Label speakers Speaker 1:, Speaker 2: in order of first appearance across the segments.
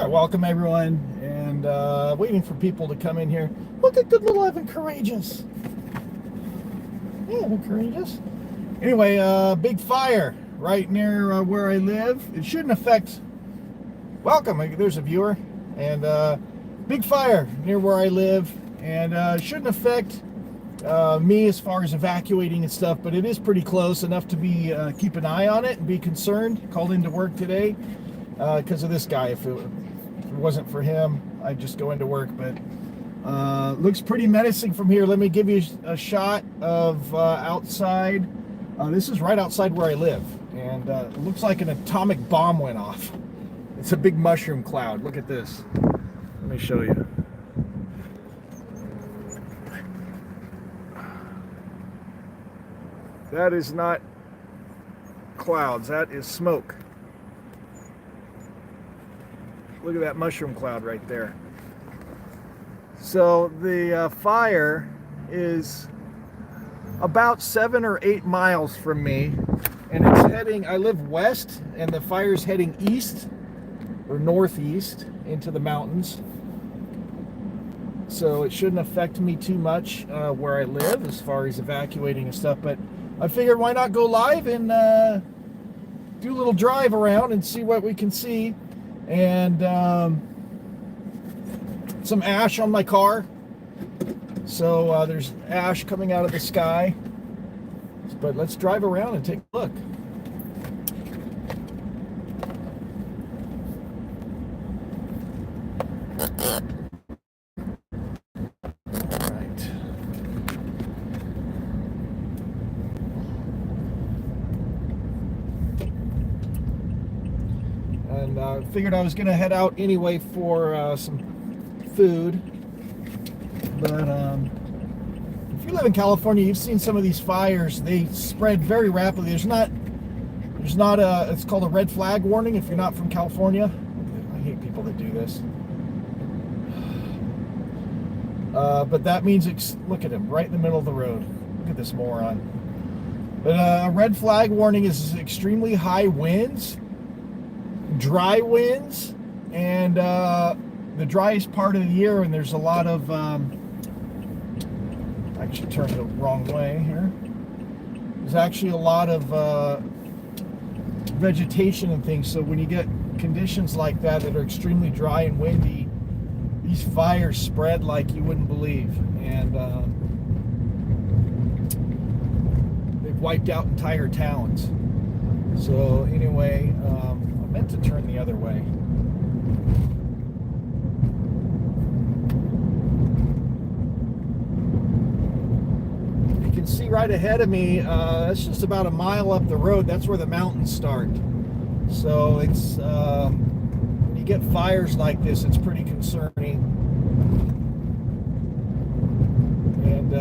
Speaker 1: right, welcome everyone, and waiting for people to come in here. Look at good little Evan Courageous. Yeah, Evan Courageous. Anyway, big fire right near where I live. It shouldn't affect. Welcome, there's a viewer, and big fire near where I live, and it shouldn't affect me as far as evacuating and stuff, but it is pretty close enough to be keep an eye on it and be concerned. Called into work today because of this guy. If it wasn't for him, I'd just go into work, but looks pretty menacing from here. Let me give you a shot of outside. This is right outside where I live, and it looks like an atomic bomb went off. It's a big mushroom cloud. Look at this. Let me show you. That is not clouds, that is smoke. Look at that mushroom cloud right there. So the fire is about 7 or 8 miles from me, and it's heading, I live west, and the fire's heading east or northeast into the mountains. So it shouldn't affect me too much where I live as far as evacuating and stuff, but I figured why not go live and do a little drive around and see what we can see. And some ash on my car. So there's ash coming out of the sky. But let's drive around and take a look. And figured I was going to head out anyway for some food. But if you live in California, you've seen some of these fires. They spread very rapidly. There's not a, it's called a red flag warning if you're not from California. I hate people that do this. But that means, look at him, right in the middle of the road. Look at this moron. But a red flag warning is extremely high winds, dry winds, and the driest part of the year, and there's a lot of actually turned the wrong way here. There's actually a lot of vegetation and things, so when you get conditions like that that are extremely dry and windy, these fires spread like you wouldn't believe, and they've wiped out entire towns. So anyway, I meant to turn the other way. You can see right ahead of me, that's just about a mile up the road. That's where the mountains start. So it's, when you get fires like this, it's pretty concerning. And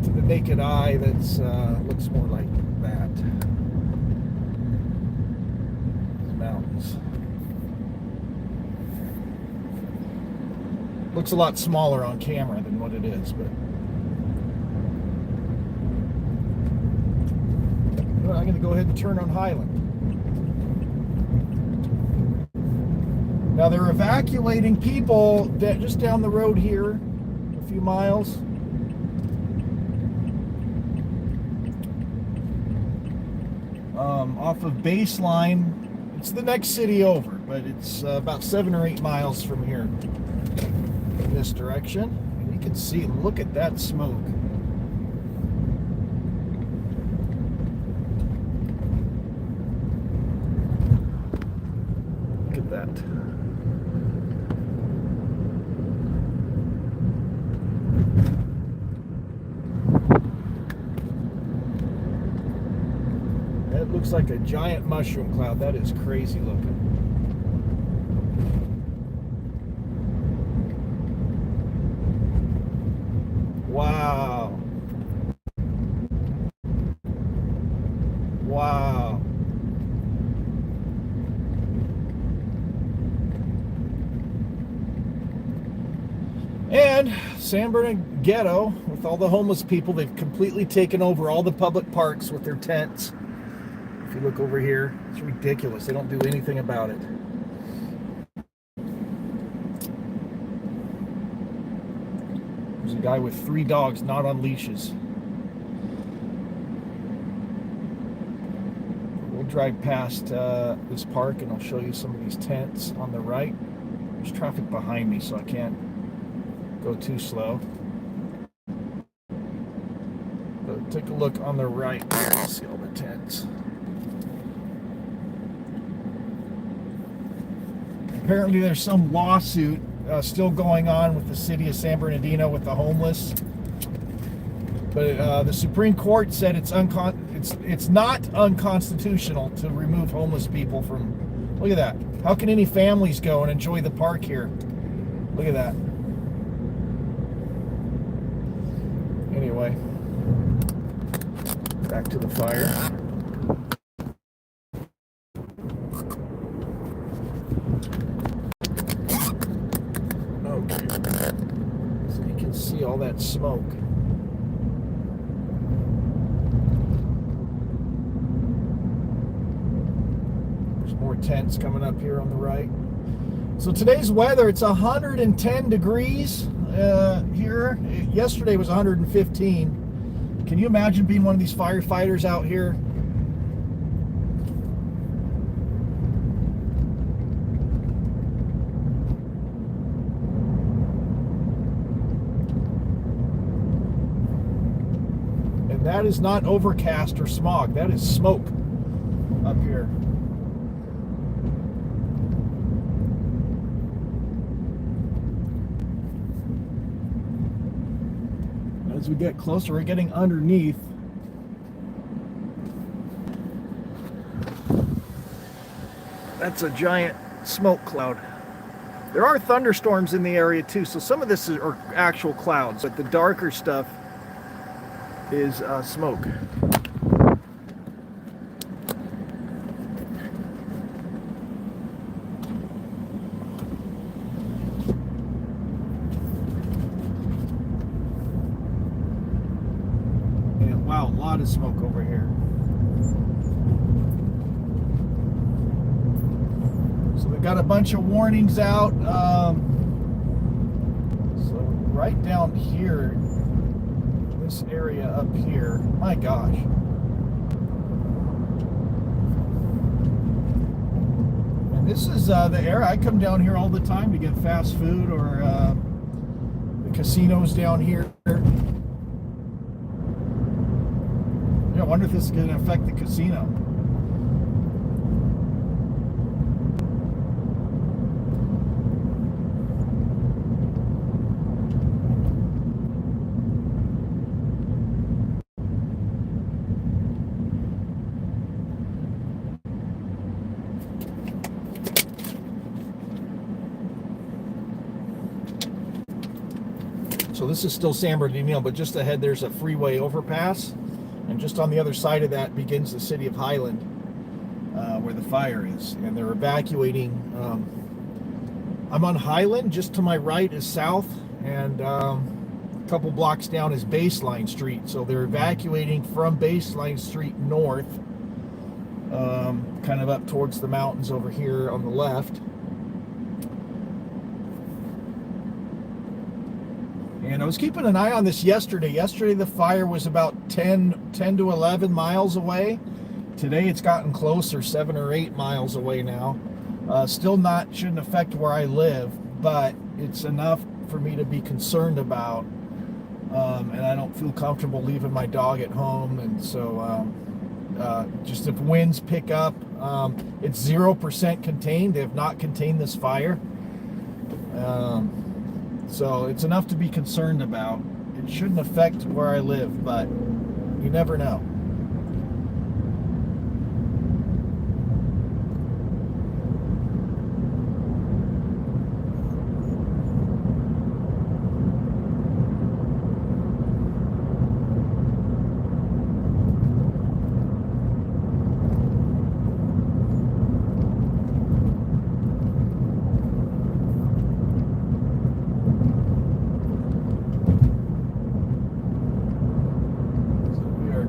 Speaker 1: to the naked eye, that's looks more like that. Mountains. Looks a lot smaller on camera than what it is, but I'm going to go ahead and turn on Highland. Now they're evacuating people just down the road here, a few miles. Off of Baseline. It's the next city over, but it's about 7 or 8 miles from here in this direction. And you can see, look at that smoke. Look at that. That looks like a giant mushroom cloud. That is crazy looking. Wow. Wow. And San Bernardino, with all the homeless people, they've completely taken over all the public parks with their tents. If you look over here, it's ridiculous. They don't do anything about it. There's a guy with 3 dogs not on leashes. We'll drive past this park and I'll show you some of these tents on the right. There's traffic behind me, so I can't go too slow. But take a look on the right. See all the tents. Apparently there's some lawsuit still going on with the city of San Bernardino with the homeless. But the Supreme Court said it's not unconstitutional to remove homeless people from. Look at that. How can any families go and enjoy the park here? Look at that. Anyway, back to the fire. Okay. So you can see all that smoke. More tents coming up here on the right. So today's weather, it's 110 degrees here. Yesterday was 115. Can you imagine being one of these firefighters out here? And that is not overcast or smog. That is smoke up here. As we get closer, we're getting underneath. That's a giant smoke cloud. There are thunderstorms in the area too, so some of this are actual clouds, but the darker stuff is smoke. Wow, a lot of smoke over here. So we got a bunch of warnings out. So right down here, this area up here, my gosh. And this is the area, I come down here all the time to get fast food or the casinos down here. I wonder if this is going to affect the casino. So this is still San Bernardino, but just ahead there's a freeway overpass. And just on the other side of that begins the city of Highland, where the fire is. And they're evacuating. I'm on Highland. Just to my right is South. And a couple blocks down is Baseline Street. So they're evacuating from Baseline Street north, kind of up towards the mountains over here on the left. And I was keeping an eye on this yesterday. Yesterday the fire was about 10 to 11 miles away. Today it's gotten closer, 7 or 8 miles away now. Still shouldn't affect where I live, but it's enough for me to be concerned about. And I don't feel comfortable leaving my dog at home. And so just if winds pick up, it's 0% contained. They have not contained this fire. So it's enough to be concerned about. It shouldn't affect where I live, but you never know.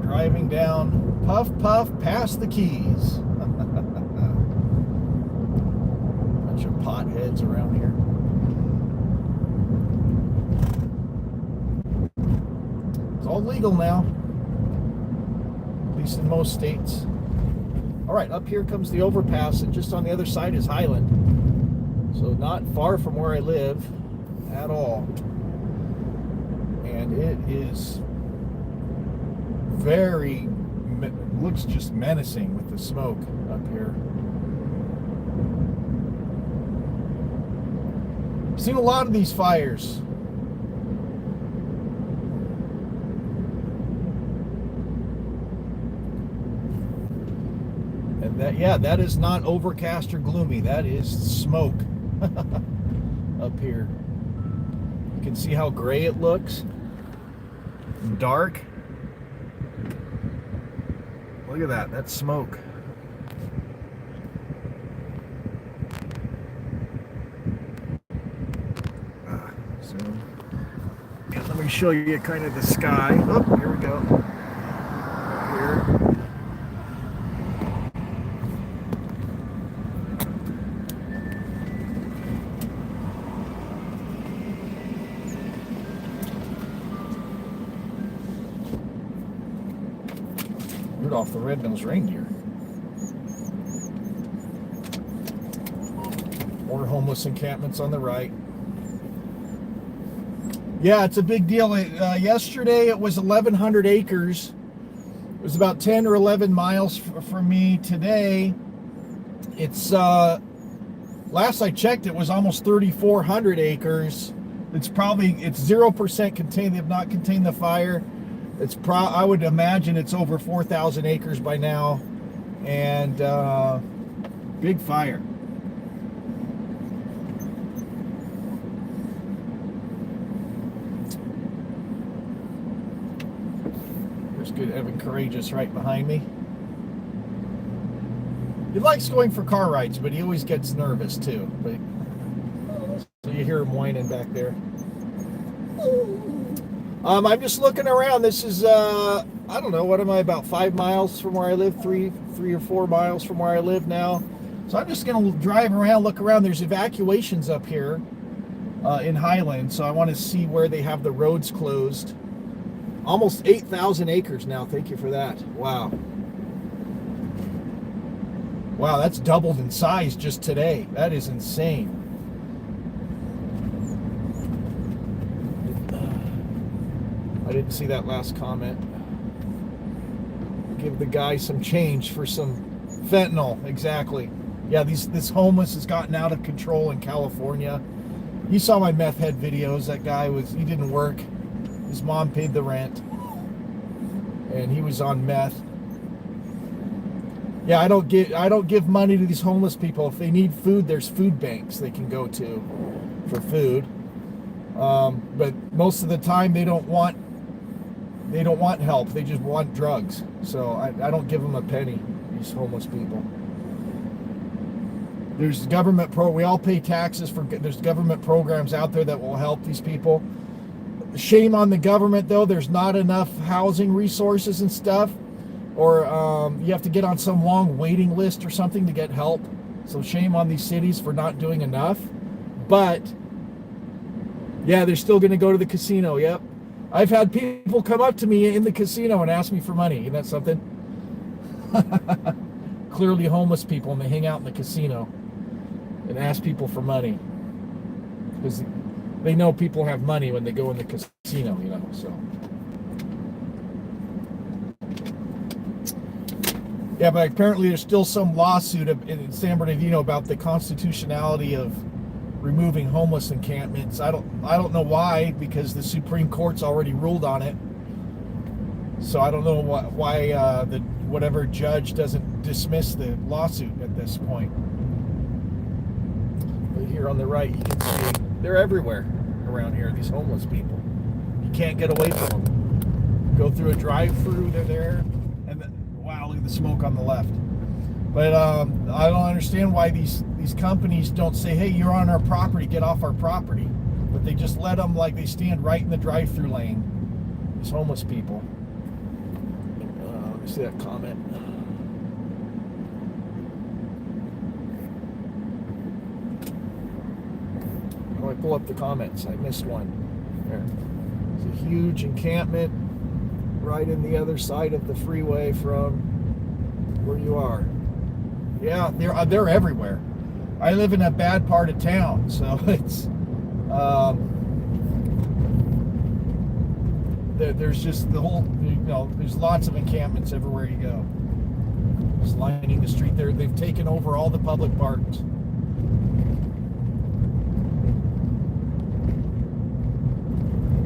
Speaker 1: Driving down, puff, puff, past the Keys. Bunch of potheads around here. It's all legal now, at least in most states. All right, up here comes the overpass, and just on the other side is Highland. So not far from where I live at all. And it is very, looks just menacing with the smoke up here. I've seen a lot of these fires. And that, yeah, that is not overcast or gloomy. That is smoke up here. You can see how gray it looks. Dark. Look at that. That's smoke. So, yeah, let me show you kind of the sky. Oh, here we go. Here. Rudolph the Red-Nosed Reindeer. More homeless encampments on the right. Yeah, it's a big deal. Yesterday it was 1,100 acres. It was about 10 or 11 miles from me. Today, it's last I checked, it was almost 3,400 acres. It's 0% contained. They have not contained the fire. I would imagine it's over 4,000 acres by now, and big fire. There's good Evan Courageous right behind me. He likes going for car rides, but he always gets nervous too. So you hear him whining back there. I'm just looking around. This is, I don't know, what am I, about 5 miles from where I live, three or 4 miles from where I live now. So I'm just going to drive around, look around. There's evacuations up here in Highland, so I want to see where they have the roads closed. Almost 8,000 acres now. Thank you for that. Wow. Wow, that's doubled in size just today. That is insane. I didn't see that last comment. Give the guy some change for some fentanyl. Exactly. Yeah, this homeless has gotten out of control in California. You saw my meth head videos. That guy he didn't work. His mom paid the rent, and he was on meth. Yeah, I don't give money to these homeless people. If they need food, there's food banks they can go to for food. But most of the time they don't want help. They just want drugs. So I don't give them a penny, these homeless people. There's government we all pay taxes there's government programs out there that will help these people. Shame on the government though, there's not enough housing resources and stuff, or you have to get on some long waiting list or something to get help. So shame on these cities for not doing enough. But yeah, they're still going to go to the casino. Yep. I've had people come up to me in the casino and ask me for money. Isn't that something? Clearly homeless people, and they hang out in the casino and ask people for money because they know people have money when they go in the casino, so. Yeah, but apparently there's still some lawsuit in San Bernardino about the constitutionality of removing homeless encampments. I don't know why, because the Supreme Court's already ruled on it. So I don't know why whatever judge doesn't dismiss the lawsuit at this point. But here on the right, you can see they're everywhere around here, these homeless people. You can't get away from them. Go through a drive-through, they're there. And wow, look at the smoke on the left. But I don't understand why these companies don't say, hey, you're on our property, get off our property. But they just let them, like, they stand right in the drive-through lane. These homeless people. Let me see that comment. How do I pull up the comments? I missed one. There. It's a huge encampment. right in the other side of the freeway from where you are. Yeah, they're everywhere. I live in a bad part of town, so it's there's just the whole, there's lots of encampments everywhere you go. Just lining the street there. They've taken over all the public parks.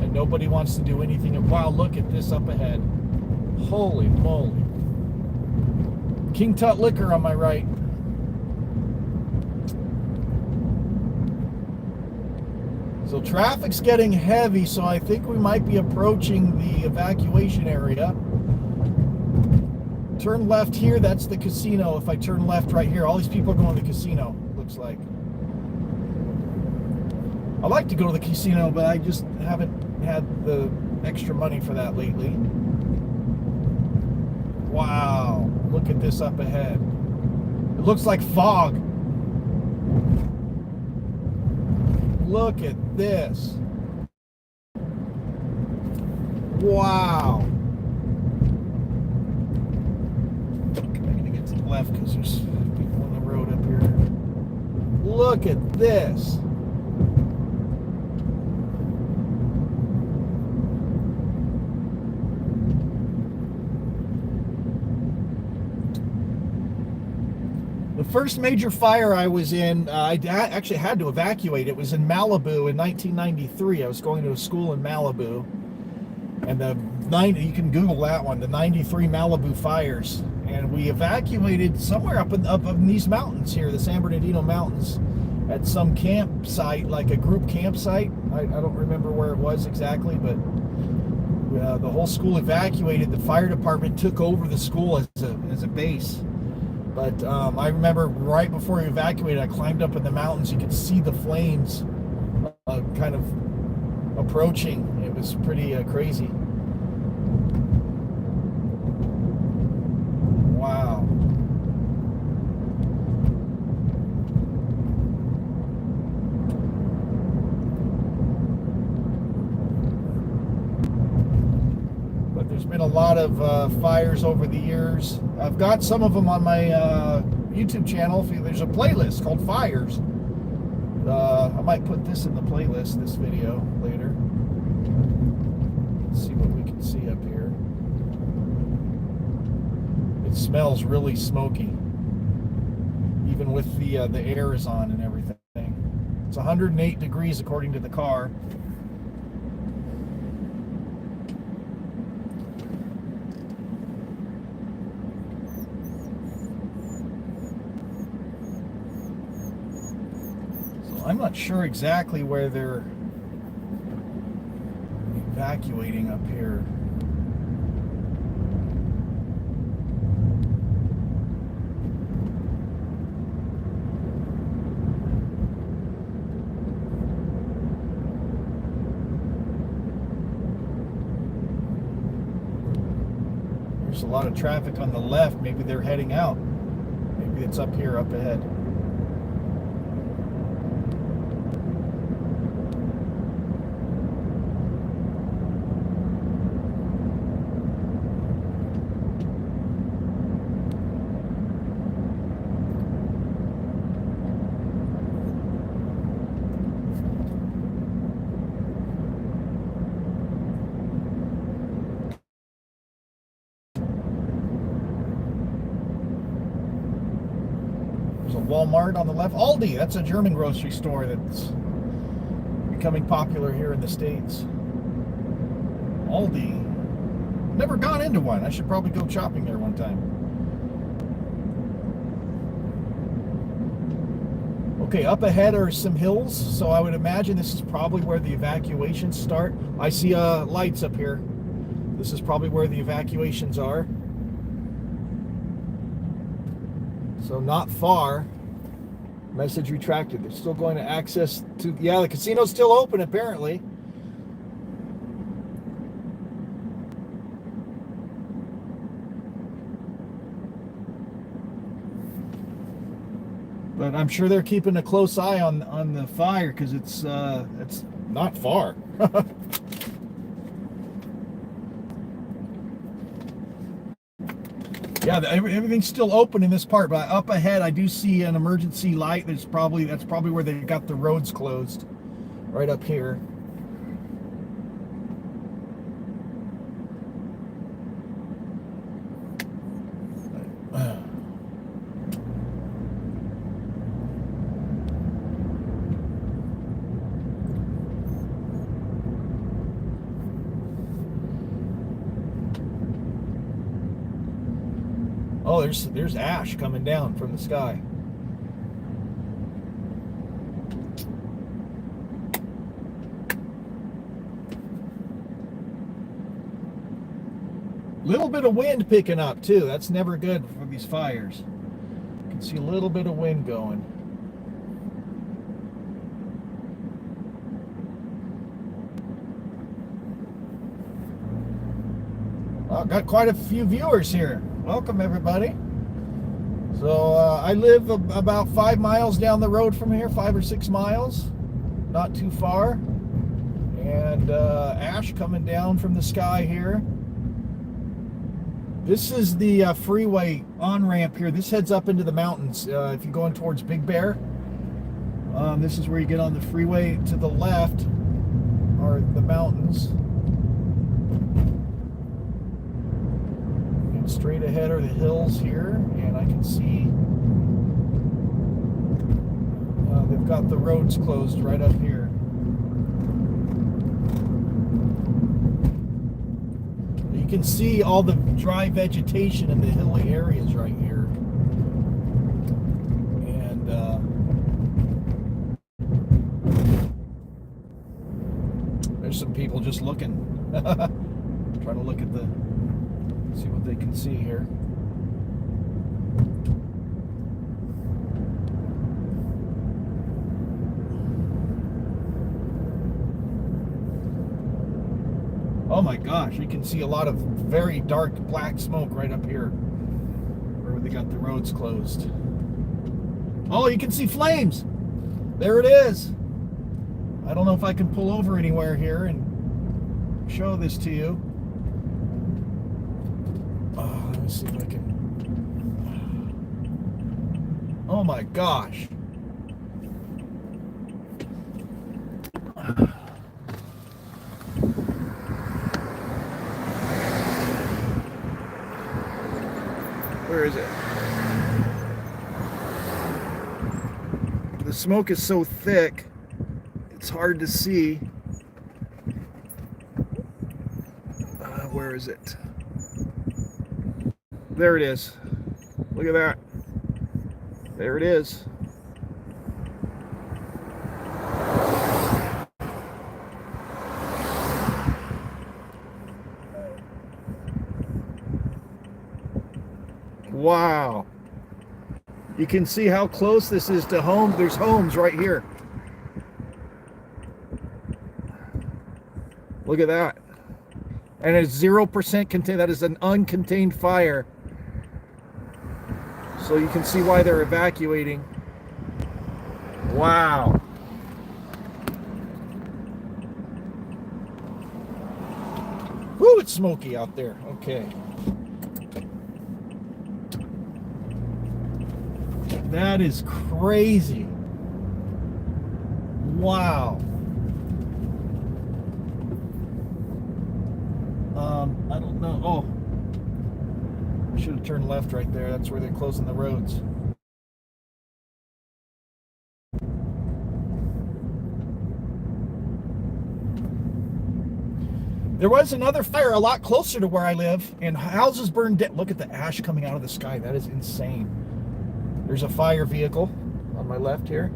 Speaker 1: And nobody wants to do anything. Wow, look at this up ahead. Holy moly. King Tut Liquor on my right. So traffic's getting heavy, so I think we might be approaching the evacuation area. Turn left here, that's the casino. If I turn left right here, all these people are going to the casino, looks like. I like to go to the casino, but I just haven't had the extra money for that lately. Wow, look at this up ahead. It looks like fog. Look at this. Wow. I'm going to get to the left because there's people on the road up here. Look at this. The first major fire I was in, I actually had to evacuate. It was in Malibu in 1993. I was going to a school in Malibu. And you can Google that one, the 93 Malibu fires. And we evacuated somewhere up in these mountains here, the San Bernardino mountains, at some campsite, like a group campsite. I don't remember where it was exactly, but the whole school evacuated. The fire department took over the school as a base. But I remember right before we evacuated, I climbed up in the mountains. You could see the flames kind of approaching. It was pretty crazy. Wow. But there's been a lot of fires over the years. I've got some of them on my YouTube channel. There's a playlist called Fires. I might put this in the playlist, this video, later. Let's see what we can see up here. It smells really smoky, even with the air is on and everything. It's 108 degrees according to the car. I'm not sure exactly where they're evacuating up here. There's a lot of traffic on the left. Maybe they're heading out. Maybe it's up here, up ahead. Walmart on the left. Aldi, that's a German grocery store that's becoming popular here in the States. Aldi. Never gone into one. I should probably go shopping there one time. Okay, up ahead are some hills, so I would imagine this is probably where the evacuations start. I see lights up here. This is probably where the evacuations are. So not far. Message retracted. They're still going to access to, yeah, the casino's still open apparently. But I'm sure they're keeping a close eye on the fire because it's not far. Yeah, everything's still open in this part, but up ahead I do see an emergency light. That's probably where they got the roads closed, right up here. Oh, there's ash coming down from the sky. Little bit of wind picking up too. That's never good for these fires. You can see a little bit of wind going. Well, got quite a few viewers here. Welcome everybody. So I live about 5 miles down the road from here, 5 or 6 miles, not too far. And ash coming down from the sky here. This is the freeway on-ramp here. This heads up into the mountains. If you're going towards Big Bear, this is where you get on the freeway. To the left are the mountains. And straight ahead are the hills here. And I can see they've got the roads closed right up here. You can see all the dry vegetation in the hilly areas right here. And there's some people just looking. Trying to look at see what they can see here. Oh my gosh, you can see a lot of very dark black smoke right up here where they got the roads closed. Oh, you can see flames. There it is. I don't know if I can pull over anywhere here and show this to you. Oh, let me see if I can. Oh my gosh. Where is it? The smoke is so thick, it's hard to see. Where is it? There it is. Look at that. There it is. Wow. You can see how close this is to home. There's homes right here. Look at that. And it's 0% contained. That is an uncontained fire. So you can see why they're evacuating. Wow. Whoo, it's smoky out there. Okay. That is crazy. Wow. I don't know. Oh, I should have turned left right there. That's where they're closing the roads. There was another fire a lot closer to where I live, and houses burned down. Look at the ash coming out of the sky. That is insane. There's a fire vehicle on my left here.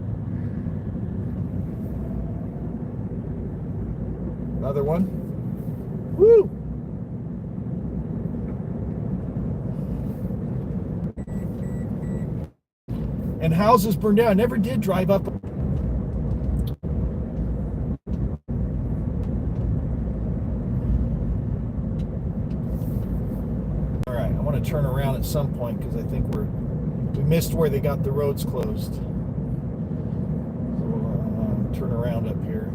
Speaker 1: Another one. Woo! And houses burned down. I never did drive up. All right, I want to turn around at some point because I think we missed where they got the roads closed. So we'll turn around up here.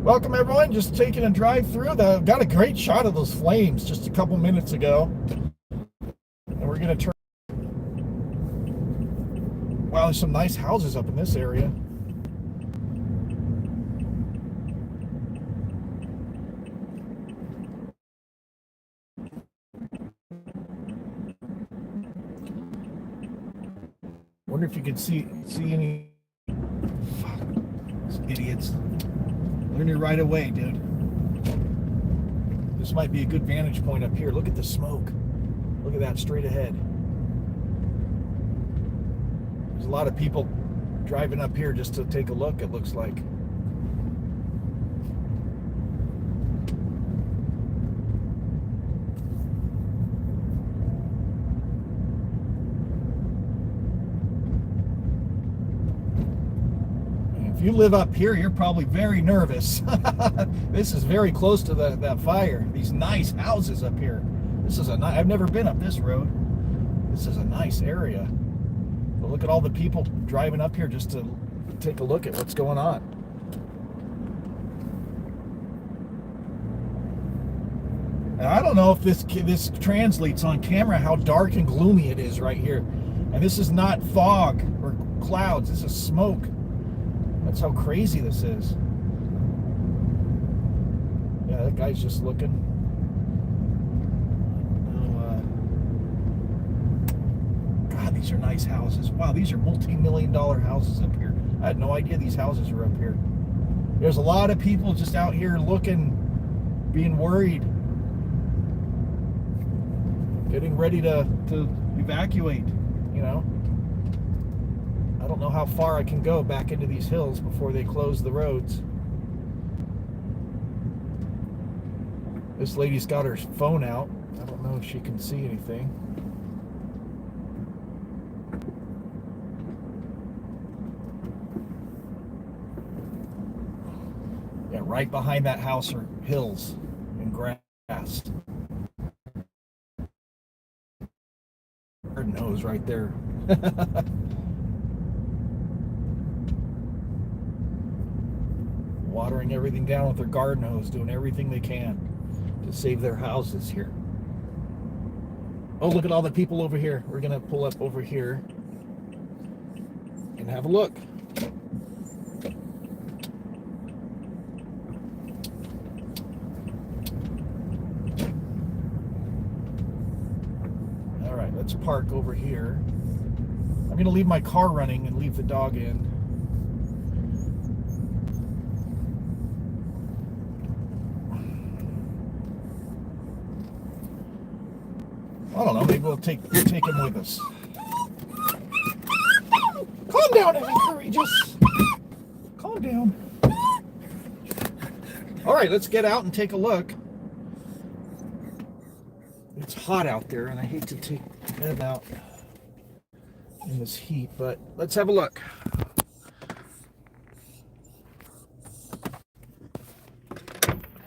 Speaker 1: Welcome everyone, just taking a drive through. Got a great shot of those flames just a couple minutes ago. And we're gonna turn. Wow, there's some nice houses up in this area. Wonder if you can see any. Fuck, those idiots. Learn your right of way, dude. This might be a good vantage point up here. Look at the smoke. Look at that straight ahead. There's a lot of people driving up here just to take a look, it looks like. If you live up here, you're probably very nervous. This is very close to that fire. These nice houses up here. This is I've never been up this road. This is a nice area. But look at all the people driving up here just to take a look at what's going on. And I don't know if this translates on camera how dark and gloomy it is right here. And this is not fog or clouds. This is smoke. That's how crazy this is. Yeah, that guy's just looking. God, these are nice houses. Wow, these are multi-million-dollar houses up here. I had no idea these houses were up here. There's a lot of people just out here looking, being worried, getting ready to evacuate, you know. I don't know how far I can go back into these hills before they close the roads. This lady's got her phone out. I don't know if she can see anything. Yeah, right behind that house are hills and grass. Her nose right there. Watering everything down with their garden hose, doing everything they can to save their houses here. Oh, look at all the people over here. We're gonna pull up over here and have a look. All right, let's park over here. I'm gonna leave my car running and leave the dog in. I don't know, maybe we'll take him with us. Calm down, Evan Courageous. Calm down. All right, let's get out and take a look. It's hot out there, and I hate to take Evan out in this heat, but let's have a look.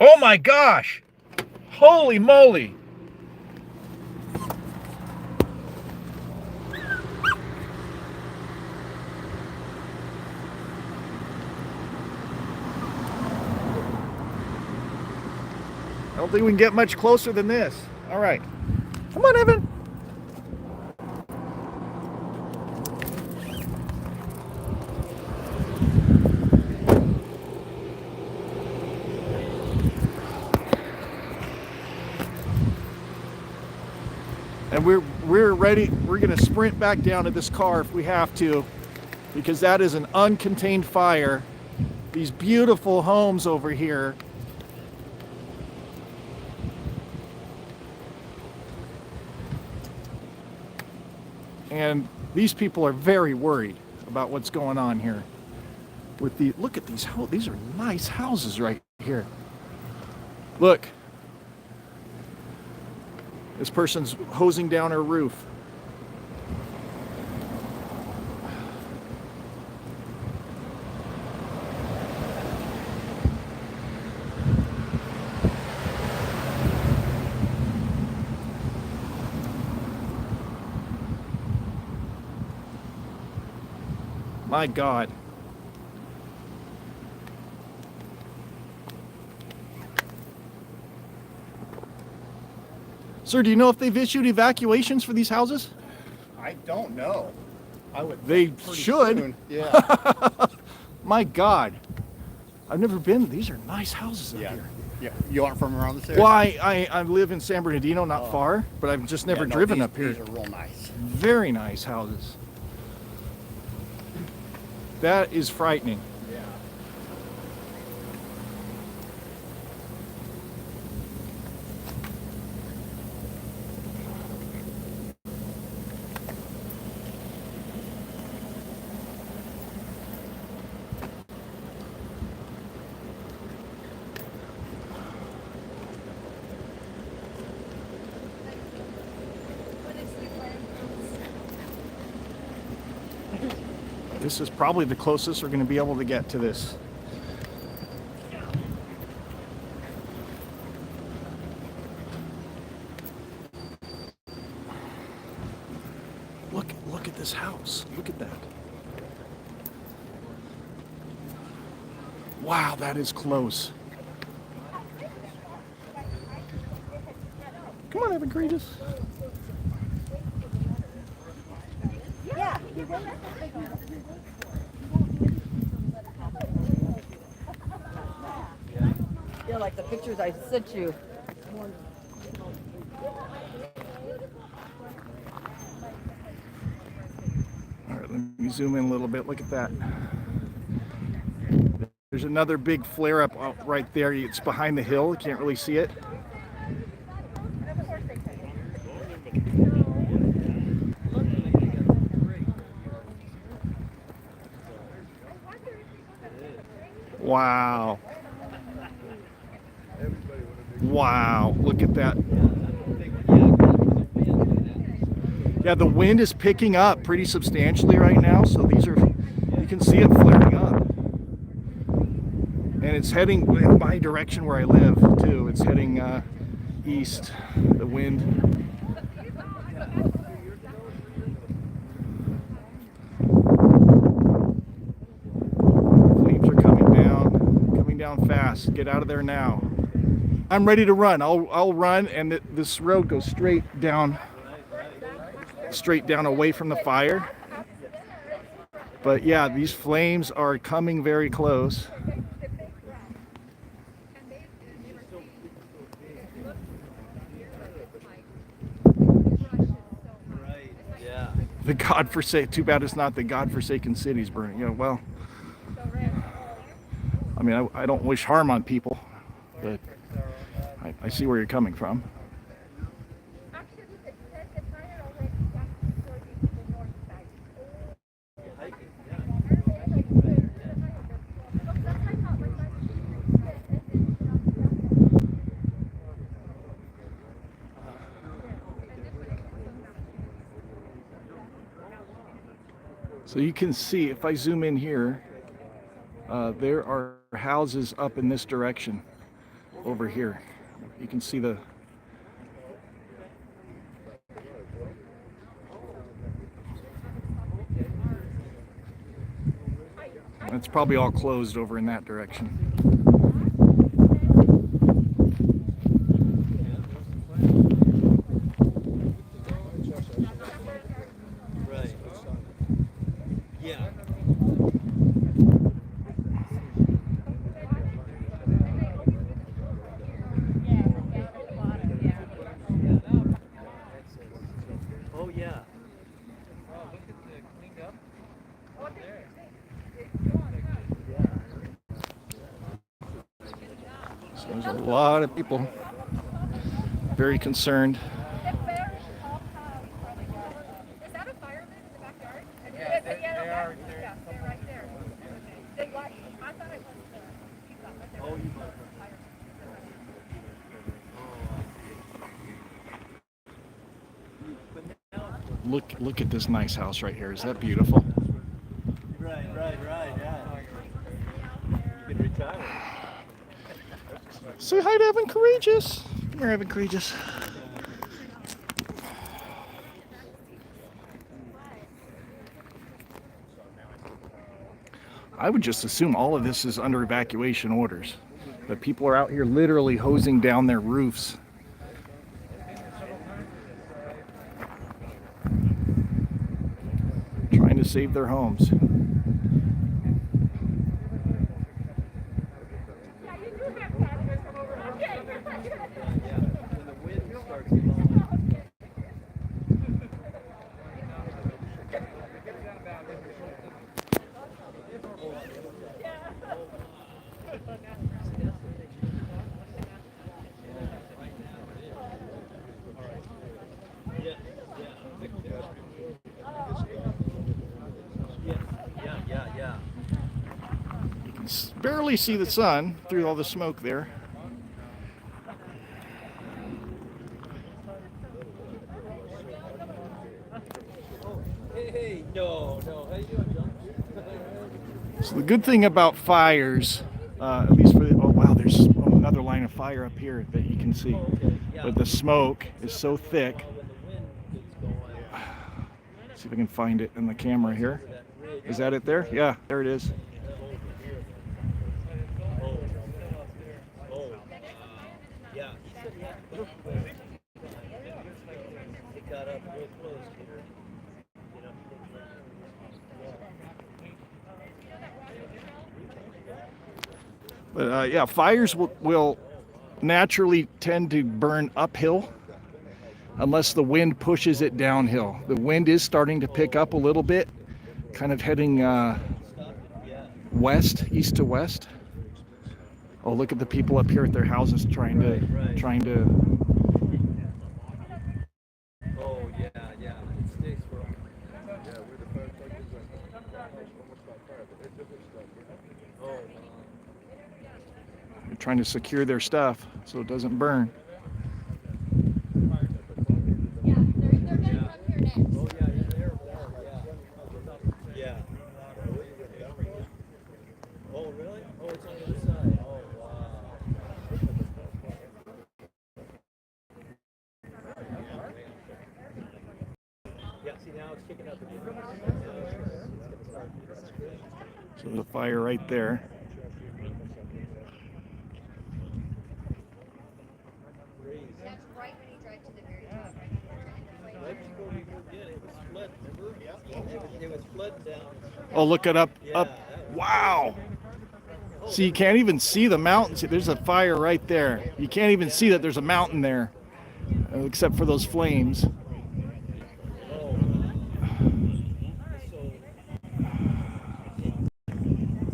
Speaker 1: Oh my gosh! Holy moly! I don't think we can get much closer than this. All right. Come on, Evan. And we're ready. We're going to sprint back down to this car if we have to, because that is an uncontained fire. These beautiful homes over here. And these people are very worried about what's going on here. Look at these houses. These are nice houses right here. Look. This person's hosing down her roof. My God. Sir, do you know if they've issued evacuations for these houses?
Speaker 2: I don't know. I would.
Speaker 1: They should.
Speaker 2: Soon. Yeah.
Speaker 1: My God. I've never been. These are nice houses up here.
Speaker 2: Yeah. You aren't from around this area?
Speaker 1: Well, I live in San Bernardino, not far, but I've just never driven up here.
Speaker 2: These are real nice.
Speaker 1: Very nice houses. That is frightening.
Speaker 2: Yeah.
Speaker 1: This is probably the closest we're going to be able to get to this. Look at this house. Look at that. Wow, that is close. Come on, Evan Courageous.
Speaker 3: Yeah, like the pictures I sent you.
Speaker 1: All right, let me zoom in a little bit. Look at that. There's another big flare up out right there. It's behind the hill. You can't really see it. Wow. Wow, look at that. Yeah, the wind is picking up pretty substantially right now, so these are, you can see it flaring up. And it's heading in my direction where I live too. It's heading east, the wind. Flames are coming down fast. Get out of there now. I'm ready to run. I'll run, and this road goes straight down away from the fire. But yeah, these flames are coming very close. The godforsaken, too bad it's not the godforsaken cities burning. You know, well, I mean, I don't wish harm on people, but I see where you're coming from. So you can see, if I zoom in here, there are houses up in this direction over here. You can see the it's probably all closed over in that direction.
Speaker 4: Right. Yeah. Oh yeah.
Speaker 1: So there's a lot of people very concerned.
Speaker 5: Is that a fireman in the backyard? Yeah, they are. They're right there. They like. I thought it was the. Oh, you.
Speaker 1: Look at this nice house right here. Is that beautiful?
Speaker 4: Right, yeah. You can retire.
Speaker 1: Say hi to Evan Courageous. Come here, Evan Courageous. I would just assume all of this is under evacuation orders. But people are out here literally hosing down their roofs. save their homes. You can barely see the sun through all the smoke there.
Speaker 4: Hey, no. How you doing, John?
Speaker 1: So the good thing about fires, at least for the, oh wow, there's another line of fire up here that you can see. But the smoke is so thick. See if I can find it in the camera here. Is that it there? Yeah, there it is.
Speaker 4: Yeah, he said he had to it got up real close here. You know,
Speaker 1: But yeah, fires will naturally tend to burn uphill unless the wind pushes it downhill. The wind is starting to pick up a little bit, kind of heading west, east to west. Oh, look at the people up here at their houses trying to.
Speaker 4: oh yeah. It sticks for
Speaker 1: They're trying to secure their stuff so it doesn't burn.
Speaker 5: Yeah, they're gonna come here next.
Speaker 4: oh yeah, there, yeah. Oh really? Oh, it's on the other side. Oh wow. Yeah, see now it's kicking up again.
Speaker 1: So there's a fire right there.
Speaker 5: That's right when you drive to the very top, right?
Speaker 4: Right before we moved in, it was flooding, remember? It was flooding down.
Speaker 1: Oh, look it up.
Speaker 4: Yeah,
Speaker 1: Up. Wow. See, you can't even see the mountains. There's a fire right there. You can't even see that there's a mountain there, except for those flames.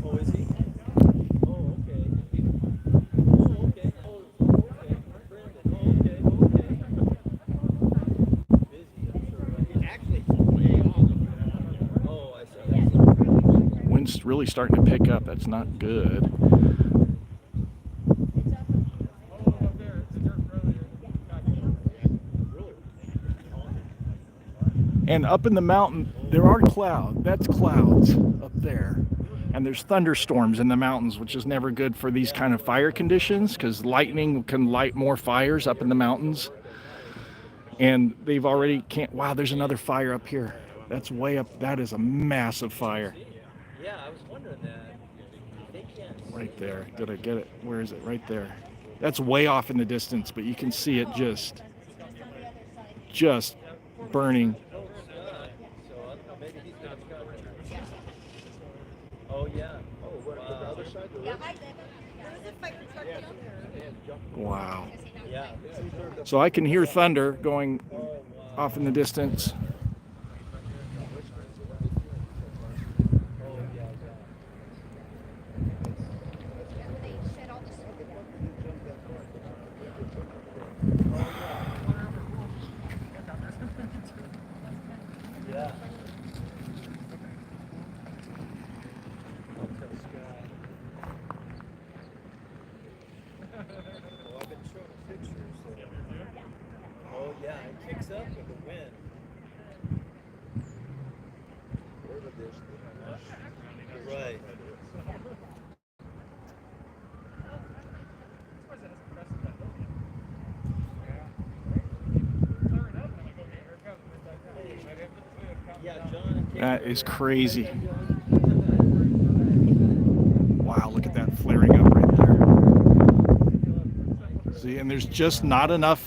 Speaker 4: Oh, is he? Oh, okay. Oh, okay. Oh, okay. Brandon. Oh, okay. Busy, I'm sure. Right?
Speaker 2: Actually, it's way off.
Speaker 4: Oh, I see.
Speaker 1: Wind's really starting to pick up. That's not good. And up in the mountain, there are clouds. That's clouds up there. And there's thunderstorms in the mountains, which is never good for these kind of fire conditions because lightning can light more fires up in the mountains. And they've already wow, there's another fire up here. That's way up. That is a massive fire.
Speaker 4: Yeah, I was wondering that. They can't.
Speaker 1: Right there. Did I get it? Where is it? Right there. That's way off in the distance, but you can see it just burning.
Speaker 4: Oh yeah. Oh, what on the other side?
Speaker 5: Yeah, I live. There was a fire truck down there.
Speaker 1: Wow.
Speaker 4: Yeah.
Speaker 1: So I can hear thunder going off in the distance.
Speaker 5: They shed all the smoke.
Speaker 4: Yeah. Oh, I've been showing pictures. Oh yeah, it kicks up with the wind. Right. Yeah, John.
Speaker 1: That is crazy. Wow, look at that flaring up right there. See, and there's just not enough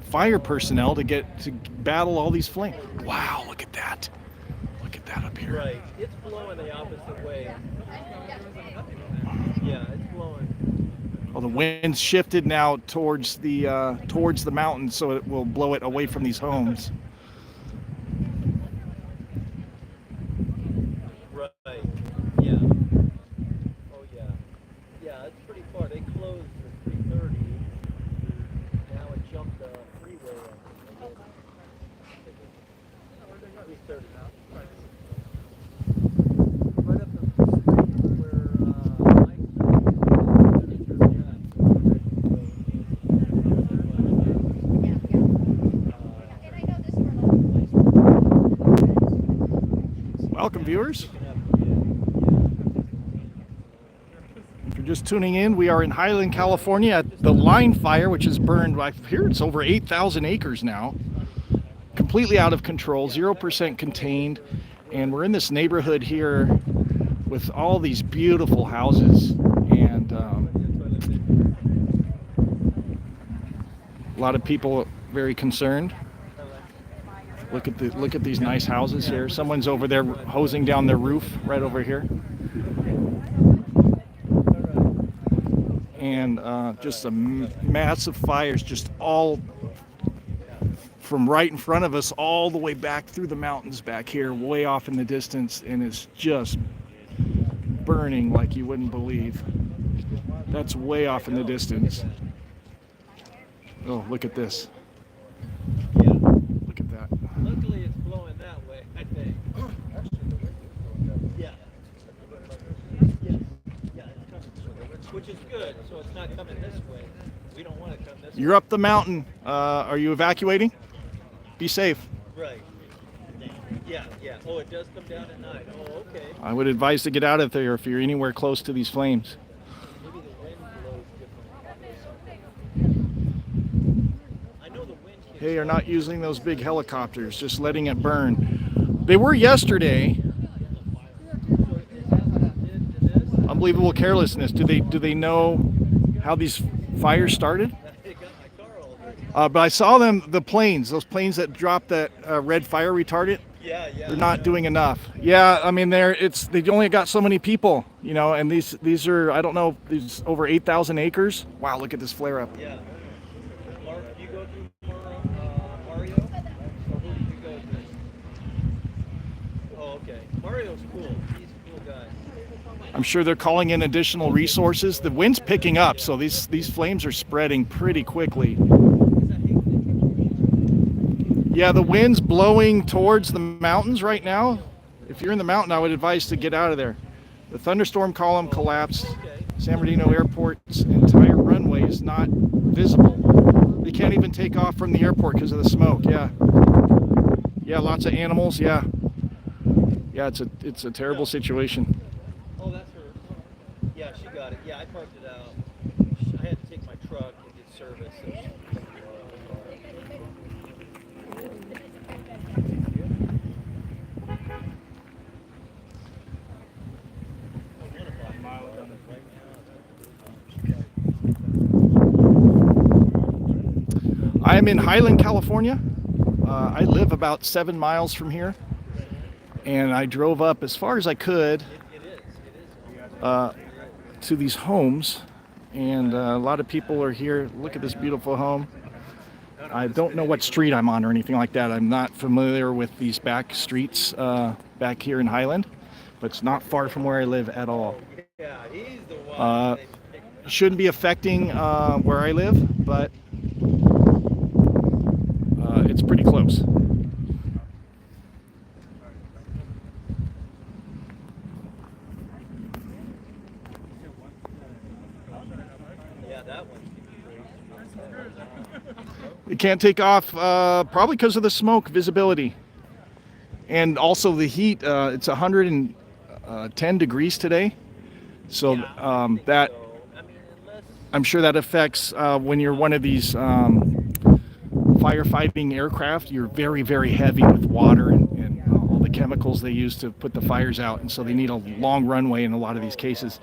Speaker 1: fire personnel to battle all these flames. Wow, look at that. that up here.
Speaker 4: Right. It's blowing the opposite way. Yeah, it's blowing.
Speaker 1: Well, the wind's shifted now towards the mountain, so it will blow it away from these homes.
Speaker 4: Right. Yeah. Oh yeah. Yeah, it's pretty far. They closed at 3:30. Now it jumped the freeway up. 3:30 now. Right up the street where Mike's
Speaker 1: Welcome, viewers. If you're just tuning in, we are in Highland, California at the line fire, which has burned, I hear it's over 8,000 acres now. Completely out of control, 0% contained. And we're in this neighborhood here with all these beautiful houses. And a lot of people very concerned. Look at these nice houses here. Someone's over there hosing down their roof right over here. And just a massive fires, just all from right in front of us all the way back through the mountains back here, way off in the distance, and it's just burning like you wouldn't believe. That's way off in the distance. Oh, look at this.
Speaker 4: Yeah.
Speaker 1: Look at that.
Speaker 4: Luckily, it's blowing that way, I think. Yeah. Yes. Yeah, it's coming. Which is good, so it's not coming this way. We don't want to come this way.
Speaker 1: You're up the mountain. Are you evacuating? Be safe.
Speaker 4: Right. Yeah, yeah. Oh, it does come down at night. Oh, okay.
Speaker 1: I would advise to get out of there if you're anywhere close to these flames.
Speaker 4: Maybe the wind blows different. I know the wind hits.
Speaker 1: Hey, you're not using those big helicopters, just letting it burn. They were yesterday. Unbelievable carelessness. Do they know how these fires started?
Speaker 4: They got my car all day.
Speaker 1: But I saw those planes that dropped that red fire retardant.
Speaker 4: Yeah, yeah.
Speaker 1: They're not doing enough. Yeah, I mean they only got so many people, you know, and these are, I don't know, these over 8,000 acres. Wow, look at this flare up.
Speaker 4: Yeah. Mark, you go through Mario? Or who did you go through? Oh, okay. Mario's cool. He's a cool guy.
Speaker 1: I'm sure they're calling in additional resources. The wind's picking up, so these flames are spreading pretty quickly. Yeah, the wind's blowing towards the mountains right now. If you're in the mountain, I would advise to get out of there. The thunderstorm column collapsed. San Bernardino Airport's entire runway is not visible. They can't even take off from the airport because of the smoke. Yeah. Yeah, lots of animals. Yeah. Yeah, it's a terrible situation.
Speaker 4: Oh, that's her. Yeah, she got it. Yeah, I parked it out. I had to take my truck and get service. So she
Speaker 1: I'm in Highland, California. I live about 7 miles from here, and I drove up as far as I could to these homes, and a lot of people are here. Look at this beautiful home. I don't know what street I'm on or anything like that. I'm not familiar with these back streets back here in Highland, but it's not far from where I live at all.
Speaker 4: Yeah, he's the one.
Speaker 1: Shouldn't be affecting where I live, but it's pretty close.
Speaker 4: Yeah, that one.
Speaker 1: It can't take off probably because of the smoke visibility. And also the heat, it's 110 degrees today. So that, I'm sure that affects when you're one of these firefighting aircraft. You're very, very heavy with water and all the chemicals they use to put the fires out. And so they need a long runway in a lot of these cases.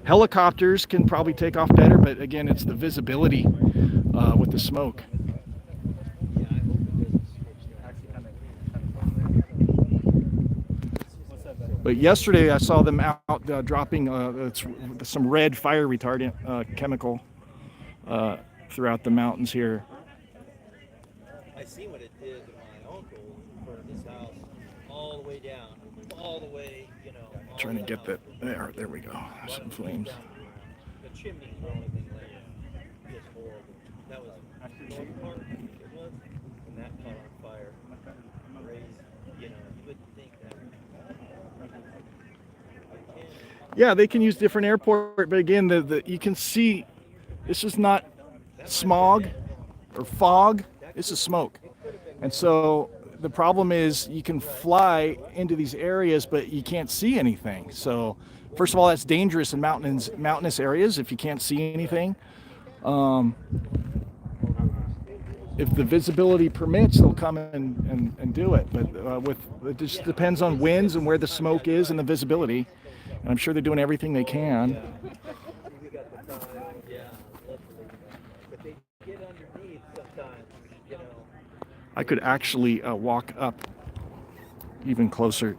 Speaker 1: Helicopters can probably take off better, but again, it's the visibility with the smoke. But yesterday I saw them out dropping some red fire retardant chemical throughout the mountains here.
Speaker 4: I seen what it did to my uncle for his house, all the way down, all the way, you know.
Speaker 1: Trying to get that. There we go. Some flames.
Speaker 4: The chimneys were only thing left. Just horrible. That was the north part, I think it was, and that caught on fire. Crazy. You know, you wouldn't think that.
Speaker 1: Yeah, they can use different airport, but again, you can see this is not smog or fog. This is smoke, and so the problem is you can fly into these areas, but you can't see anything. So, first of all, that's dangerous in mountainous areas if you can't see anything. If the visibility permits, they'll come and do it. But it just depends on winds and where the smoke is and the visibility. And I'm sure they're doing everything they can.
Speaker 4: Yeah, but they get underneath sometimes, you know.
Speaker 1: I could actually walk up even closer.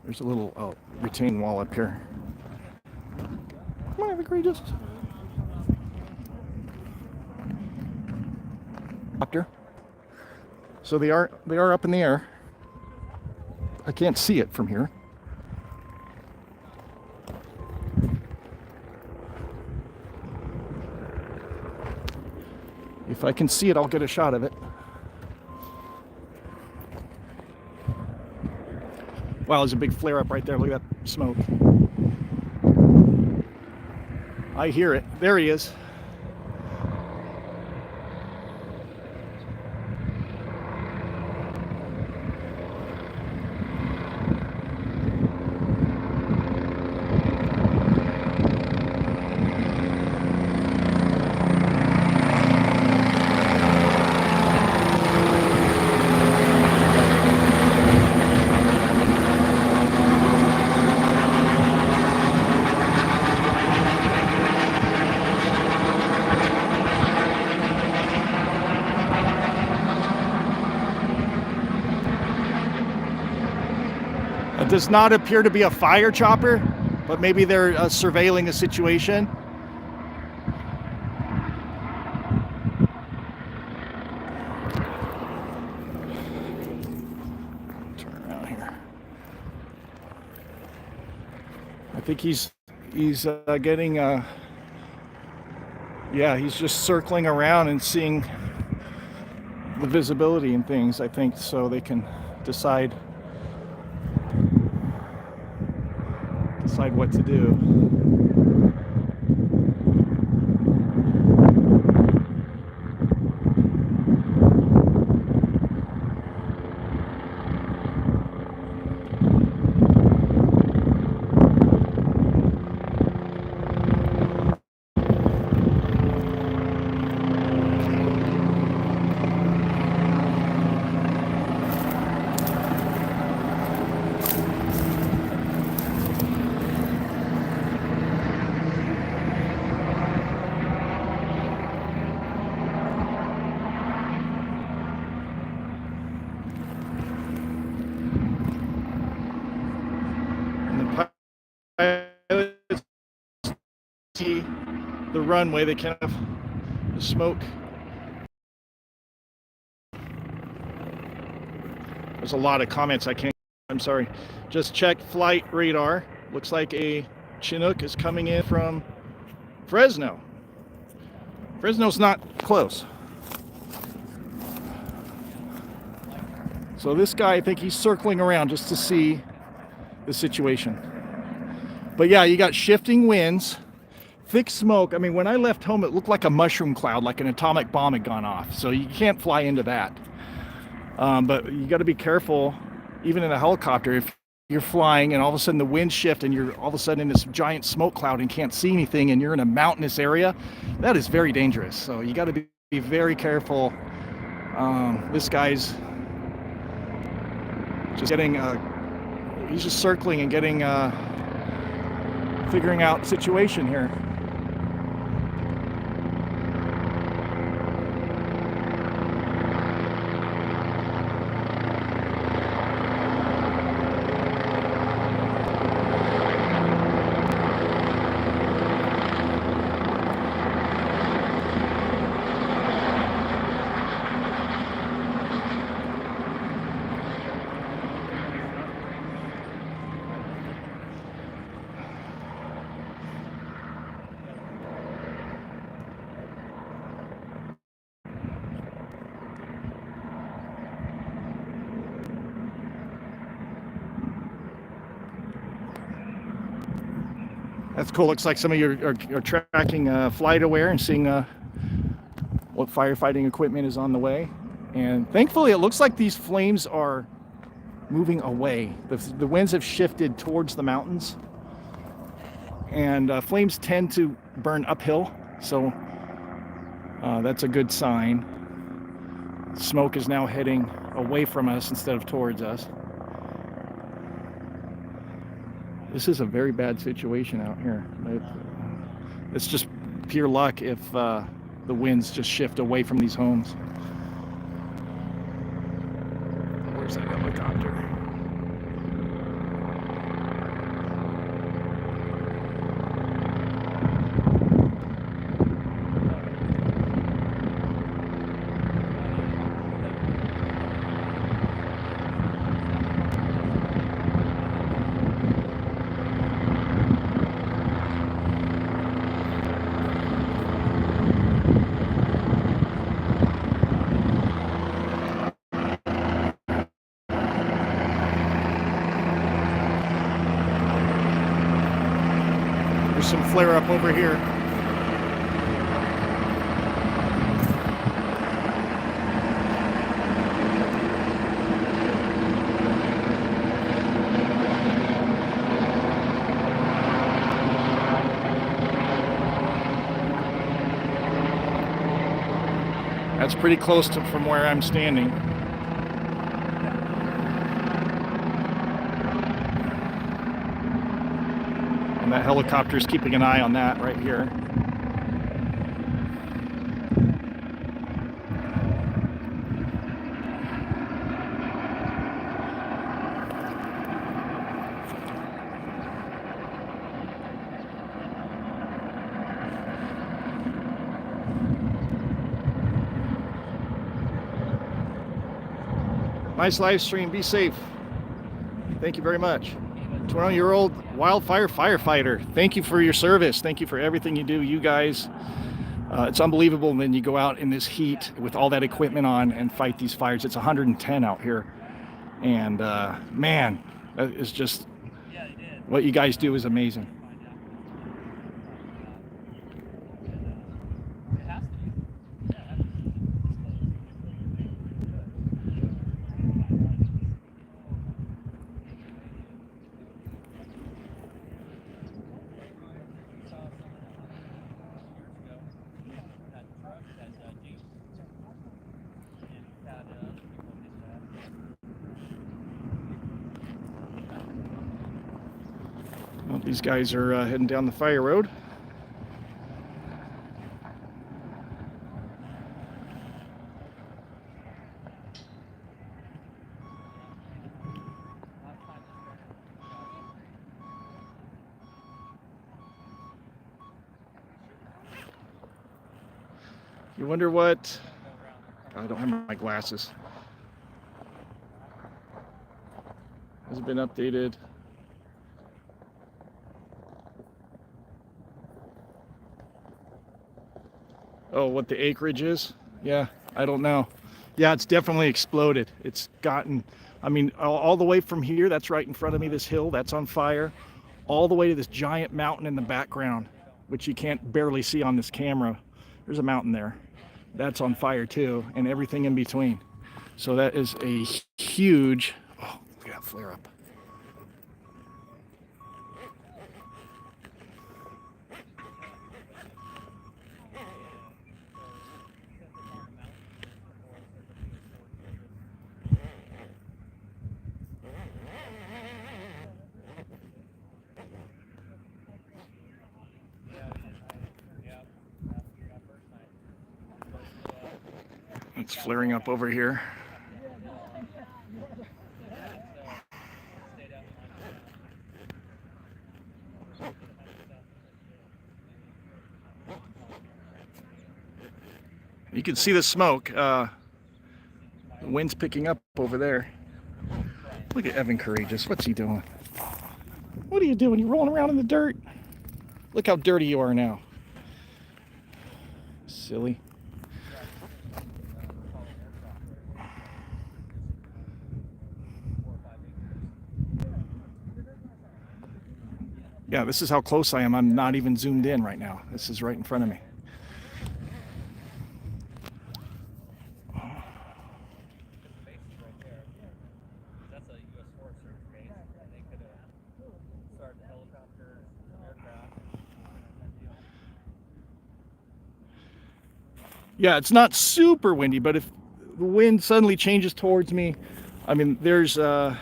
Speaker 1: There's a little retaining wall up here. Come on, egregious. Doctor. So they are up in the air. I can't see it from here. If I can see it, I'll get a shot of it. Wow, there's a big flare up right there. Look at that smoke. I hear it. There he is. It does not appear to be a fire chopper, but maybe they're surveilling a situation. Turn around here. I think he's getting yeah, he's just circling around and seeing the visibility and things, I think, so they can decide what to do. See the runway, they kind of the smoke. There's a lot of comments I'm sorry. Just check flight radar. Looks like a Chinook is coming in from Fresno. Fresno's not close. So this guy, I think he's circling around just to see the situation. But yeah, you got shifting winds, thick smoke. I mean, when I left home, it looked like a mushroom cloud, like an atomic bomb had gone off. So you can't fly into that. But you got to be careful, even in a helicopter, if you're flying and all of a sudden the wind shift and you're all of a sudden in this giant smoke cloud and can't see anything and you're in a mountainous area, that is very dangerous. So you got to be very careful. This guy's just getting, he's just circling and getting, figuring out situation here. That's cool. Looks like some of you are tracking FlightAware and seeing what firefighting equipment is on the way. And thankfully, it looks like these flames are moving away. The winds have shifted towards the mountains, and flames tend to burn uphill, so that's a good sign. Smoke is now heading away from us instead of towards us. This is a very bad situation out here. It's just pure luck if the winds just shift away from these homes. Where's that helicopter? There's some flare up over here. That's pretty close to from where I'm standing. And that helicopter is keeping an eye on that right here. Nice live stream. Be safe. Thank you very much. 20-year-old wildfire firefighter. Thank you for your service. Thank you for everything you do. You guys, it's unbelievable when you go out in this heat with all that equipment on and fight these fires. It's 110 out here. And man, that is just, what you guys do is amazing. Well, these guys are heading down the fire road. You wonder what... I don't have my glasses. Has it been updated? Oh, what the acreage is? Yeah, I don't know. Yeah, it's definitely exploded. It's gotten, I mean, all the way from here, that's right in front of me, this hill, that's on fire, all the way to this giant mountain in the background, which you can't barely see on this camera. There's a mountain there. That's on fire too, and everything in between. So that is a huge, oh, look at that flare up. It's flaring up over here. You can see the smoke. The wind's picking up over there. Look at Evan Courageous. What's he doing? What are you doing? You're rolling around in the dirt. Look how dirty you are now. Silly. Yeah, this is how close I am. I'm not even zoomed in right now. This is right in front of me.
Speaker 2: Base is right there. That's a U.S. Forest Service base, and they could have started the helicopters, aircraft, that deal.
Speaker 1: Yeah, it's not super windy, but if the wind suddenly changes towards me, I mean, there's where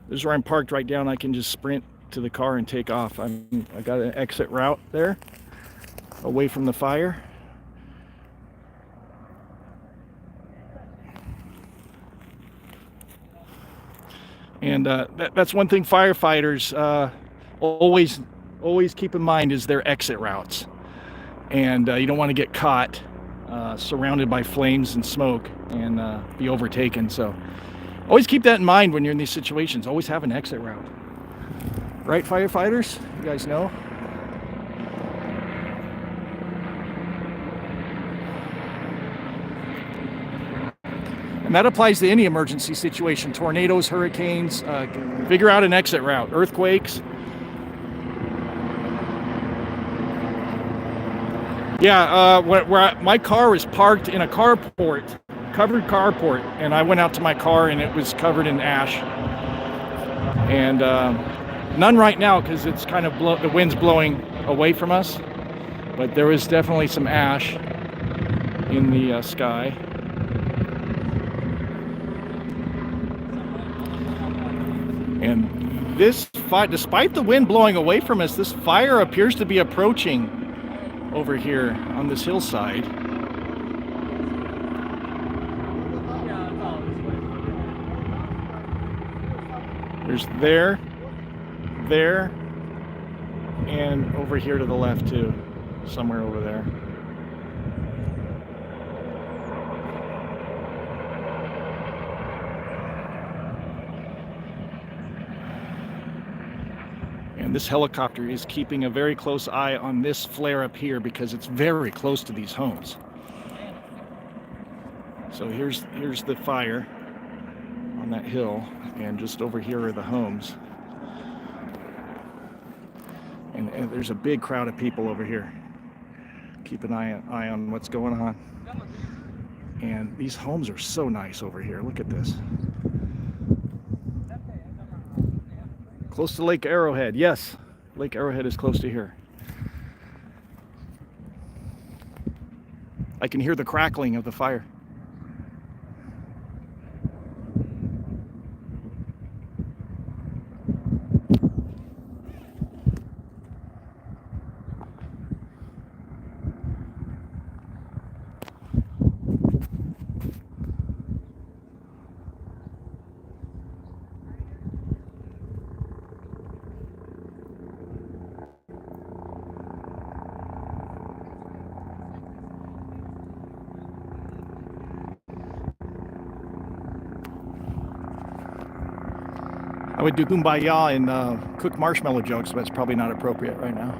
Speaker 1: I'm parked right down. I can just sprint to the car and take off. I got an exit route there, away from the fire. And that's one thing firefighters always keep in mind is their exit routes. And you don't want to get caught surrounded by flames and smoke and be overtaken. So always keep that in mind when you're in these situations. Always have an exit route. Right, firefighters? You guys know? And that applies to any emergency situation. Tornadoes, hurricanes, figure out an exit route. Earthquakes. Yeah, where my car was parked in a carport, covered carport, and I went out to my car and it was covered in ash. And none right now because it's kind of the wind's blowing away from us, but there was definitely some ash in the sky. And this fire, despite the wind blowing away from us, this fire appears to be approaching over here on this hillside. There's there, and over here to the left too, somewhere over there. And this helicopter is keeping a very close eye on this flare up here because it's very close to these homes. So here's the fire on that hill, and just over here are the homes. And there's a big crowd of people over here. Keep an eye on what's going on. And these homes are so nice over here. Look at this. Close to Lake Arrowhead. Yes, Lake Arrowhead is close to here. I can hear the crackling of the fire. I would do kumbaya and cook marshmallow jokes, but that's probably not appropriate right now.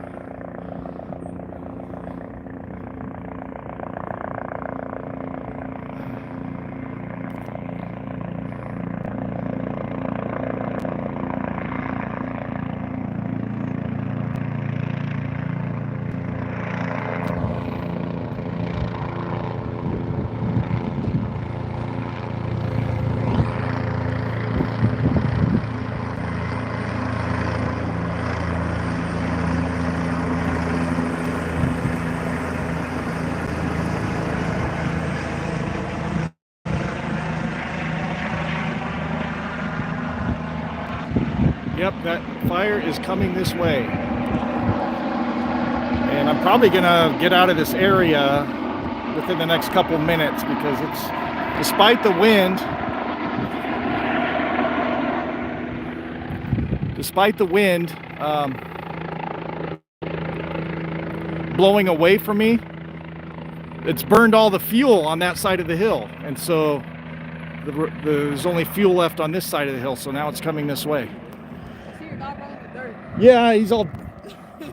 Speaker 1: Yep, that fire is coming this way. And I'm probably gonna get out of this area within the next couple minutes because it's, despite the wind blowing away from me, it's burned all the fuel on that side of the hill. And so there's only fuel left on this side of the hill. So now it's coming this way. Yeah, he's all.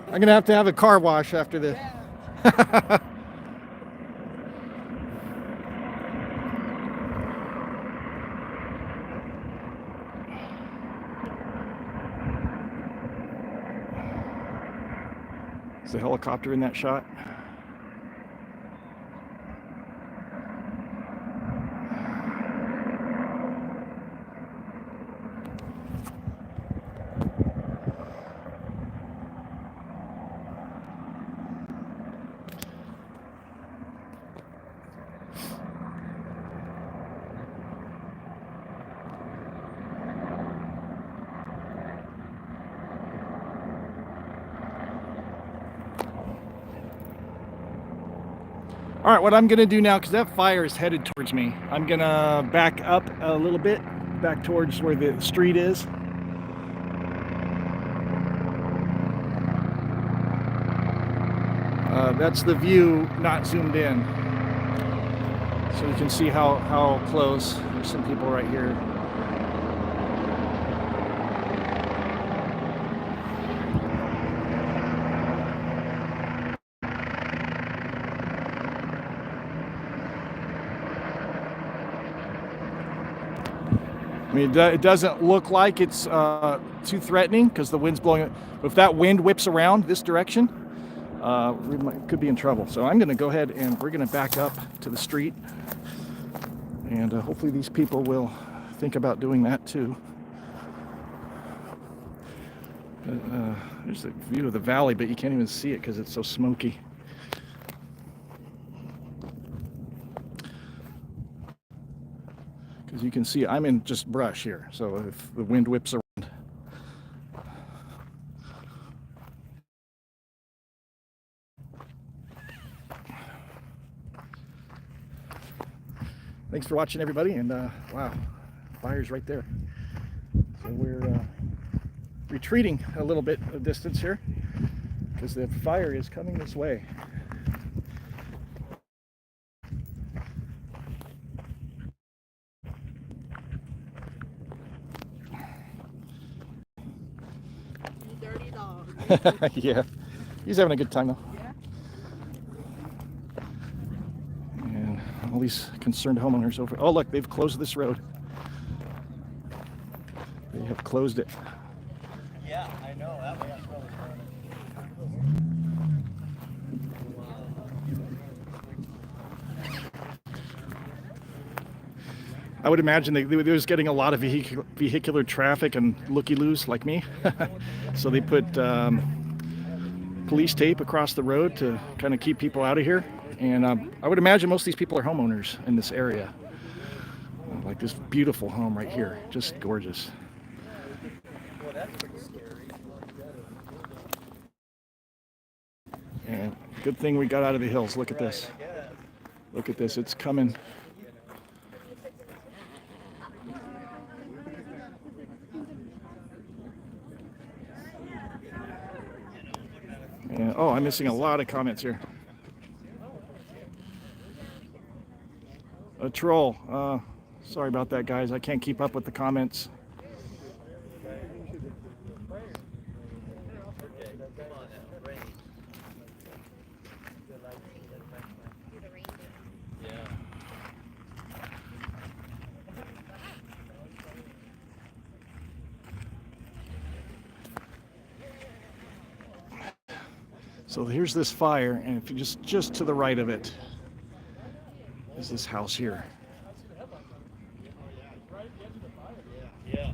Speaker 1: I'm gonna have to have a car wash after this. Is the helicopter in that shot? All right, what I'm gonna do now, because that fire is headed towards me, I'm gonna back up a little bit, back towards where the street is. That's the view, not zoomed in. So you can see how close. There's some people right here. I mean, it doesn't look like it's too threatening because the wind's blowing. If that wind whips around this direction, could be in trouble. So I'm going to go ahead and we're going to back up to the street, and hopefully these people will think about doing that too. There's a view of the valley, but you can't even see it because it's so smoky. As you can see, I'm in just brush here, so if the wind whips around. Thanks for watching, everybody, and wow, fire's right there. So we're retreating a little bit of distance here because the fire is coming this way.
Speaker 3: Dirty dog.
Speaker 1: Yeah, he's having a good time though.
Speaker 3: Yeah.
Speaker 1: And all these concerned homeowners over. Oh, look, they've closed this road. They have closed it.
Speaker 4: Yeah, I know. That was really
Speaker 1: I would imagine they was getting a lot of vehicular traffic and looky-loos like me. So they put police tape across the road to kind of keep people out of here. And I would imagine most of these people are homeowners in this area. Like this beautiful home right here, just gorgeous.
Speaker 4: Well, that's pretty scary.
Speaker 1: And good thing we got out of the hills. Look at this. Look at this. It's coming. And, oh, I'm missing a lot of comments here. A troll. Sorry about that, guys. I can't keep up with the comments. So here's this fire, and if you just to the right of it is this house here.
Speaker 4: Yeah.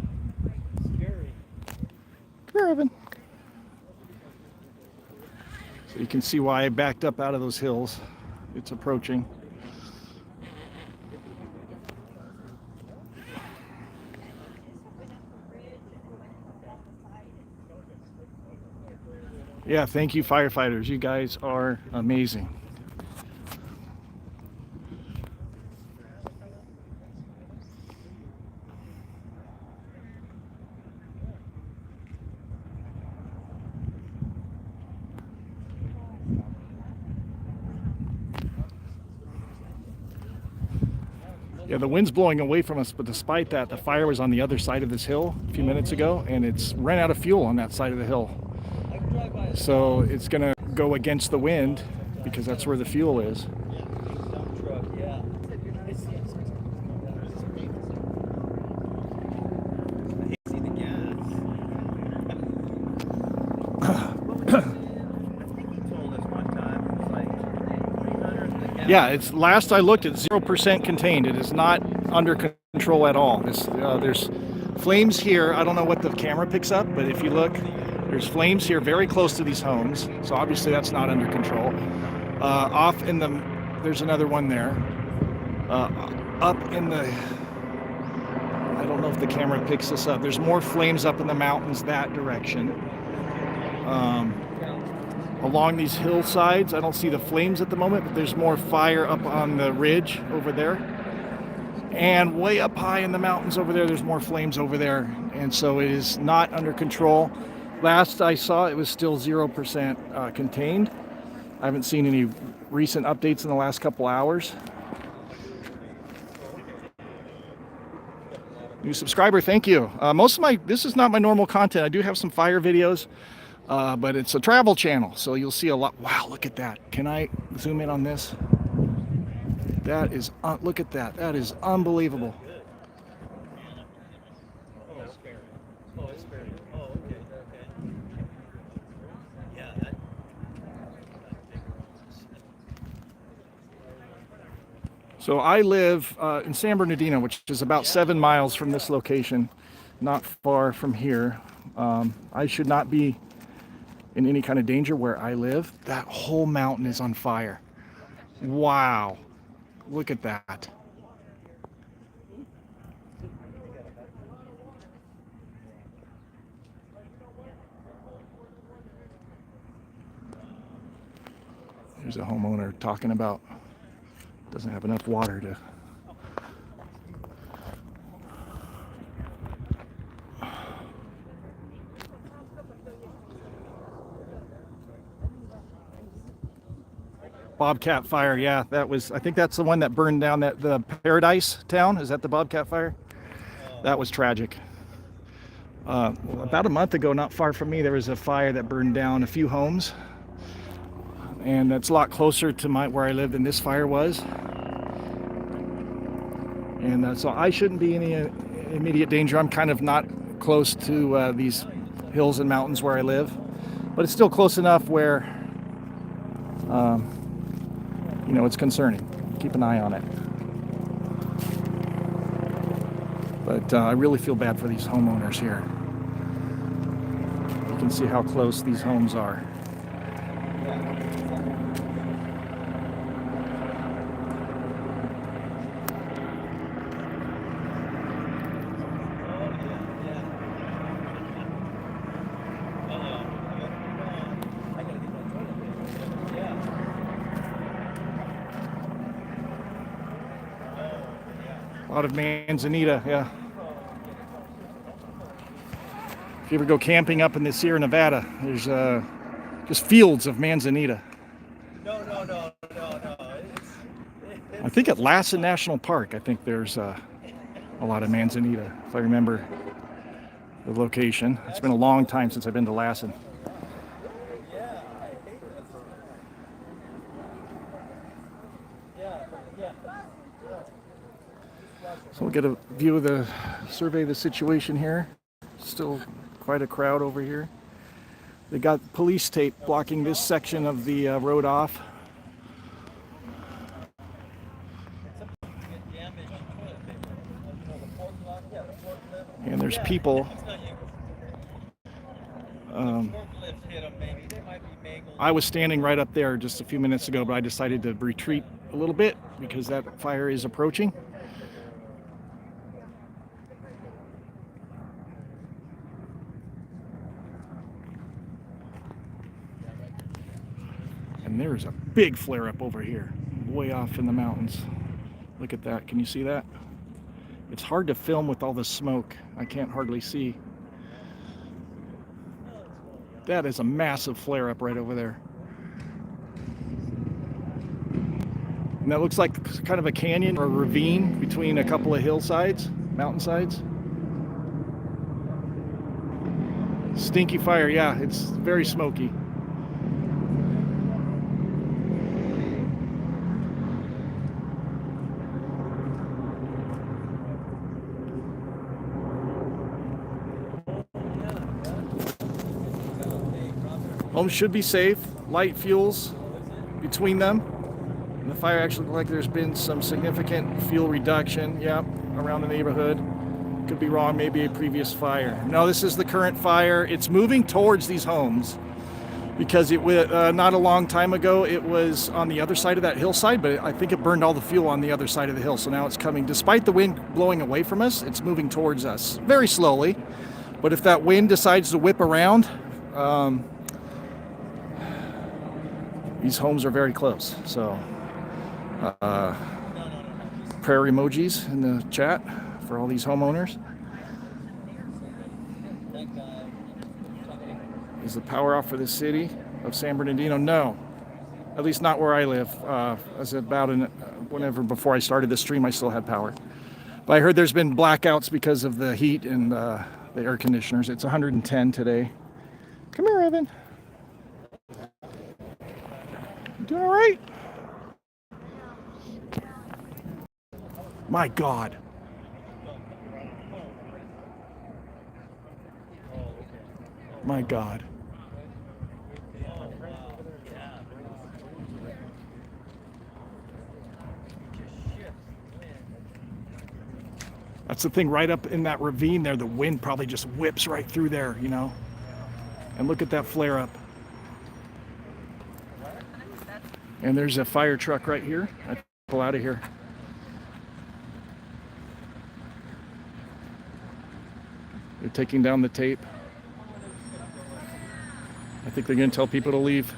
Speaker 4: Scary.
Speaker 1: Come here, Evan. So you can see why I backed up out of those hills. It's approaching. Yeah, thank you, firefighters. You guys are amazing. Yeah, the wind's blowing away from us, but despite that, the fire was on the other side of this hill a few minutes ago, and it's ran out of fuel on that side of the hill. So it's gonna go against the wind because that's where the fuel is. Yeah, it's last I looked, it's 0% contained. It is not under control at all. There's flames here. I don't know what the camera picks up, but if you look, there's flames here very close to these homes. So obviously that's not under control. Off in the, there's another one there. Up in the, I don't know if the camera picks this up. There's more flames up in the mountains that direction. Along these hillsides, I don't see the flames at the moment, but there's more fire up on the ridge over there. And way up high in the mountains over there, there's more flames over there. And so it is not under control. Last I saw, it was still 0% contained. I haven't seen any recent updates in the last couple hours. New subscriber, thank you. This is not my normal content. I do have some fire videos. But it's a travel channel, so you'll see a lot. Wow, look at that. Can I zoom in on this? That is, look at that. That is unbelievable. So I live in San Bernardino, which is about 7 miles from this location, not far from here. I should not be in any kind of danger where I live. That whole mountain is on fire. Wow. Look at that. There's a homeowner talking about doesn't have enough water to Bobcat fire. Yeah, that was, I think that's the one that burned down the Paradise town. Is that the Bobcat fire? That was tragic. About a month ago, not far from me, there was a fire that burned down a few homes, and that's a lot closer to where I live than this fire was. And so I shouldn't be in any immediate danger. I'm kind of not close to these hills and mountains where I live, but it's still close enough where you know, it's concerning. Keep an eye on it. But I really feel bad for these homeowners here. You can see how close these homes are. A lot of manzanita, yeah. If you ever go camping up in the Sierra Nevada, there's just fields of manzanita.
Speaker 4: No.
Speaker 1: I think at Lassen National Park, I think there's a lot of manzanita, if I remember the location. It's been a long time since I've been to Lassen. So we'll get a view of the survey of the situation here. Still quite a crowd over here. They got police tape blocking this section of the road off. And there's people. I was standing right up there just a few minutes ago, but I decided to retreat a little bit because that fire is approaching. And there's a big flare up over here, way off in the mountains. Look at that. Can you see that? It's hard to film with all the smoke. I can't hardly see. That is a massive flare up right over there. And that looks like kind of a canyon or a ravine between a couple of hillsides, mountainsides. Stinky fire, yeah, it's very smoky. Homes should be safe. Light fuels between them. the fire actually looked like there's been some significant fuel reduction. Yep, around the neighborhood. Could be wrong, maybe a previous fire. No, this is the current fire. It's moving towards these homes because it not a long time ago it was on the other side of that hillside, but I think it burned all the fuel on the other side of the hill. So now it's coming, despite the wind blowing away from us, it's moving towards us very slowly. But if that wind decides to whip around, these homes are very close. So prayer emojis in the chat for all these homeowners. Is the power off for the city of San Bernardino? No, at least not where I live. As about whenever before I started the stream, I still had power. But I heard there's been blackouts because of the heat and the air conditioners. It's 110 today. Come here, Evan. You doing all right? My God. My God. That's the thing, right up in that ravine there, the wind probably just whips right through there, you know. And look at that flare up. And there's a fire truck right here. I pull out of here. They're taking down the tape. I think they're going to tell people to leave.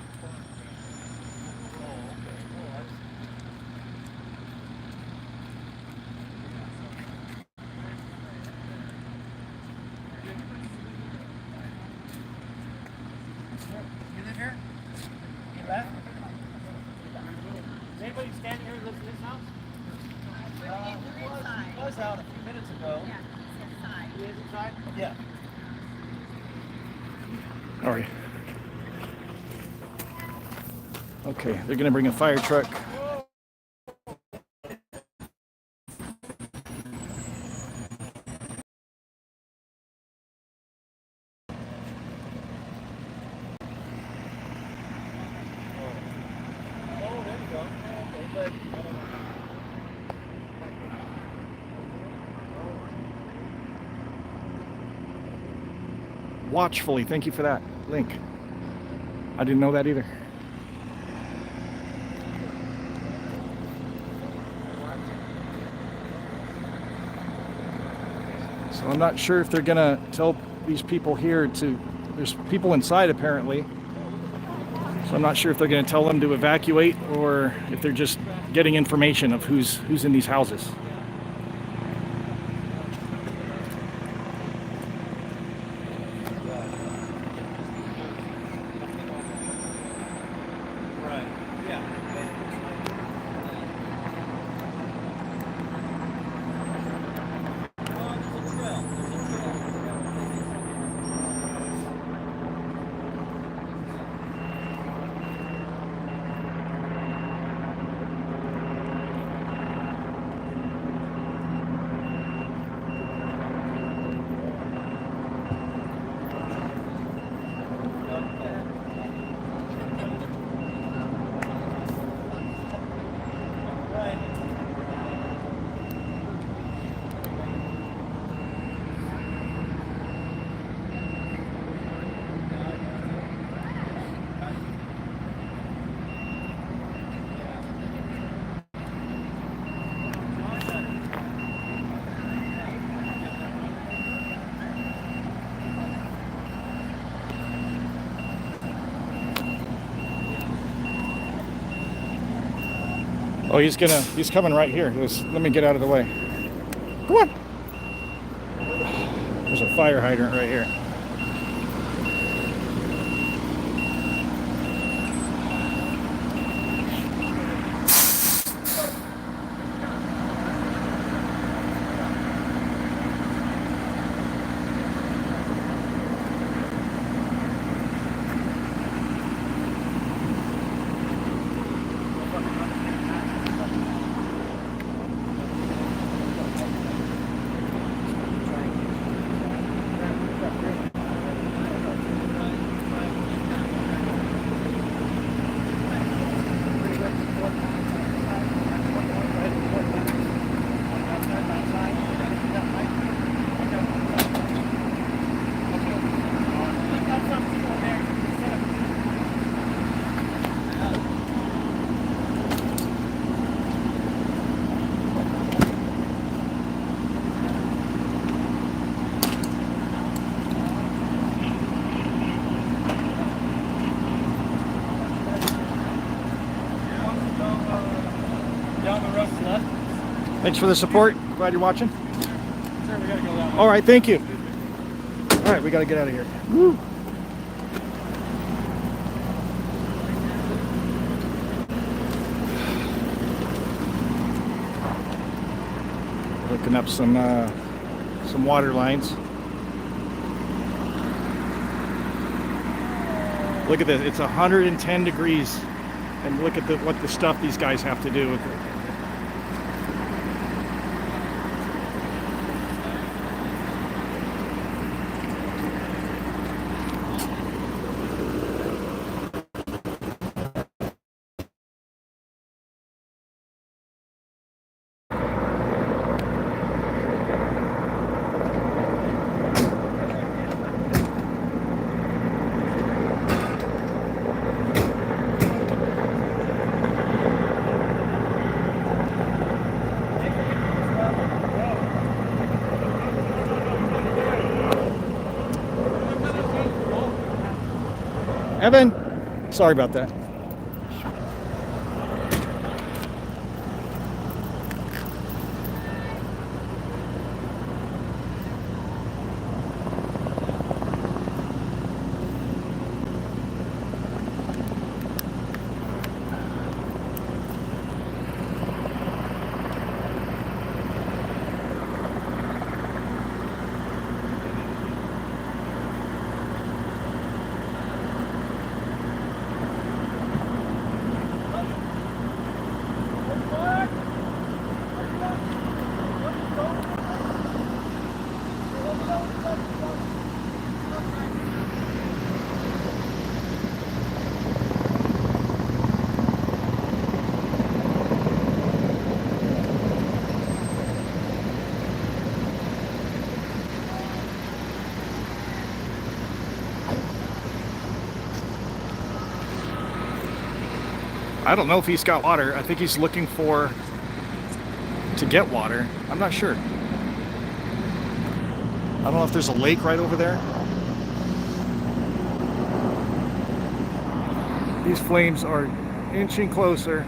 Speaker 2: You live here? You left? Is anybody standing here who lives in this house? Was out a few minutes ago.
Speaker 5: Yeah, he's inside.
Speaker 2: He is inside? Yeah.
Speaker 1: All right. Okay, they're going to bring a fire truck. Watchfully, thank you for that link. I didn't know that either. So I'm not sure if they're gonna tell these people here to, there's people inside apparently. So I'm not sure if they're gonna tell them to evacuate or if they're just getting information of who's in these houses. Oh, he's coming right here. Let me get out of the way. Come on. There's a fire hydrant right here. Thanks for the support. Glad you're watching.
Speaker 2: Sir, we gotta go that way.
Speaker 1: All right, thank you. All right, we got to get out of here. Woo. Looking up some water lines. Look at this. It's 110 degrees, and look at what the stuff these guys have to do with it. Evan, sorry about that. I don't know if he's got water. I think he's looking to get water. I'm not sure. I don't know if there's a lake right over there. These flames are inching closer.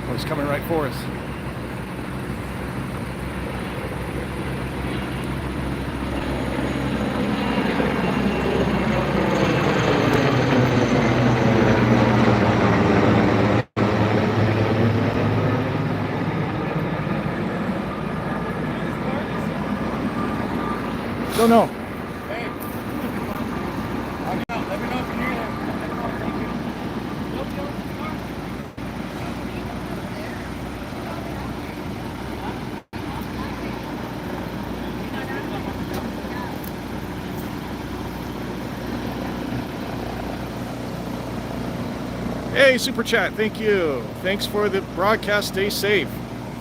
Speaker 1: Oh, he's coming right for us. Don't know.
Speaker 2: Hey. Let me know if you need it.
Speaker 1: Hey, Super Chat, thank you. Thanks for the broadcast. Stay safe.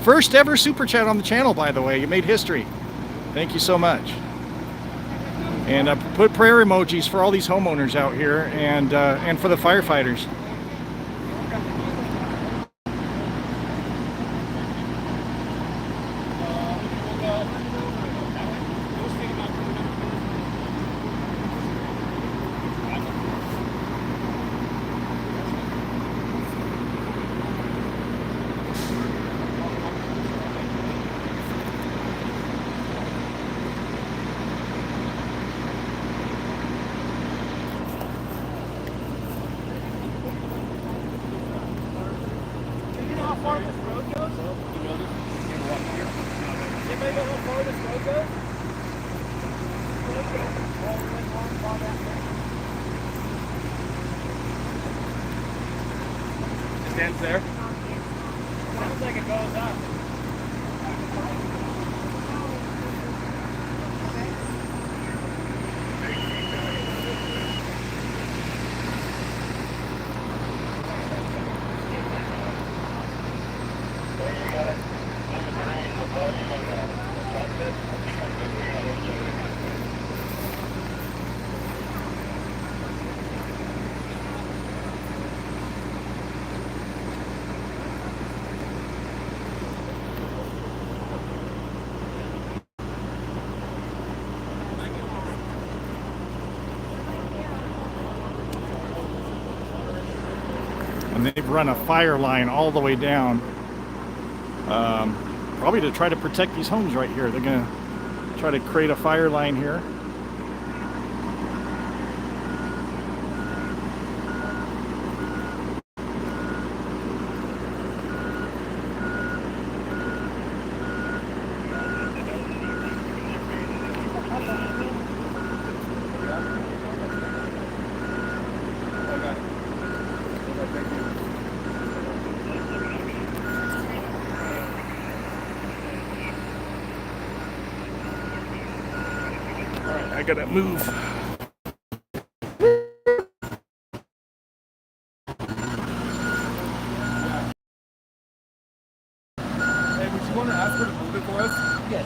Speaker 1: First ever Super Chat on the channel, by the way. You made history. Thank you so much. And put prayer emojis for all these homeowners out here, and for the firefighters.
Speaker 2: Stands there. Sounds like it goes up.
Speaker 1: and they've run a fire line all the way down, probably to try to protect these homes right here. They're going to try to create a fire line here. I gotta move.
Speaker 2: Hey, would you want to ask her to move it for us?
Speaker 4: Yes.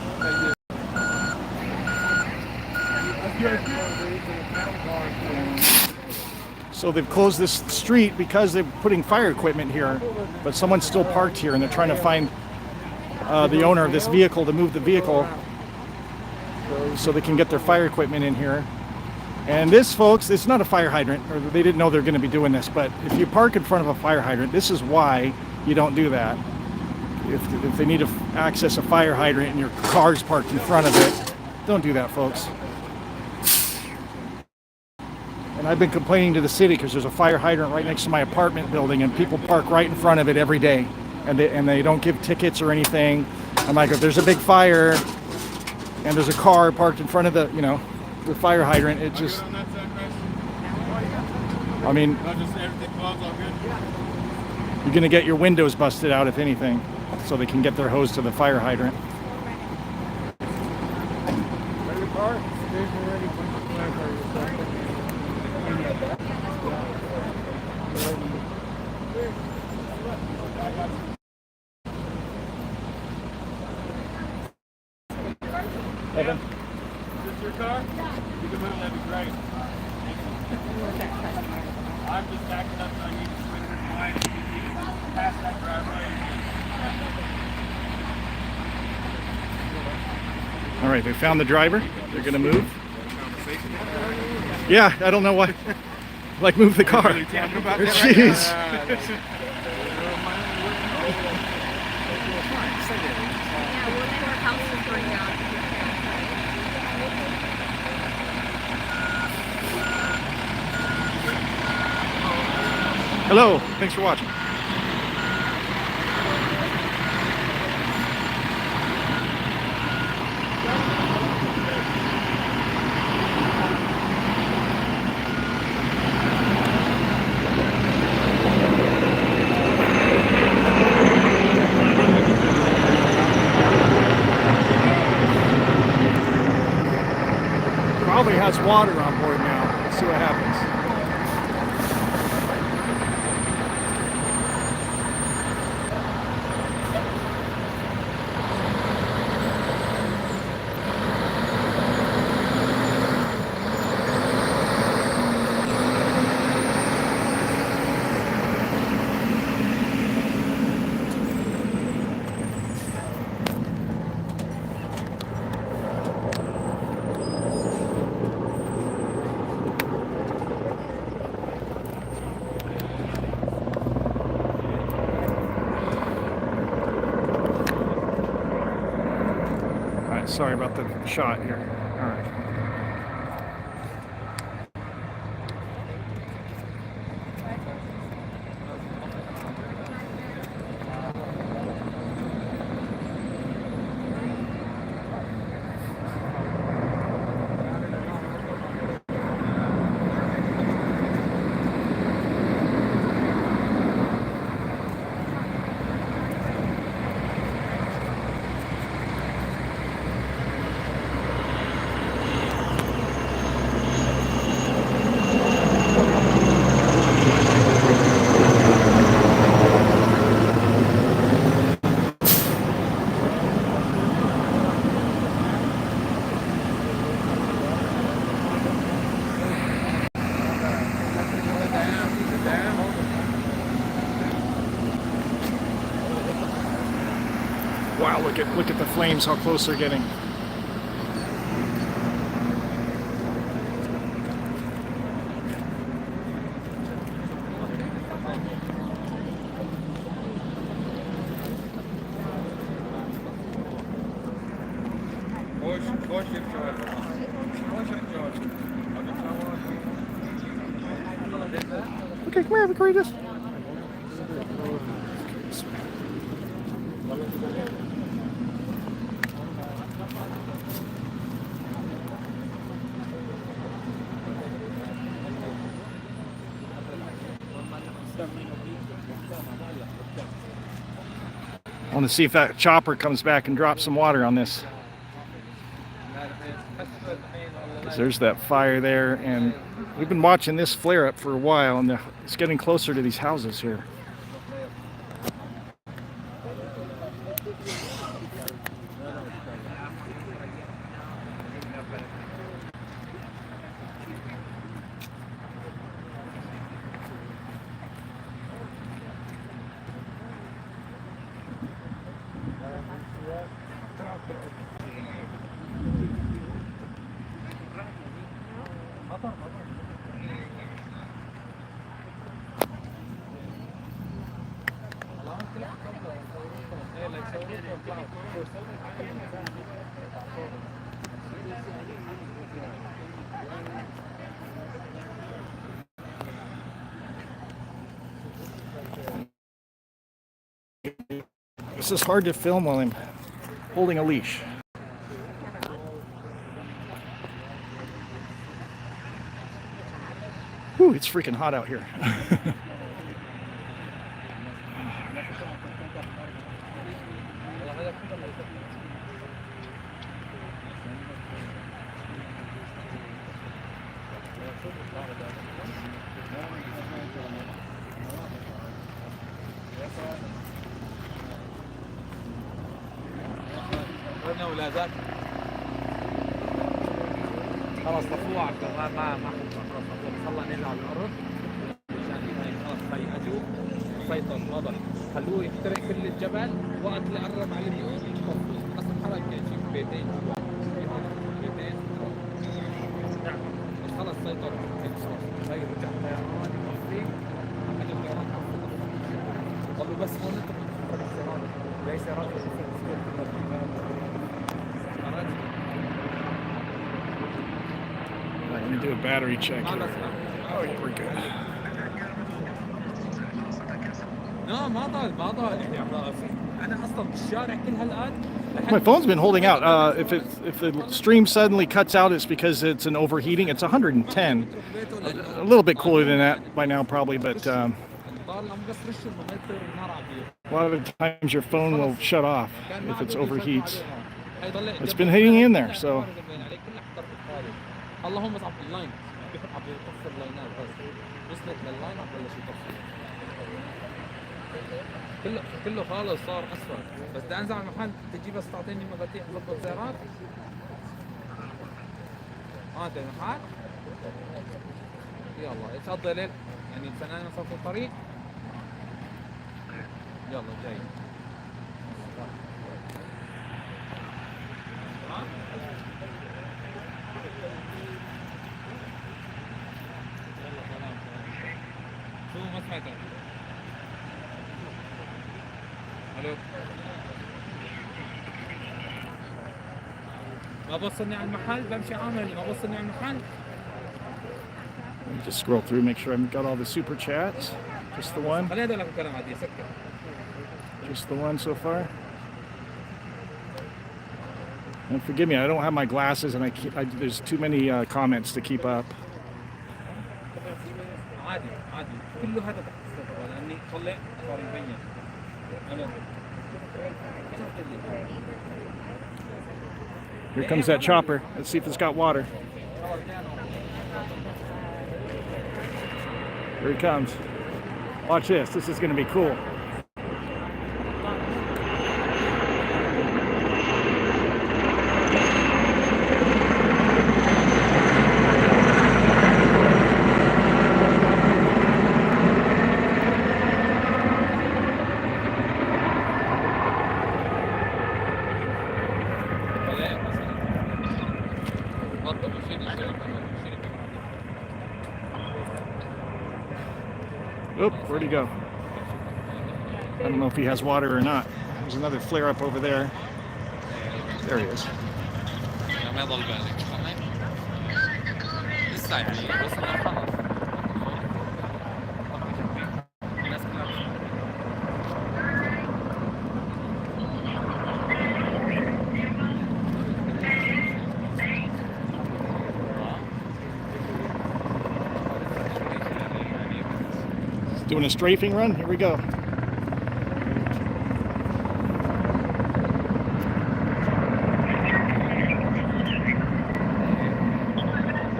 Speaker 1: So they've closed this street because they're putting fire equipment here, but someone's still parked here and they're trying to find the owner of this vehicle to move the vehicle so they can get their fire equipment in here. And this, folks, it's not a fire hydrant, or they didn't know they're going to be doing this, but if you park in front of a fire hydrant, this is why you don't do that. If they need to access a fire hydrant and your car's parked in front of it, don't do that, folks. And I've been complaining to the city because there's a fire hydrant right next to my apartment building and people park right in front of it every day, and they don't give tickets or anything. I'm like, if there's a big fire and there's a car parked in front of the, you know, the fire hydrant, it just, I mean, you're gonna get your windows busted out if anything, so they can get their hose to the fire hydrant. Evan?
Speaker 2: Is this your car? You can move, that'd be great. I'm just backing up, so I need to swing this line and you can pass that driveway.
Speaker 1: All right, they found the driver. They're gonna move. Yeah, I don't know why. Like, move the car. Jeez. Hello, thanks for watching. Probably has water on board now. Let's see what happens. Sorry about the shot here. All right. Wow, look at the flames, how close they're getting. Okay, come here, be courageous. I want to see if that chopper comes back and drops some water on this. 'Cause there's that fire there, and we've been watching this flare up for a while, and it's getting closer to these houses here. This is hard to film while I'm holding a leash. Whew, it's freaking hot out here.
Speaker 2: خلاص رفوع ما خلى ننزل على الارض عشان خلاص هاي اجوا سيطر واضح خلوه يخترق كل الجبل وقت اللي قرب على اليمين اصلا حرق يجيب بيتين نعم بس خلص سيطر هاي رجع طيران مصري اجوا طيران قالوا بس هون انت بتتفرج السيارات جاي سيارات
Speaker 1: Let me do a battery check here. Oh, yeah, we're good.
Speaker 2: لا ما ضل يعني انا اصلا بالشارع كل هالقد
Speaker 1: My phone's been holding out. If the stream suddenly cuts out, it's because it's an overheating. It's 110. A little bit cooler than that by now, probably, but a lot of the times your phone will shut off if it overheats. It's been hanging in there, so.
Speaker 2: اللهم صعب اللاين عم يطفي اللاينات بس وصلت لللاين عم بلش يطفي كله خالص صار اصفر بس بدي انزل على المحل تجي بس تعطيني مفاتيح ضبط سيارات انت المحل يلا اتفضل يعني سنان صار في الطريق يلا جاي ما سمعتك الو ما بوصلني على المحل بمشي عامل ما بوصلني على المحل
Speaker 1: Let me just scroll through, make sure I've got all the super chats. Just the one.
Speaker 2: خليني هدول الكلام عادي سكر
Speaker 1: Just the one so far. And forgive me, I don't have my glasses, and there's too many comments to keep up.
Speaker 2: عادي كله هذا تحت السطر لاني طلع صار يبين
Speaker 1: Here comes that chopper. Let's see if it's got water. Here he comes. Watch this. This is going to be cool. Oop, where'd he go? I don't know if he has water or not. There's another flare up over there. There he is.
Speaker 2: ما يضل بالك فاهمين؟ لسه يعني وصلنا خلص الناس كلها
Speaker 1: Doing a strafing run. Here we go.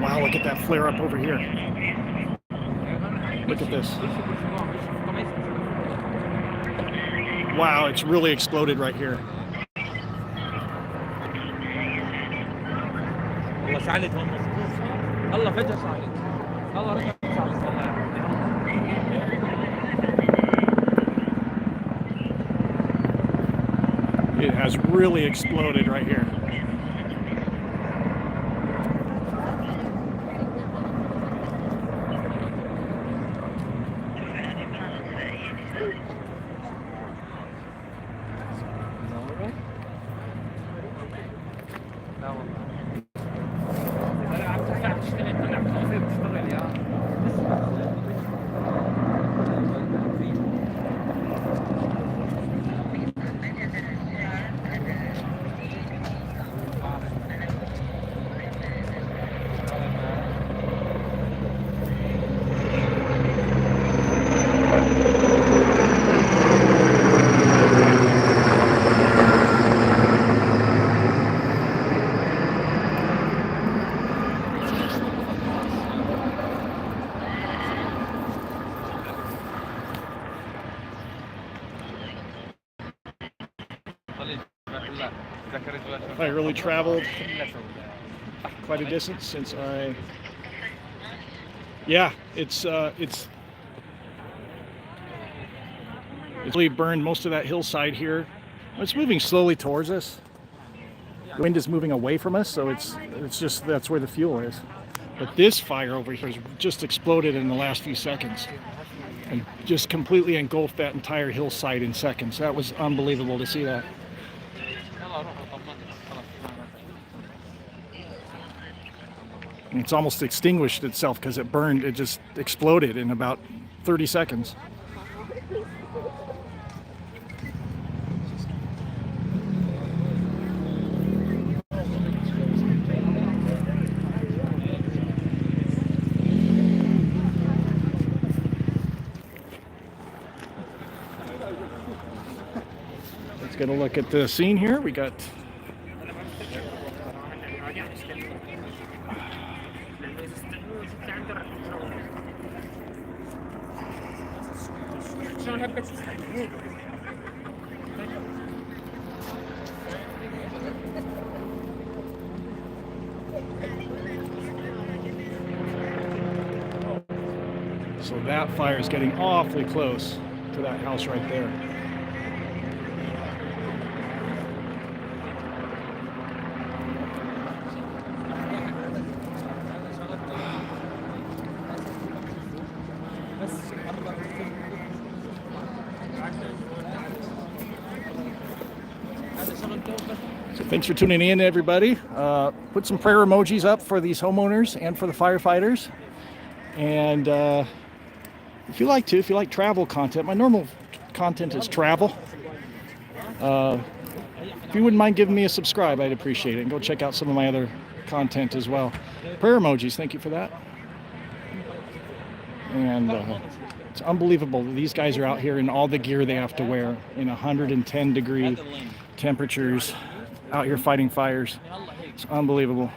Speaker 1: Wow, look at that flare up over here. Look at this. Wow, it's really exploded right here.
Speaker 2: والله شعلت هون مظبوط الله فجأة شعلت الله رجع شعلت
Speaker 1: It has really exploded right here.
Speaker 2: لا والله انا عم تشتغل انا عم تشتغل يا
Speaker 1: I really traveled quite a distance since yeah, it's really burned most of that hillside here. It's moving slowly towards us. The wind is moving away from us, so it's just that's where the fuel is. But this fire over here has just exploded in the last few seconds and just completely engulfed that entire hillside in seconds. That was unbelievable to see that. And it's almost extinguished itself because it burned, it just exploded in about 30 seconds. Let's get a look at the scene here. We got so that fire is getting awfully close to that house right there. So thanks for tuning in, everybody. Put some prayer emojis up for these homeowners and for the firefighters. And if you like travel content, my normal content is travel. If you wouldn't mind giving me a subscribe, I'd appreciate it. And go check out some of my other content as well. Prayer emojis, thank you for that. And it's unbelievable that these guys are out here in all the gear they have to wear in 110-degree temperatures, out here fighting fires. It's unbelievable.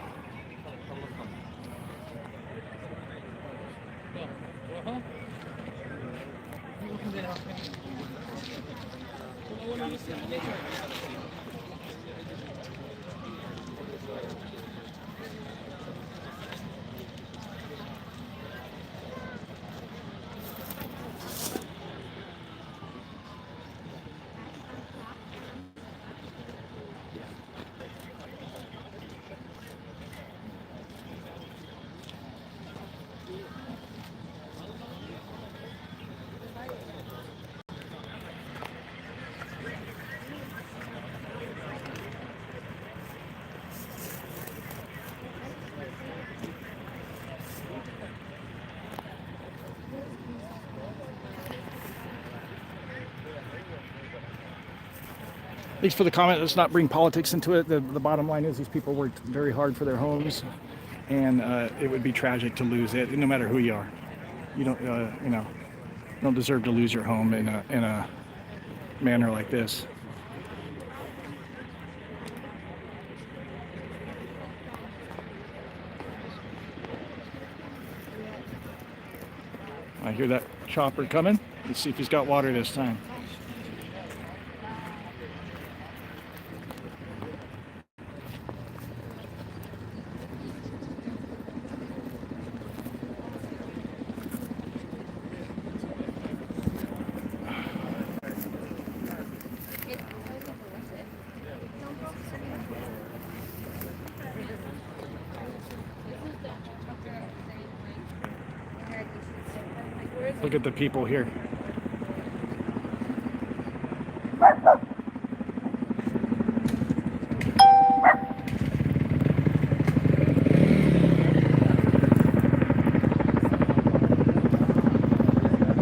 Speaker 1: Thanks for the comment. Let's not bring politics into it. The bottom line is these people worked very hard for their homes, and it would be tragic to lose it, no matter who you are. You don't, you know, don't deserve to lose your home in a manner like this. I hear that chopper coming. Let's see if he's got water this time. Look at the people here.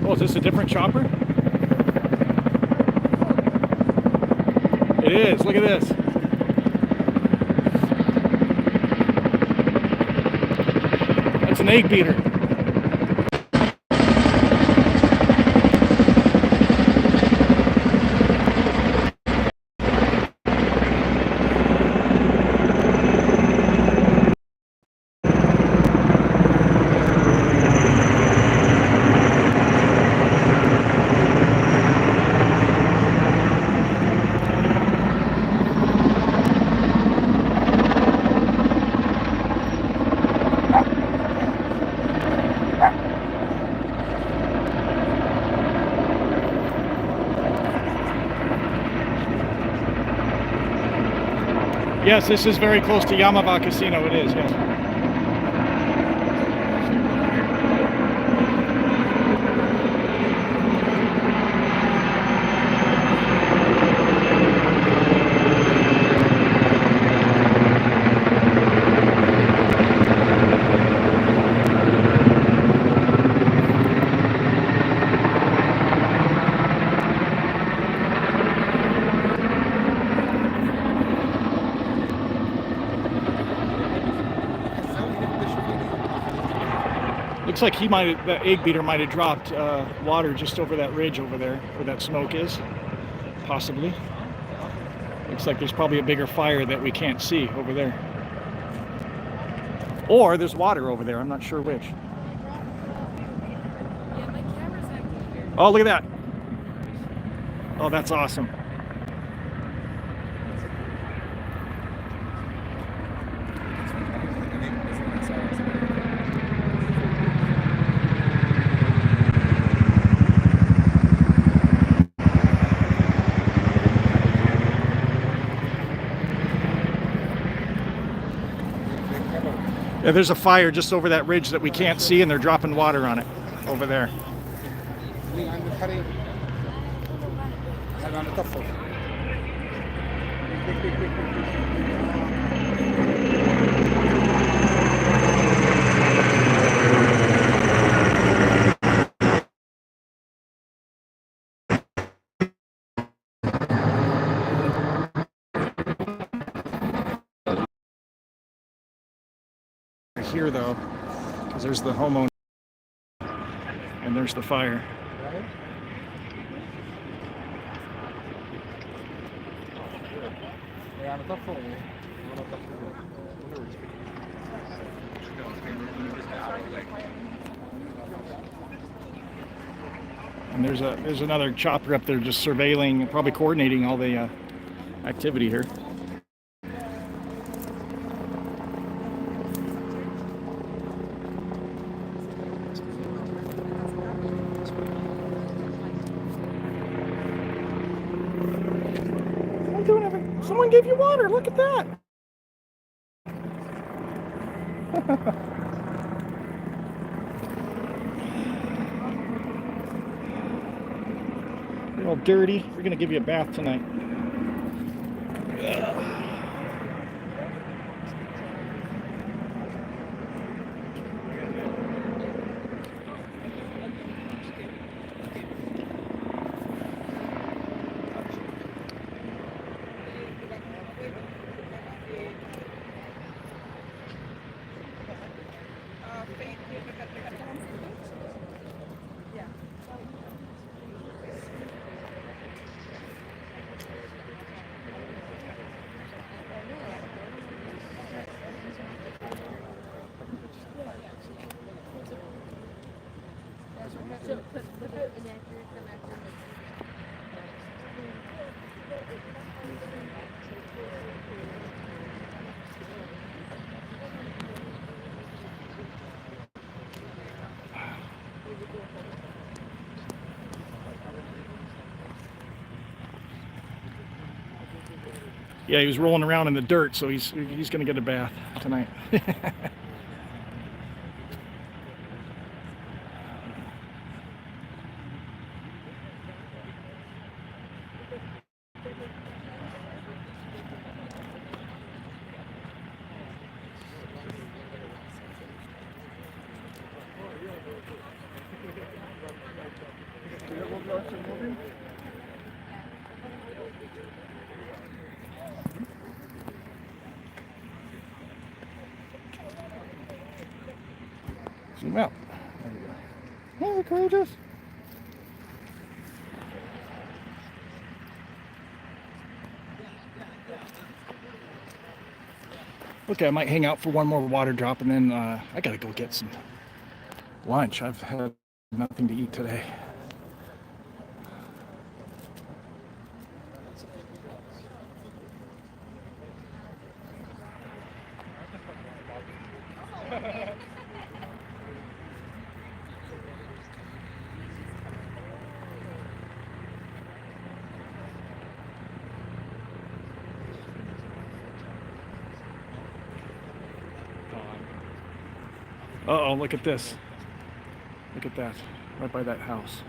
Speaker 1: Oh, is this a different chopper? It is. Look at this. That's an egg beater. Yes, this is very close to Yamava Casino. It is, yes. Looks like the egg beater might have dropped water just over that ridge over there where that smoke is, possibly. Looks like there's probably a bigger fire that we can't see over there. Or there's water over there, I'm not sure which. Oh, look at that. Oh, that's awesome. Yeah, there's a fire just over that ridge that we can't see, and they're dropping water on it over there. Here though, because there's the homeowner and there's the fire. And there's another chopper up there just surveilling, probably coordinating all the activity here. Someone gave you water. Look at that. You're all dirty. We're gonna give you a bath tonight. Yeah, he was rolling around in the dirt, so he's gonna get a bath tonight. Zoom out. There you go. Oh, courageous. Okay, I might hang out for one more water drop, and then I gotta go get some lunch. I've had nothing to eat today. Uh-oh, look at this. Look at that, right by that house.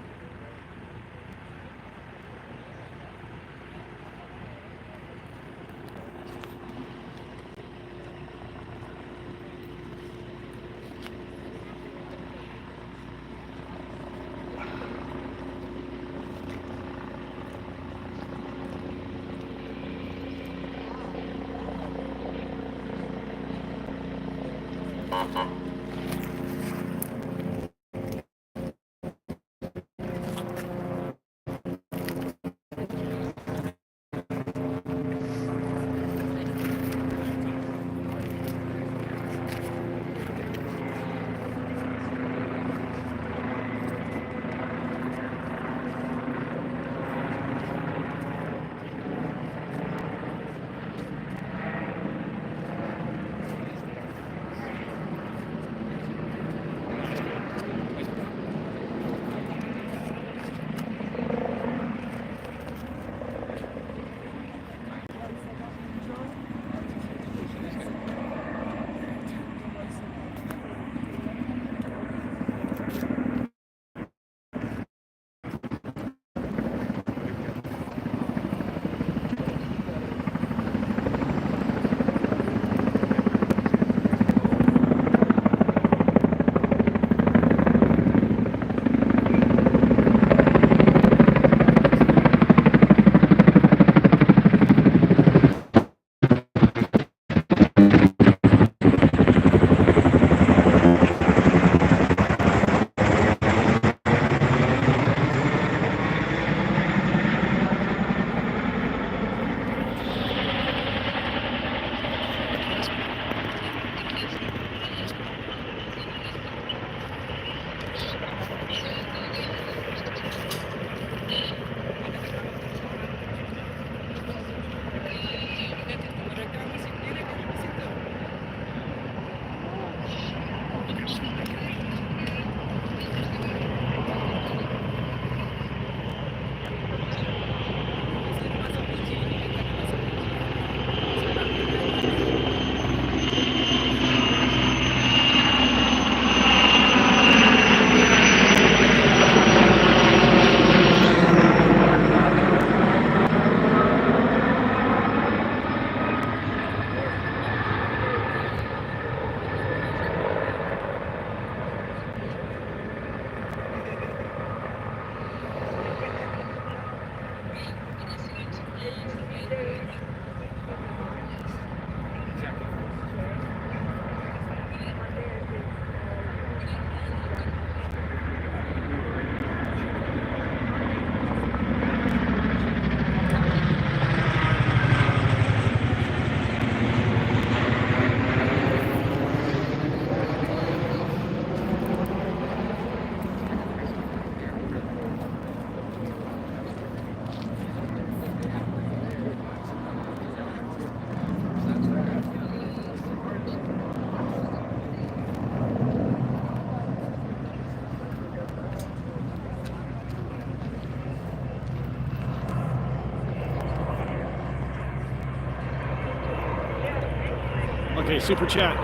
Speaker 1: Okay, super chat.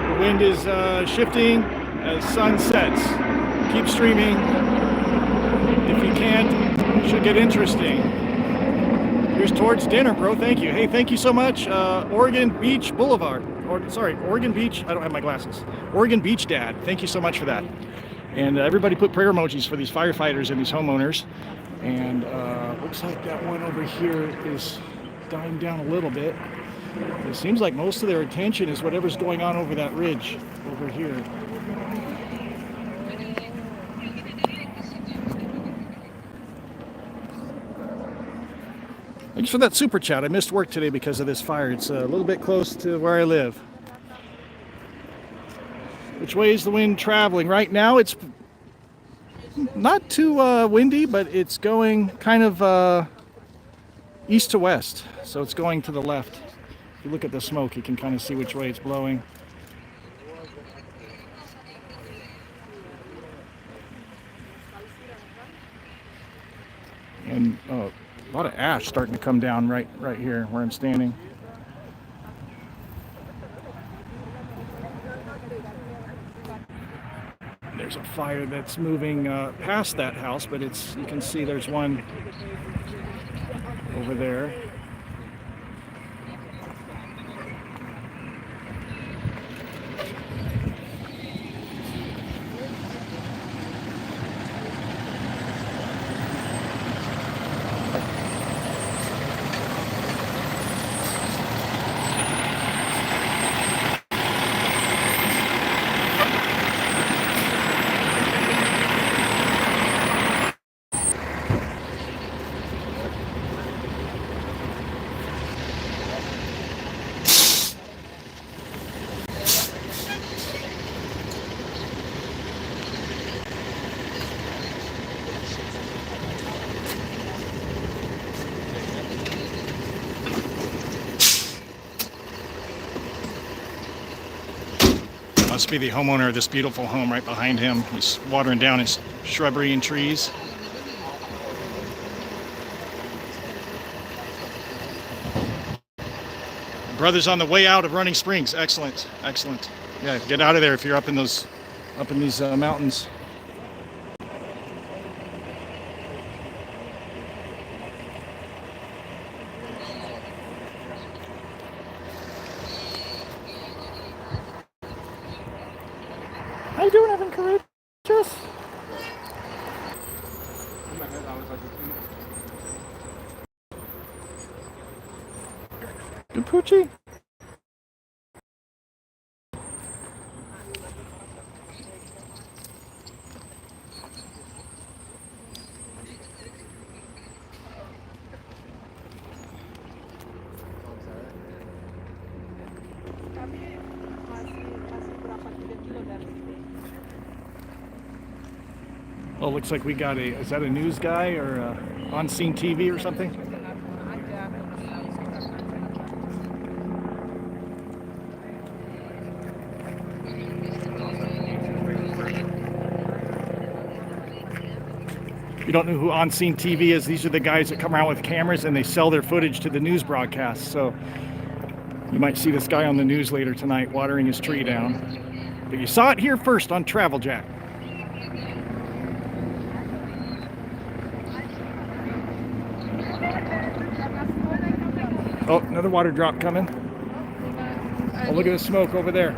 Speaker 1: The wind is shifting as sun sets. Keep streaming. If you can't, it should get interesting. Here's towards dinner, bro. Thank you. Hey, thank you so much. Oregon Beach Boulevard. Oregon Beach. I don't have my glasses. Oregon Beach Dad. Thank you so much for that. And everybody put prayer emojis for these firefighters and these homeowners. And looks like that one over here is dying down a little bit. It seems like most of their attention is whatever's going on over that ridge over here. Thanks for that super chat. I missed work today because of this fire. It's a little bit close to where I live. Which way is the wind traveling? Right now it's not too windy, but it's going kind of east to west. So it's going to the left. If you look at the smoke, you can kind of see which way it's blowing. And a lot of ash starting to come down right here where I'm standing. There's a fire that's moving past that house, but you can see there's one over there. Must be the homeowner of this beautiful home right behind him. He's watering down his shrubbery and trees. Brother's on the way out of Running Springs. Excellent, excellent. Yeah, get out of there if you're up in these mountains. How you doing, Evan Courageous? Good Poochie? Oh, looks like we got is that a news guy or on-scene TV or something? If you don't know who on-scene TV is, these are the guys that come around with cameras and they sell their footage to the news broadcasts. So you might see this guy on the news later tonight watering his tree down. But you saw it here first on Travel Jack. Oh, another water drop coming. Oh, look at the smoke over there.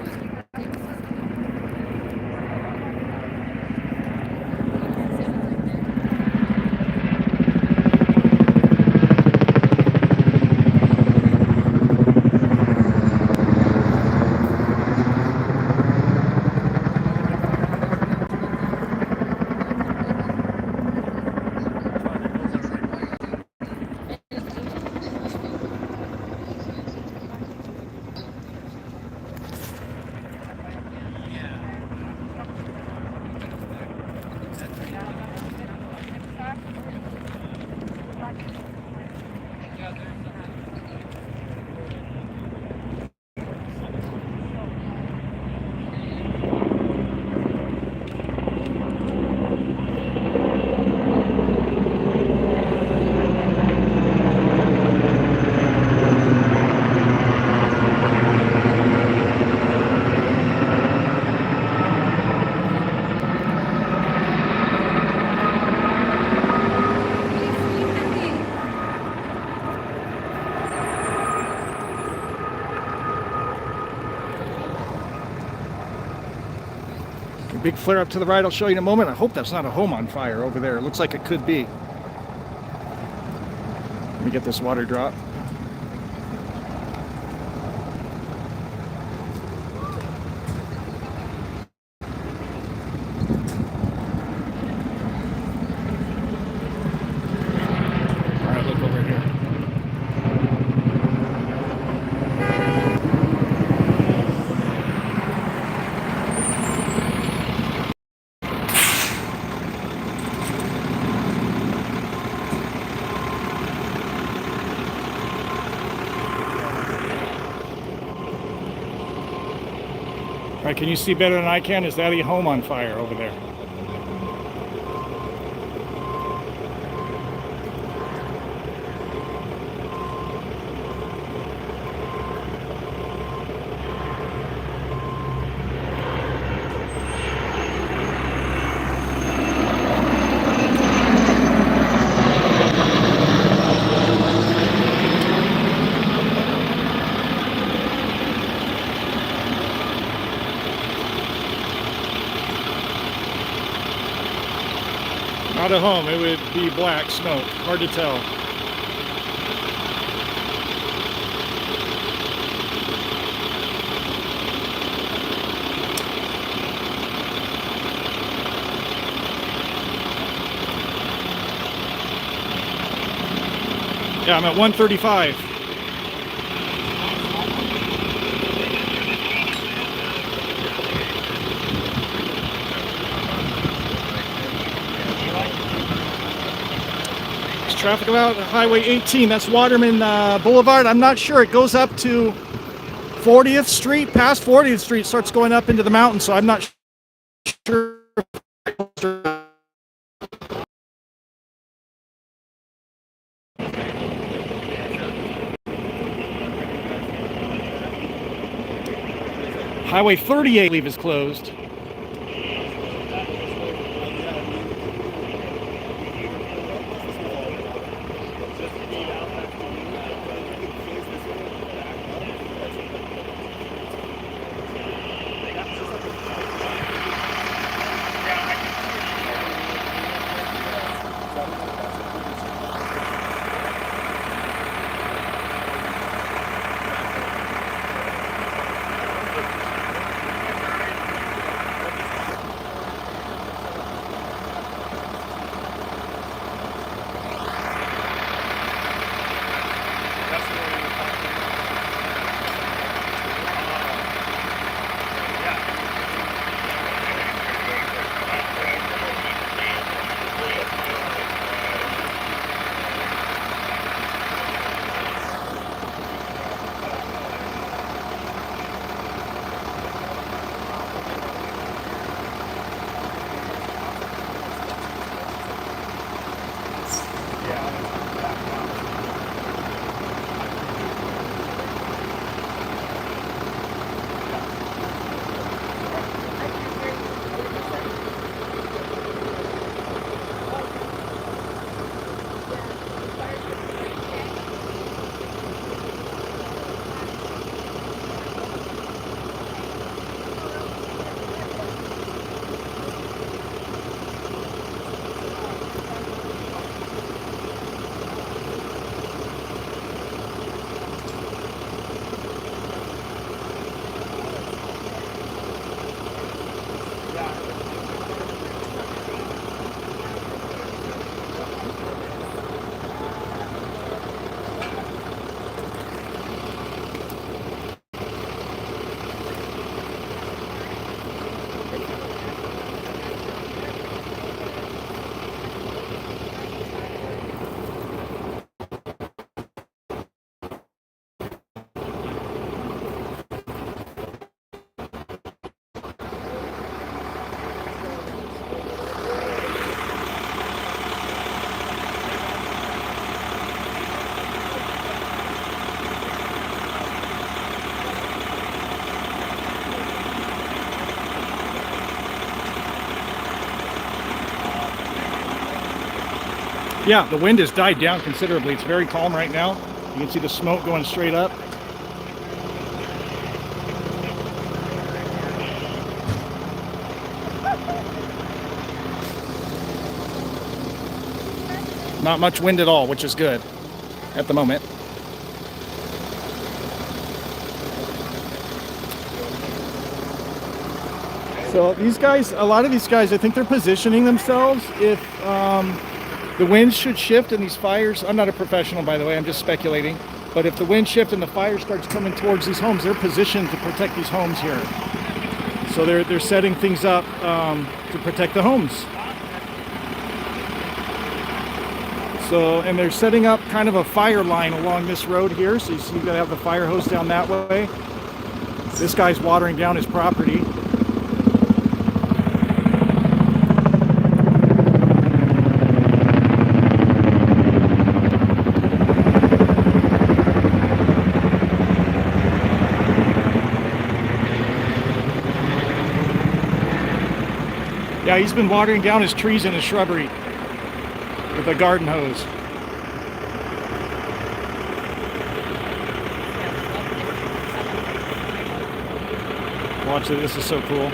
Speaker 1: big flare up to the right. I'll show you in a moment. I hope that's not a home on fire over there. It looks like it could be. Let me get this water drop. All right, look over here. All right, can you see better than I can? Is that a home on fire over there? Not a home, it would be black smoke. Hard to tell. Yeah, I'm at 135. Traffic about Highway 18. That's Waterman Boulevard. I'm not sure. It goes up to 40th Street. Past 40th Street starts going up into the mountain, so I'm not sure. Highway 38, I believe, is closed. Yeah, the wind has died down considerably. It's very calm right now. You can see the smoke going straight up. Not much wind at all, which is good at the moment. So these guys, a lot of these guys, I think they're positioning themselves if the winds should shift and these fires, I'm not a professional by the way, I'm just speculating, but if the wind shift and the fire starts coming towards these homes, they're positioned to protect these homes here. So they're setting things up to protect the homes. So, and they're setting up kind of a fire line along this road here. So you see, you gotta have the fire hose down that way. This guy's watering down his property. Yeah, he's been watering down his trees and his shrubbery with a garden hose. Watch it, this is so cool.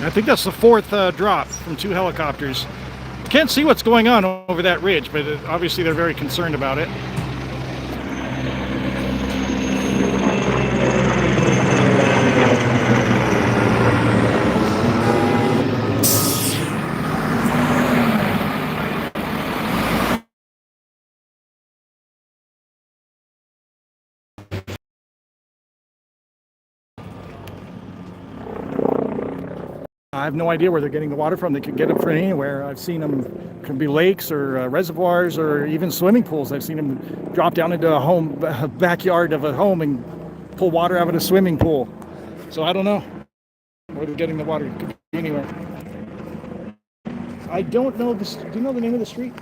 Speaker 1: I think that's the fourth drop from 2 helicopters. Can't see what's going on over that ridge, but obviously they're very concerned about it. I have no idea where they're getting the water from. They could get it from anywhere. I've seen them, could be lakes or reservoirs or even swimming pools. I've seen them drop down into a backyard of a home and pull water out of a swimming pool. So I don't know where they're getting the water. It could be anywhere. I don't know this. Do you know the name of the street?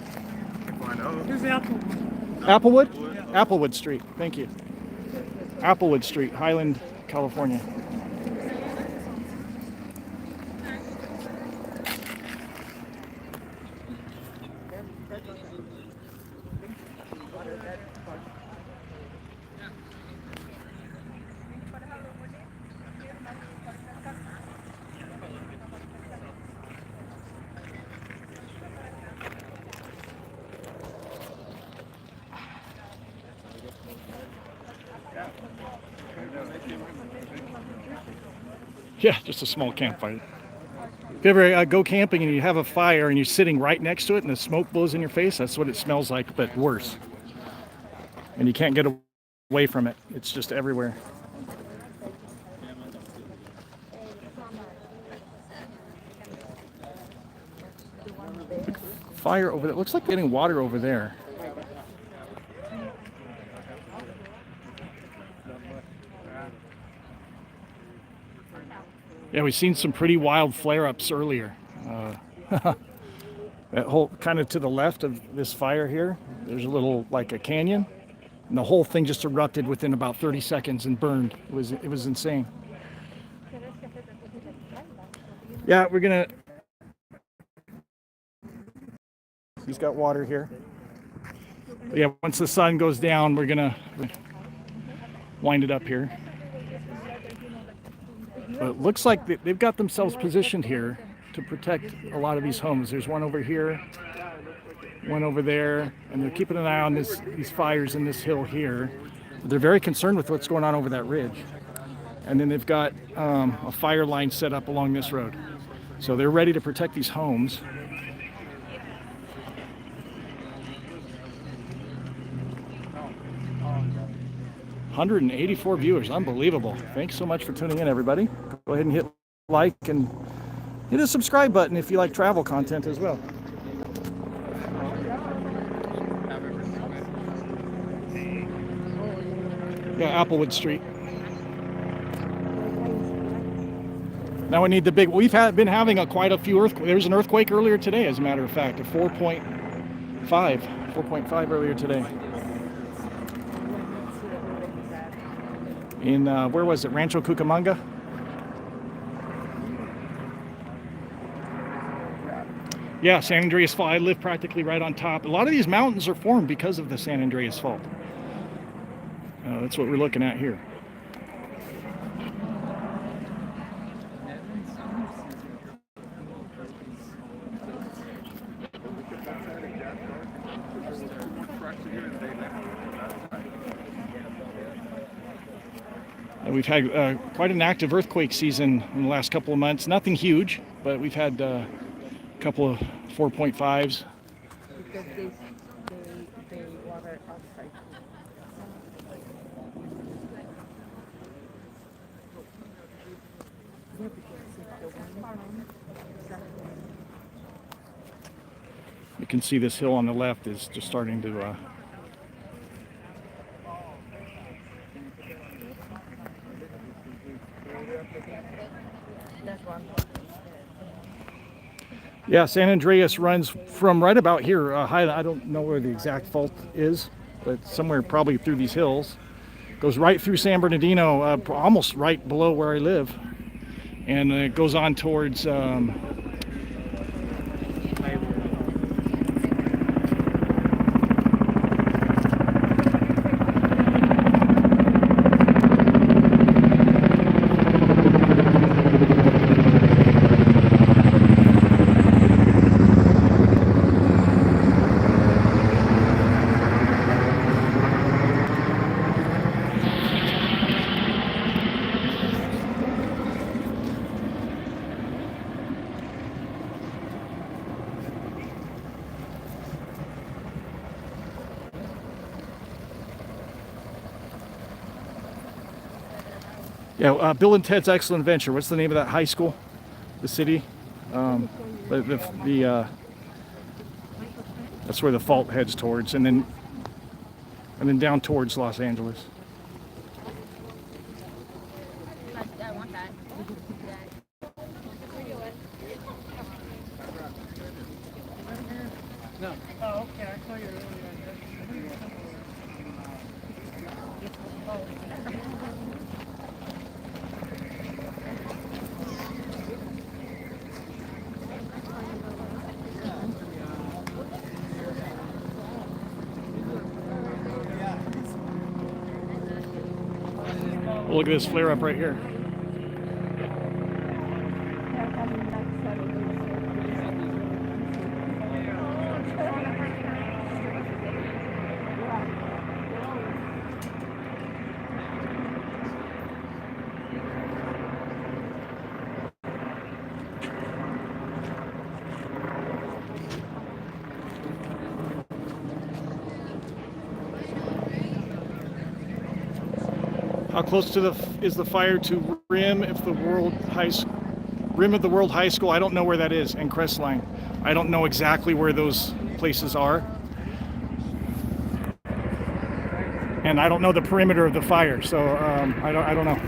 Speaker 6: Here's Applewood.
Speaker 1: Applewood? Yeah. Applewood Street. Thank you. Applewood Street, Highland, California. Yeah, just a small campfire. If you ever go camping and you have a fire and you're sitting right next to it and the smoke blows in your face, that's what it smells like, but worse. And you can't get away from it. It's just everywhere. Fire over there. Looks like getting water over there. Yeah, we've seen some pretty wild flare-ups earlier. That whole kind of to the left of this fire here, there's a little like a canyon, and the whole thing just erupted within about 30 seconds and burned. It was insane. Yeah, we're gonna. He's got water here. But yeah, once the sun goes down, we're gonna winded up here. But it looks like they've got themselves positioned here to protect a lot of these homes. There's one over here, one over there, and they're keeping an eye on these fires in this hill here. They're very concerned with what's going on over that ridge. And then they've got a fire line set up along this road. So they're ready to protect these homes. $184 viewers, unbelievable. Thanks so much for tuning in, everybody. Go ahead and hit like and hit a subscribe button if you like travel content as well. Yeah, Applewood Street. Now we need the big. We've been having quite a few earthquakes. There was an earthquake earlier today, as a matter of fact, a 4.5 earlier today. In where was it? Rancho Cucamonga. Yeah, San Andreas Fault. I live practically right on top. A lot of these mountains are formed because of the San Andreas Fault. That's what we're looking at here. We've had quite an active earthquake season in the last couple of months. Nothing huge, but we've had a couple of 4.5s.
Speaker 3: Because they water outside.
Speaker 1: You can see this hill on the left is just starting to yeah, San Andreas runs from right about here. I don't know where the exact fault is, but somewhere probably through these hills. Goes right through San Bernardino, almost right below where I live, and it goes on towards yeah, Bill and Ted's Excellent Adventure. What's the name of that high school? The city? That's where the fault heads towards, and then down towards Los Angeles.
Speaker 5: I want that.
Speaker 2: No.
Speaker 3: Oh, okay. I saw you earlier.
Speaker 1: Look at this flare up right here. How close to is the fire to rim of the World High School? I don't know where that is, and Crestline. I don't know exactly where those places are. And I don't know the perimeter of the fire, so I don't know.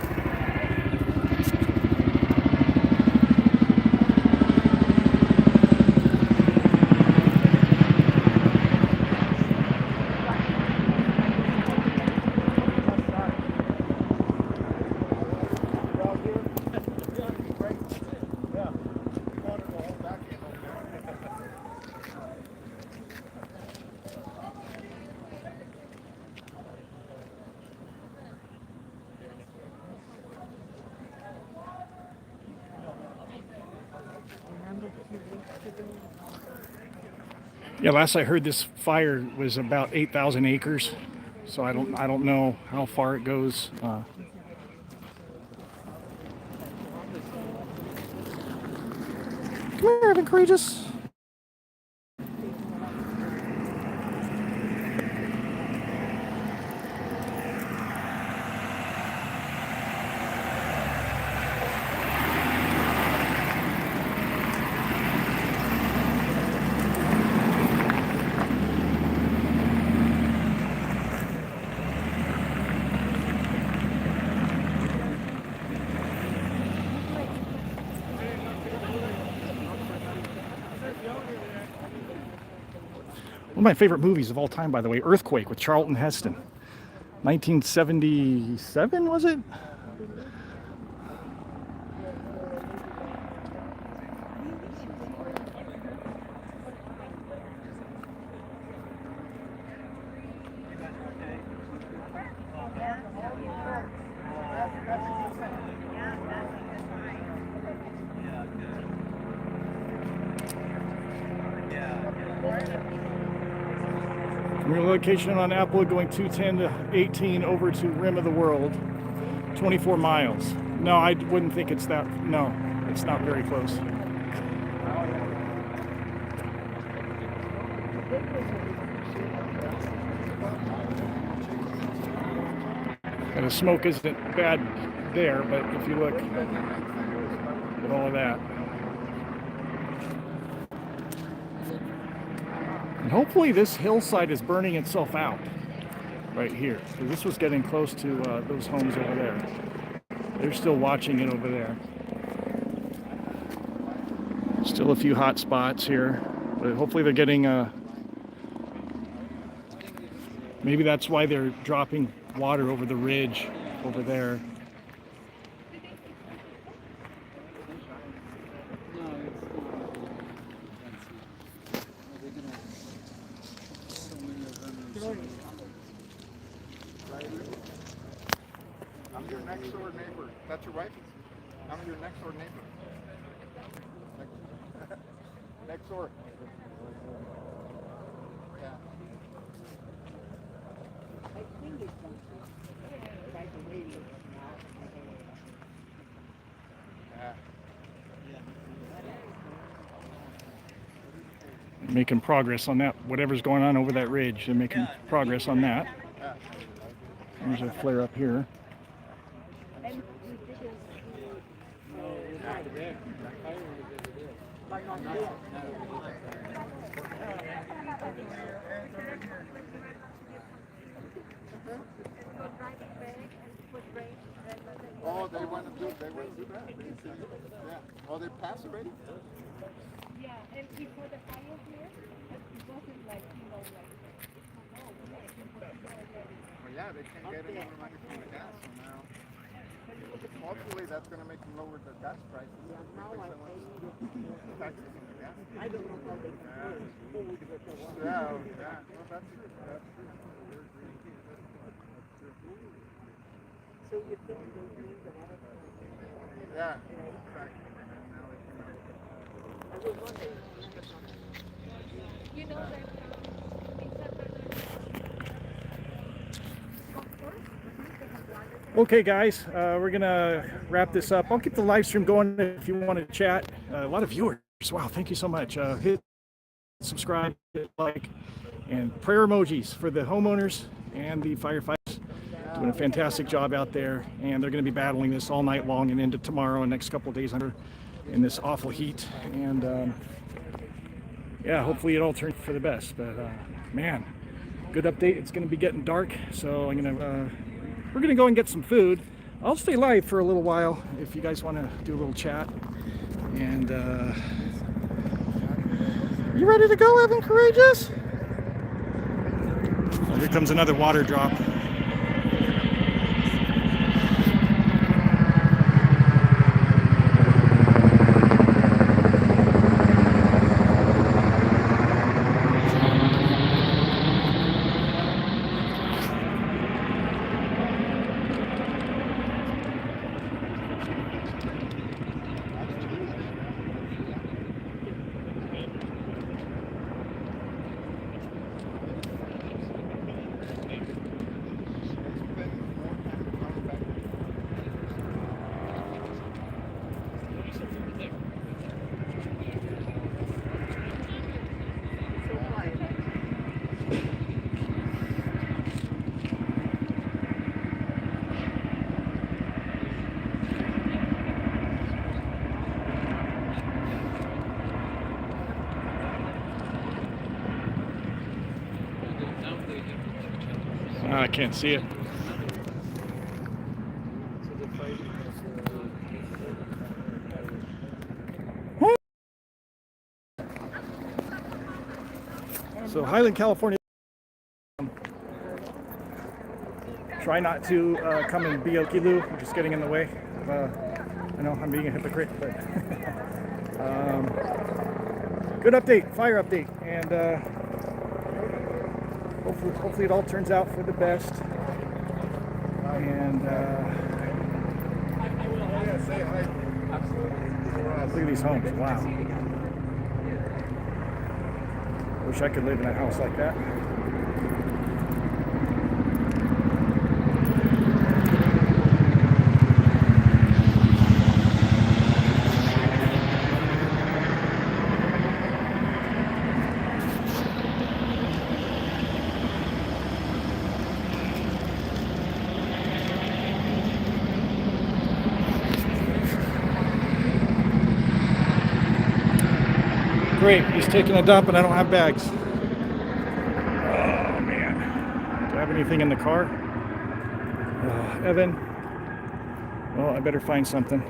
Speaker 1: Yeah, last I heard, this fire was about 8,000 acres, so I don't know how far it goes. Come here, Evan Courageous. One of my favorite movies of all time, by the way, Earthquake with Charlton Heston. 1977, was it? From your location on Apple, going 210 to 18 over to Rim of the World, 24 miles. No, I wouldn't think it's that. No, it's not very close. And the smoke isn't bad there, but if you look at all of that. And hopefully this hillside is burning itself out right here. So this was getting close to those homes over there. They're still watching it over there. Still a few hot spots here, but hopefully they're getting maybe that's why they're dropping water over the ridge over there.
Speaker 6: I'm your next door neighbor. That's your wife? I'm your next door neighbor. Next door. Yeah.
Speaker 1: Making progress on that. Whatever's going on over that ridge, they're making progress on that. There's a flare up here.
Speaker 6: Oh, they want to do that. Yeah. Oh, they passed already?
Speaker 3: Yeah, and before the fire here, it wasn't like,
Speaker 6: Well, yeah, they can't get any more money from the gas, so now. Hopefully that's going to make them lower the gas prices. Taxes on the gas.
Speaker 3: I don't know how they can do it.
Speaker 6: Yeah, well, that's true.
Speaker 3: So you think they need the water?
Speaker 6: Yeah, exactly. And now they can.
Speaker 3: I was wondering,
Speaker 5: You know that in San Bernardino,
Speaker 1: Okay, guys, we're gonna wrap this up. I'll keep the live stream going if you want to chat. A lot of viewers. Wow, thank you so much. Hit subscribe, hit like, and prayer emojis for the homeowners and the firefighters. Doing a fantastic job out there, and they're going to be battling this all night long and into tomorrow and next couple of days under in this awful heat. And yeah, hopefully it all turns for the best. But man, good update. It's going to be getting dark, so we're going to go and get some food. I'll stay live for a little while if you guys want to do a little chat. And you ready to go, Evan Courageous? Oh, here comes another water drop. I can't see it. So Highland, California. Try not to come and be Okilu. I'm just getting in the way. I know I'm being a hypocrite, but good update, fire update, and hopefully it all turns out for the best. And look at these homes. Wow. Wish I could live in a house like that. Great, he's taking a dump and I don't have bags. Oh man. Do I have anything in the car? Evan. Well, I better find something.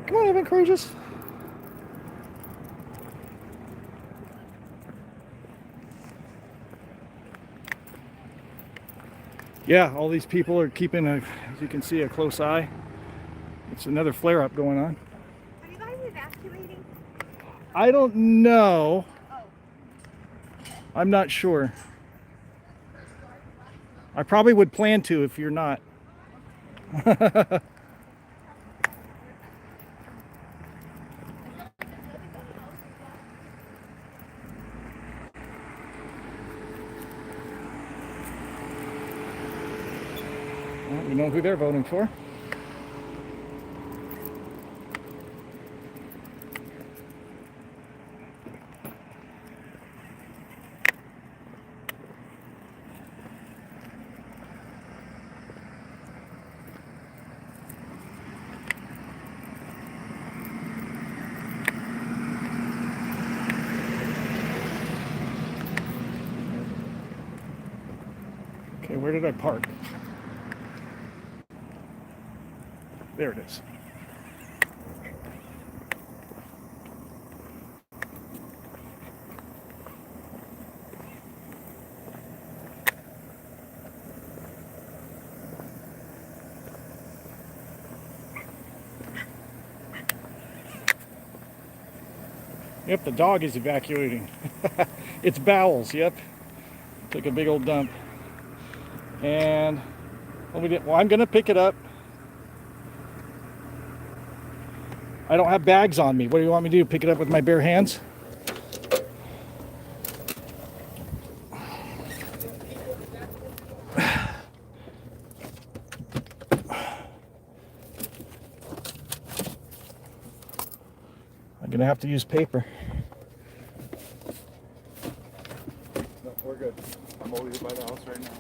Speaker 1: Come on, Evan, courageous. Yeah, all these people are keeping, as you can see, a close eye. It's another flare-up going on.
Speaker 5: Are you guys evacuating?
Speaker 1: I don't know.
Speaker 5: Oh.
Speaker 1: I'm not sure. I probably would plan to if you're not. Well, we know who they're voting for. Okay, where did I park? There it is. Yep, the dog is evacuating. It's bowels, yep. Took a big old dump. And well, I'm gonna pick it up. I don't have bags on me. What do you want me to do? Pick it up with my bare hands? I'm gonna have to use paper.
Speaker 6: No, we're good. I'm over here by the house right now.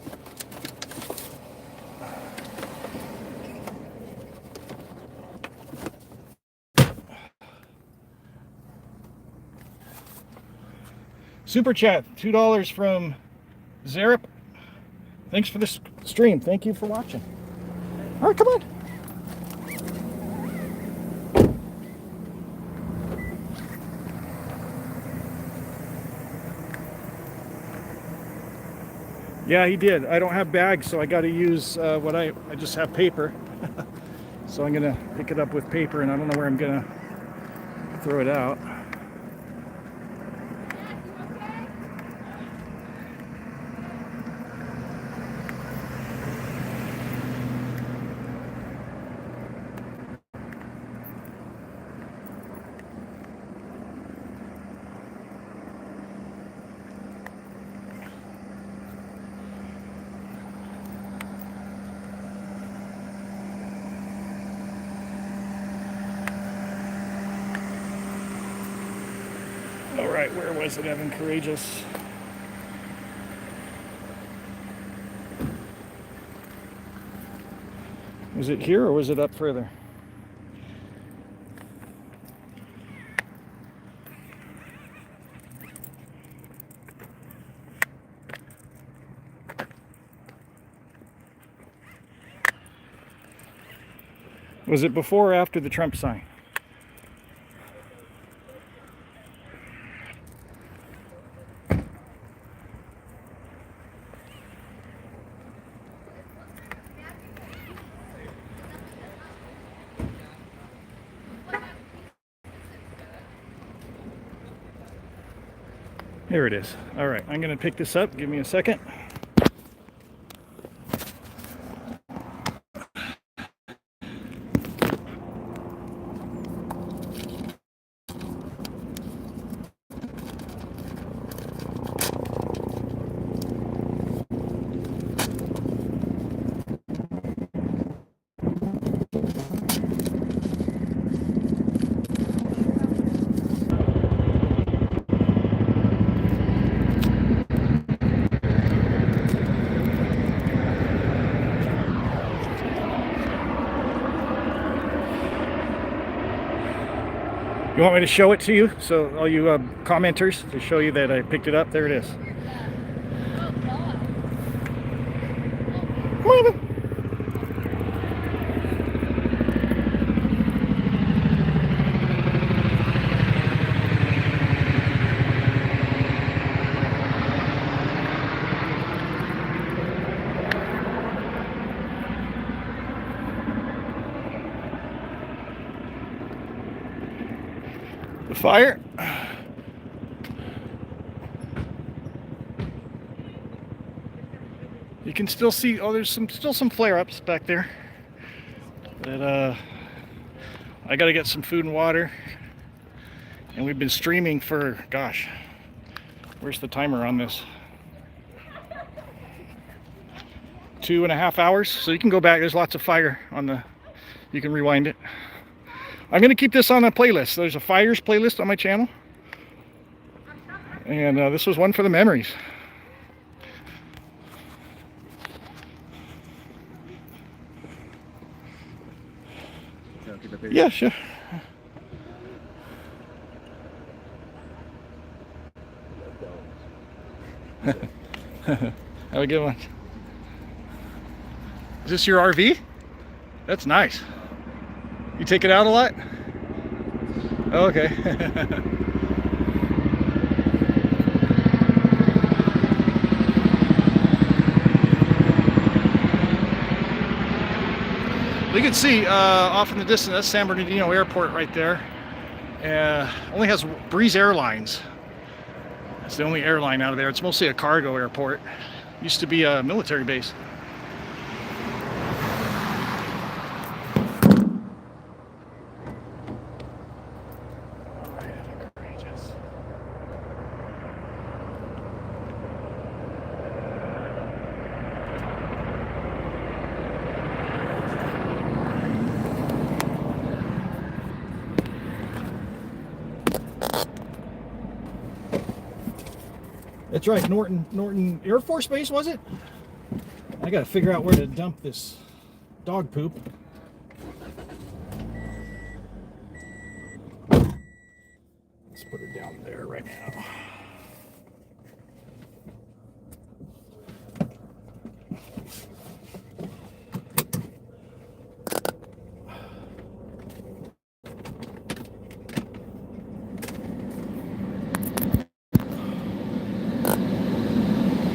Speaker 1: Super chat, $2 from Zarep. Thanks for this stream. Thank you for watching. All right, come on. Yeah, he did. I don't have bags, so I got to use I just have paper. So I'm gonna pick it up with paper, and I don't know where I'm gonna throw it out. All right, where was it, Evan Courageous? Was it here or was it up further? Was it before or after the Trump sign? Here it is. All right, I'm going to pick this up. Give me a second. You want me to show it to you? So all you commenters, to show you that I picked it up. There it is. Come on over. The fire. You can still see, oh, there's still some flare-ups back there. But I gotta get some food and water. And we've been streaming for, gosh, where's the timer on this? 2.5 hours. So you can go back, there's lots of fire on the, you can rewind it. I'm going to keep this on a playlist. There's a fires playlist on my channel. And this was one for the memories. Yeah, sure. Have a good one. Is this your RV? That's nice. You take it out a lot? Oh, okay. You can see off in the distance, that's San Bernardino Airport right there. Only has Breeze Airlines. That's the only airline out of there. It's mostly a cargo airport. Used to be a military base. That's right, Norton Air Force Base, was it? I gotta figure out where to dump this dog poop. Let's put it down there right now.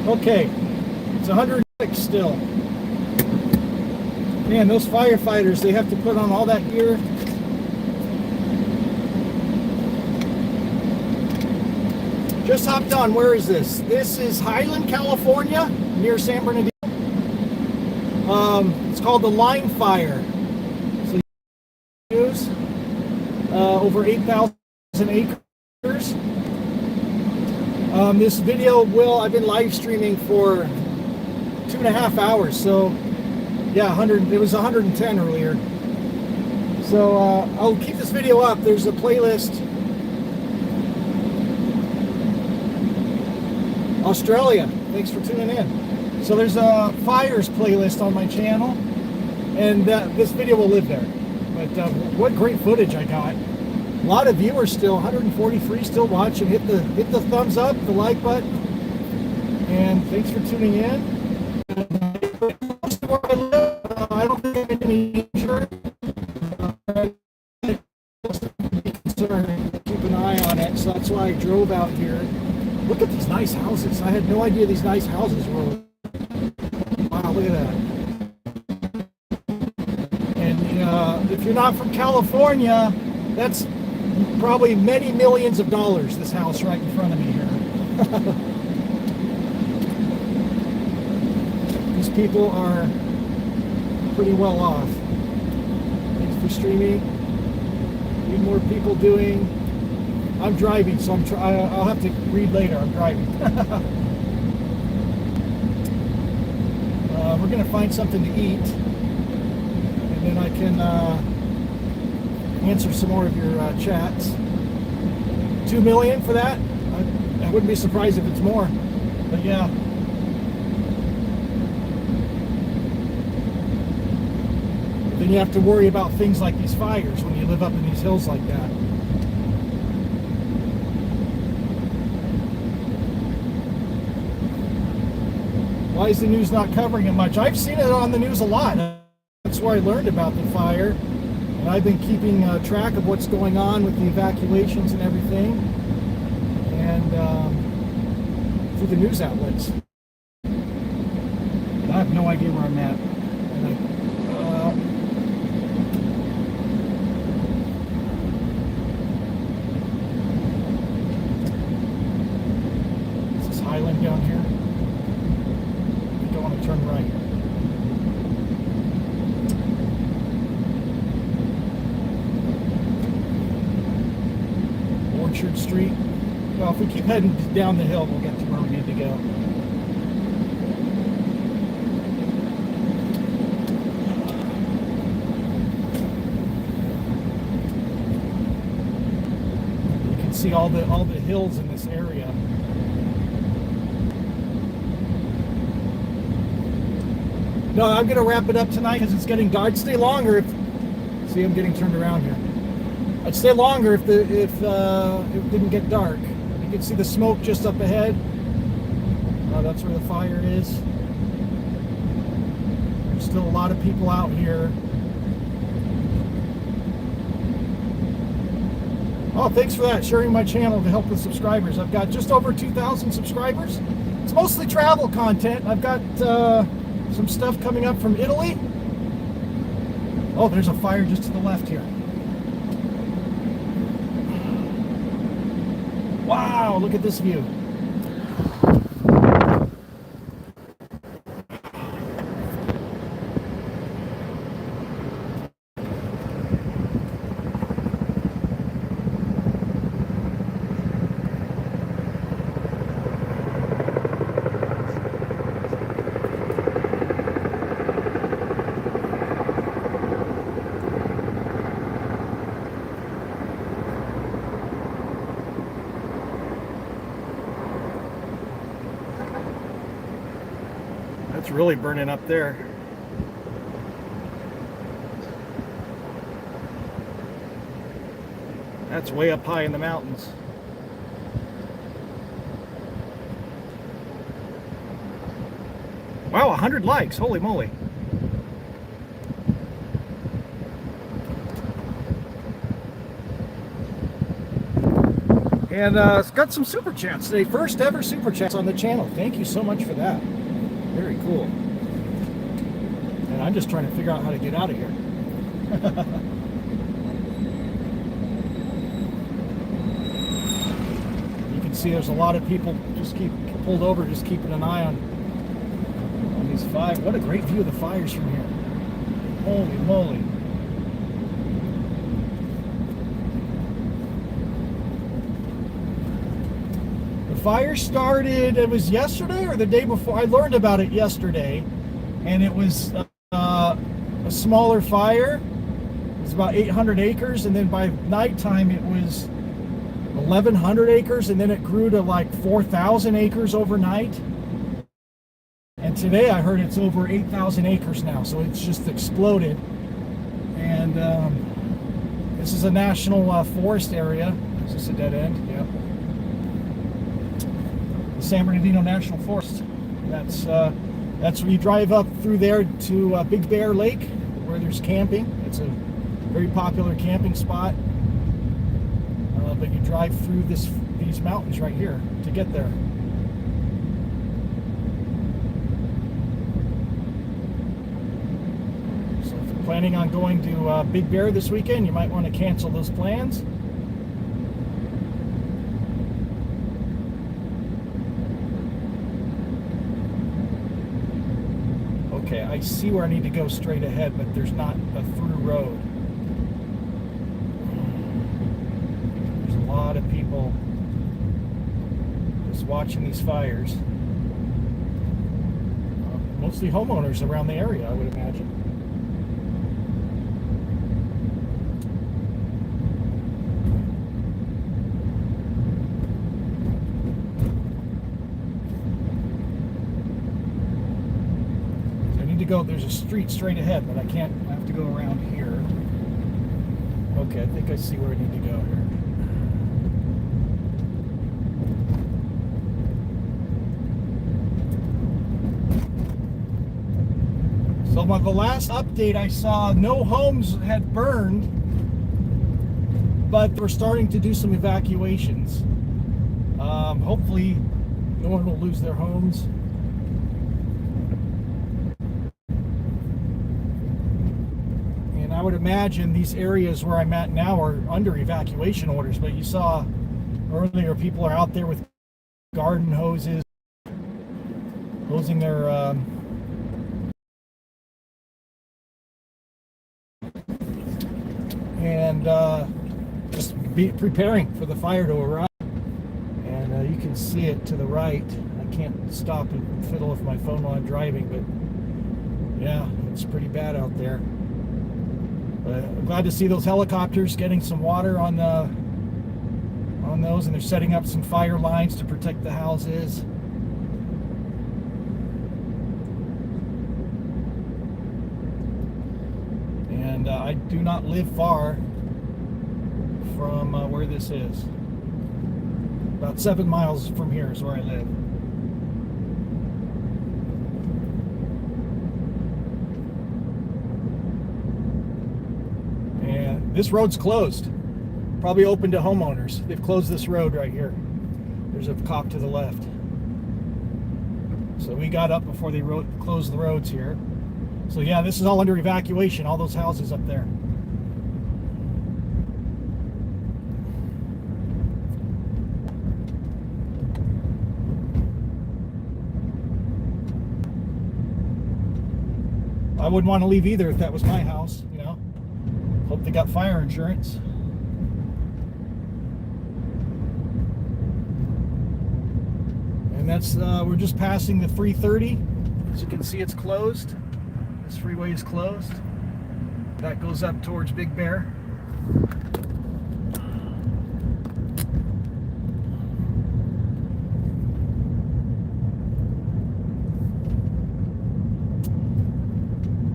Speaker 1: Okay, it's 106 still. Man, those firefighters, they have to put on all that gear. Just hopped on, where is this? This is Highland, California, near San Bernardino. It's called the Line Fire. So use over 8,000 acres. This video I've been live streaming for 2.5 hours, so yeah, it was 110 earlier. So I'll keep this video up. There's a playlist. Australia, thanks for tuning in. So there's a fires playlist on my channel, and this video will live there. But what great footage I got. A lot of viewers still, 143 still watching. Hit the thumbs up, the like button, and thanks for tuning in. I don't think I'm in any danger. nice houses. I had no idea these nice houses were. Wow, look at that. And if you're not from California, that's probably many millions of dollars, this house right in front of me here. These people are pretty well off. Thanks for streaming. Need more people doing. I'm driving, so I'll have to read later. I'm driving. We're going to find something to eat, and then I can answer some more of your chats. 2 million for that? I wouldn't be surprised if it's more, but yeah. Then you have to worry about things like these fires when you live up in these hills like that. Why is the news not covering it much? I've seen it on the news a lot. That's where I learned about the fire. And I've been keeping track of what's going on with the evacuations and everything. And through the news outlets. But I have no idea where I'm at. Is this Highland down here? Turn right. Orchard Street. Well, if we keep heading down the hill, we'll get to where we need to go. You can see all the hills in this area. No, I'm going to wrap it up tonight because it's getting dark. I'd stay longer if... See, I'm getting turned around here. I'd stay longer if it didn't get dark. You can see the smoke just up ahead. That's where the fire is. There's still a lot of people out here. Oh, thanks for that. Sharing my channel to help with subscribers. I've got just over 2,000 subscribers. It's mostly travel content. I've got... some stuff coming up from Italy. Oh, there's a fire just to the left here. Wow, look at this view. It's really burning up there. That's way up high in the mountains. Wow, 100 likes, holy moly. And it's got some super chats today. First ever super chats on the channel. Thank you so much for that. Very cool. And I'm just trying to figure out how to get out of here. You can see there's a lot of people just keep pulled over, just keeping an eye on these fires. What a great view of the fires from here. Holy moly. Fire started, it was yesterday or the day before. I learned about it yesterday, and it was a smaller fire. It was about 800 acres, and then by nighttime it was 1,100 acres, and then it grew to like 4,000 acres overnight. And today I heard it's over 8,000 acres now, so it's just exploded. And this is a national forest area. Is this a dead end? Yep. San Bernardino National Forest. That's where you drive up through there to Big Bear Lake, where there's camping. It's a very popular camping spot. But you drive through these mountains right here to get there. planning on going to Big Bear this weekend, you might want to cancel those plans. Okay, I see where I need to go straight ahead, but there's not a through road. There's a lot of people just watching these fires. Mostly homeowners around the area, I would imagine. So I need to go, there's a street straight ahead, but I have to go around here. Okay, I think I see where I need to go here. So the last update I saw, no homes had burned, but we're starting to do some evacuations. Hopefully no one will lose their homes. And I would imagine these areas where I'm at now are under evacuation orders, but you saw earlier people are out there with garden hoses, hosing their and just be preparing for the fire to arrive. And you can see it to the right. I can't stop and fiddle with my phone while I'm driving, but yeah, it's pretty bad out there. But I'm glad to see those helicopters getting some water on those, and they're setting up some fire lines to protect the houses. And I do not live far from where this is. About 7 miles from here is where I live. And this road's closed. Probably open to homeowners. They've closed this road right here. There's a cop to the left. So we got up before they closed the roads here. So yeah, this is all under evacuation, all those houses up there. I wouldn't want to leave either if that was my house, you know. Hope they got fire insurance. And that's, we're just passing the 330. As you can see, it's closed. This freeway is closed. That goes up towards Big Bear.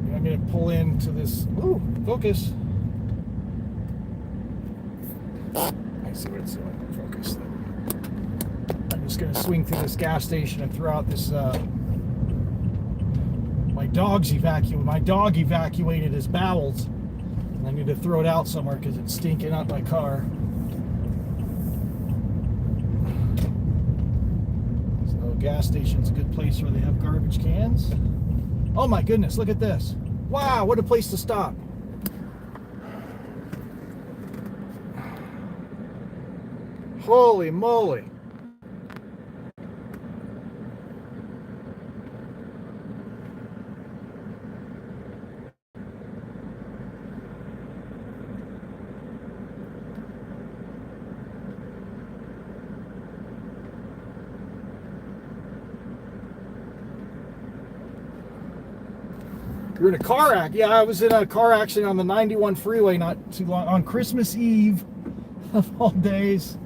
Speaker 1: And I'm going to pull into this. Ooh, focus. I see what it's doing. Focus. I'm just going to swing through this gas station and throw out this. My dog evacuated his bowels. And I need to throw it out somewhere because it's stinking up my car. So gas station's a good place where they have garbage cans. Oh my goodness, look at this. Wow, what a place to stop. Holy moly. You're in a car accident. Yeah, I was in a car accident on the 91 freeway not too long, on Christmas Eve of all days.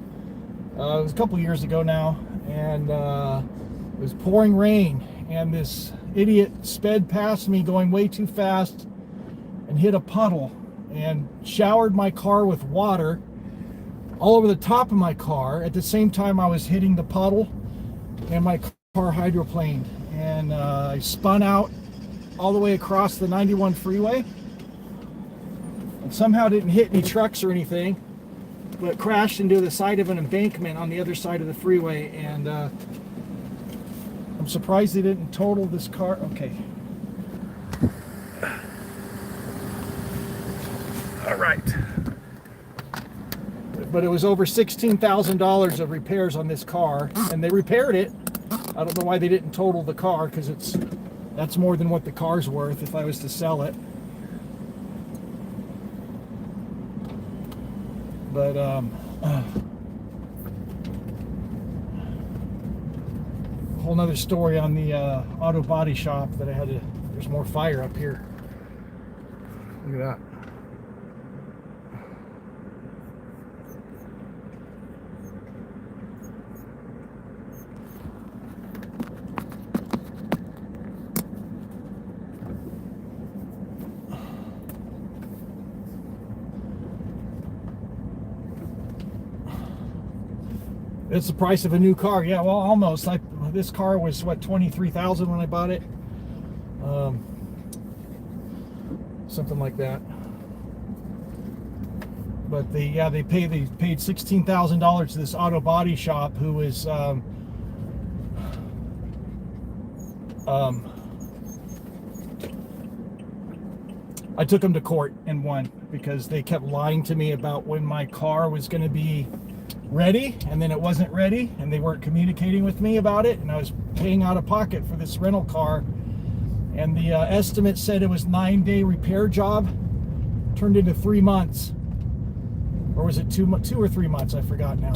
Speaker 1: It was a couple years ago now, and it was pouring rain, and this idiot sped past me going way too fast and hit a puddle and showered my car with water all over the top of my car. At the same time I was hitting the puddle, and my car hydroplaned, and I spun out all the way across the 91 freeway and somehow didn't hit any trucks or anything, but crashed into the side of an embankment on the other side of the freeway. And I'm surprised they didn't total this car. Okay. All right. But it was over $16,000 of repairs on this car, and they repaired it. I don't know why they didn't total the car, because that's more than what the car's worth if I was to sell it. But whole nother story on the auto body shop that I had to. There's more fire up here. Look at that. It's the price of a new car. Yeah, well, almost. This car was what, $23,000 when I bought it, something like that. But they paid $16,000 to this auto body shop, who is I took them to court and won, because they kept lying to me about when my car was going to be ready, and then it wasn't ready, and they weren't communicating with me about it, and I was paying out of pocket for this rental car, and the estimate said it was 9-day repair job, turned into 3 months, or was it 2 or 3 months? I forgot now.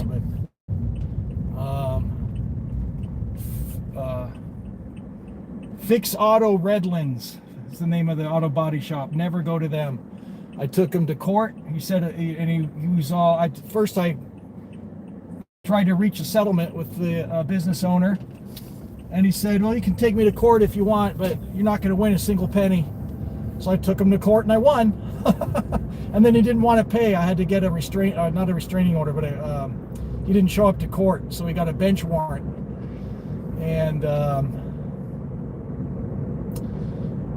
Speaker 1: But Fix Auto Redlands is the name of the auto body shop. Never go to them. I took him to court. He said, and he was all. I tried to reach a settlement with the business owner, and he said, well, you can take me to court if you want, but you're not going to win a single penny. So I took him to court and I won. And then he didn't want to pay. I had to get a not a restraining order, but he didn't show up to court, so he got a bench warrant. And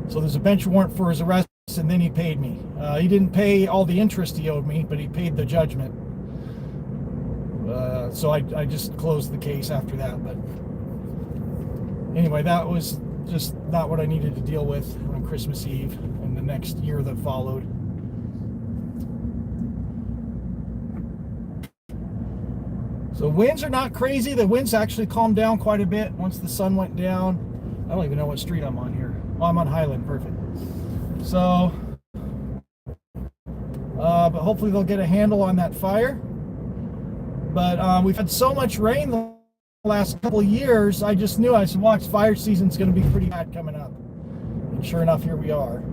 Speaker 1: so there's a bench warrant for his arrest, and then he paid me. He didn't pay all the interest he owed me, but he paid the judgment. So I just closed the case after that. But anyway, that was just not what I needed to deal with on Christmas Eve and the next year that followed. So winds are not crazy. The winds actually calmed down quite a bit once the sun went down. I don't even know what street I'm on here. Oh, I'm on Highland. Perfect. So, but hopefully they'll get a handle on that fire. But we've had so much rain the last couple of years, I just knew, I said, watch, fire season's going to be pretty bad coming up. And sure enough, here we are.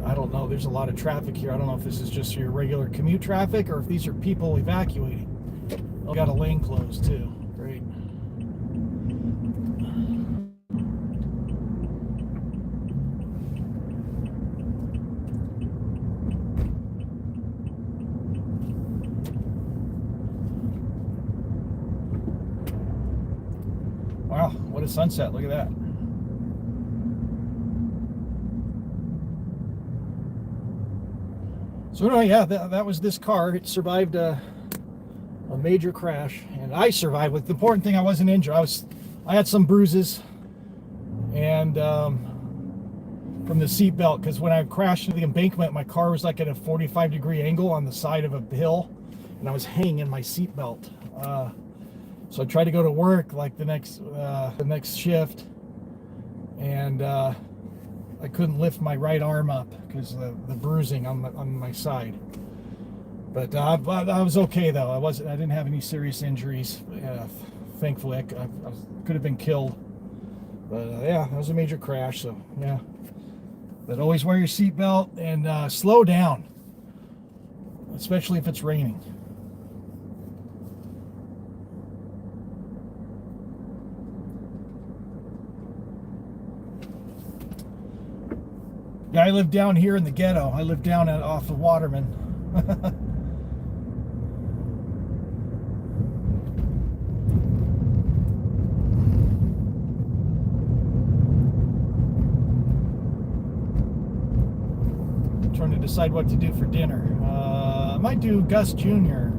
Speaker 1: I don't know, there's a lot of traffic here. I don't know if this is just your regular commute traffic or if these are people evacuating. Oh, got a lane closed too. Great. Wow, what a sunset. Look at that. So anyway, yeah, that was this car. It survived a major crash, and I survived. With the important thing, I wasn't injured. I had some bruises, and from the seat belt, because when I crashed into the embankment, my car was like at a 45-degree angle on the side of a hill, and I was hanging in my seat belt. So I tried to go to work like the next shift, and I couldn't lift my right arm up because of the bruising on my side. But I was okay though. I didn't have any serious injuries. Thankfully, I could have been killed. But yeah, that was a major crash. So yeah, but always wear your seatbelt and slow down, especially if it's raining. Yeah, I live down here in the ghetto. I live down off of Waterman. trying to decide what to do for dinner. I might do Gus Jr.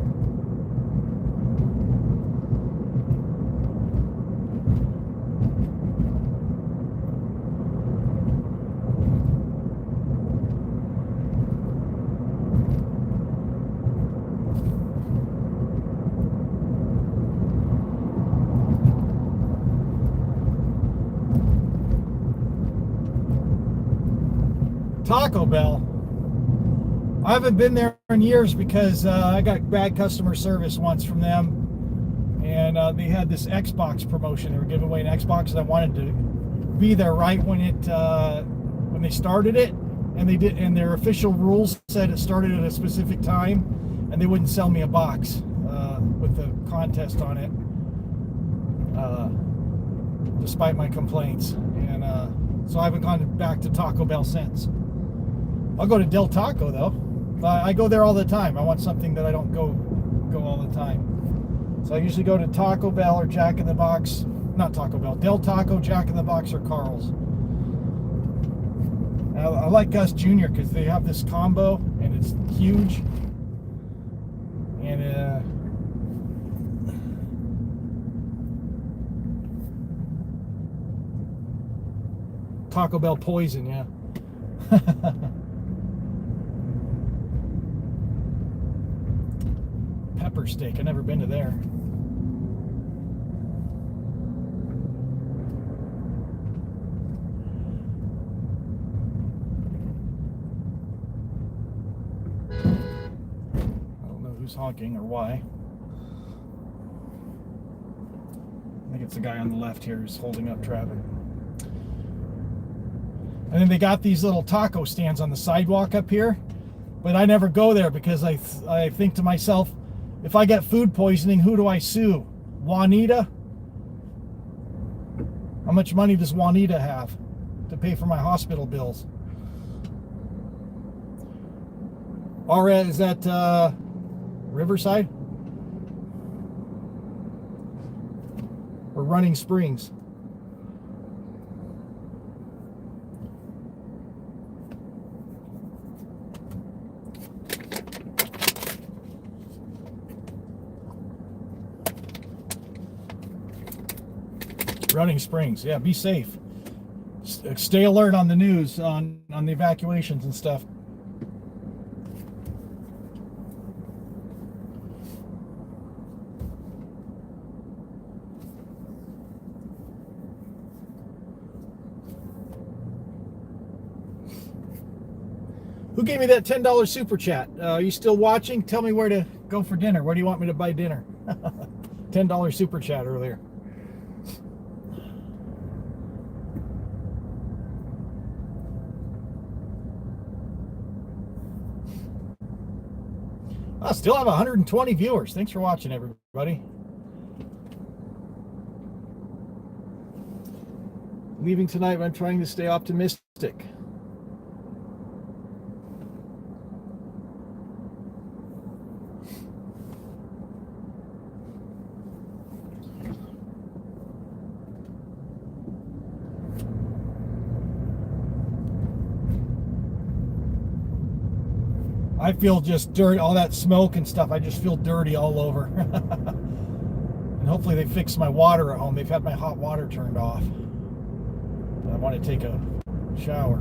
Speaker 1: Taco Bell. I haven't been there in years because I got bad customer service once from them, and they had this Xbox promotion. They were giving away an Xbox, and I wanted to be there right when they started it, and they did. And their official rules said it started at a specific time, and they wouldn't sell me a box with the contest on it, despite my complaints. And so I haven't gone back to Taco Bell since. I'll go to Del Taco though. I go there all the time. I want something that I don't go all the time. So I usually go to Taco Bell or Jack in the Box. Not Taco Bell. Del Taco, Jack in the Box, or Carl's. I like Gus Jr. because they have this combo and it's huge. And Taco Bell poison, yeah. Pepper steak. I've never been to there. I don't know who's honking or why. I think it's the guy on the left here who's holding up traffic. And then they got these little taco stands on the sidewalk up here, but I never go there because I think to myself, if I get food poisoning, who do I sue? Juanita? How much money does Juanita have to pay for my hospital bills? Or is that Riverside? Or Running Springs? Running Springs. Yeah, be safe. Stay alert on the news, on the evacuations and stuff. Who gave me that $10 super chat? Are you still watching? Tell me where to go for dinner. Where do you want me to buy dinner? $10 super chat earlier. I still have 120 viewers. Thanks for watching, everybody. Leaving tonight, but I'm trying to stay optimistic. I feel just dirty, all that smoke and stuff. I just feel dirty all over. And hopefully they fix my water at home. They've had my hot water turned off. I want to take a shower.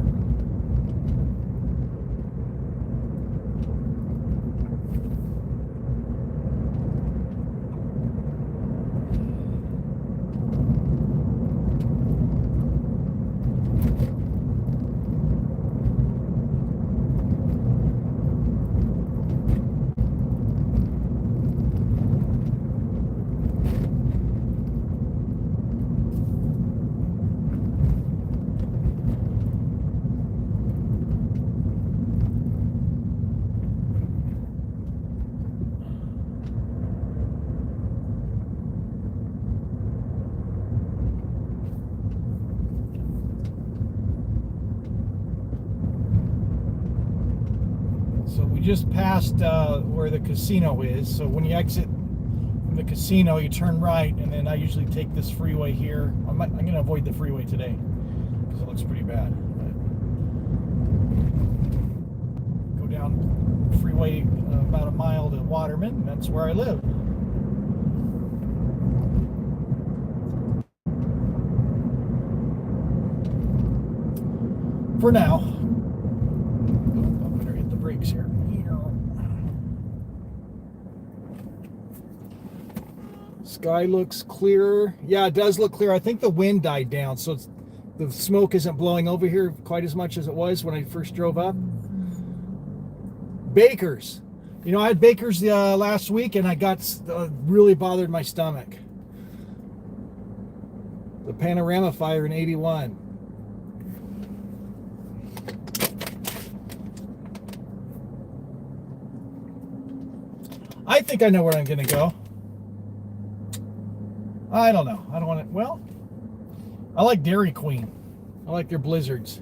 Speaker 1: Just passed where the casino is, so when you exit the casino you turn right, and then I usually take this freeway here. I'm going to avoid the freeway today because it looks pretty bad, but way about a mile to Waterman. That's where I live. For now. I better hit the brakes here. Sky looks clear. Yeah, it does look clear. I think the wind died down, so the smoke isn't blowing over here quite as much as it was when I first drove up. Bakers. You know, I had Bakers last week, and I got really bothered my stomach. The Panorama fire in 81. I think I know where I'm going to go. I don't know. I don't want to. Well, I like Dairy Queen. I like their blizzards.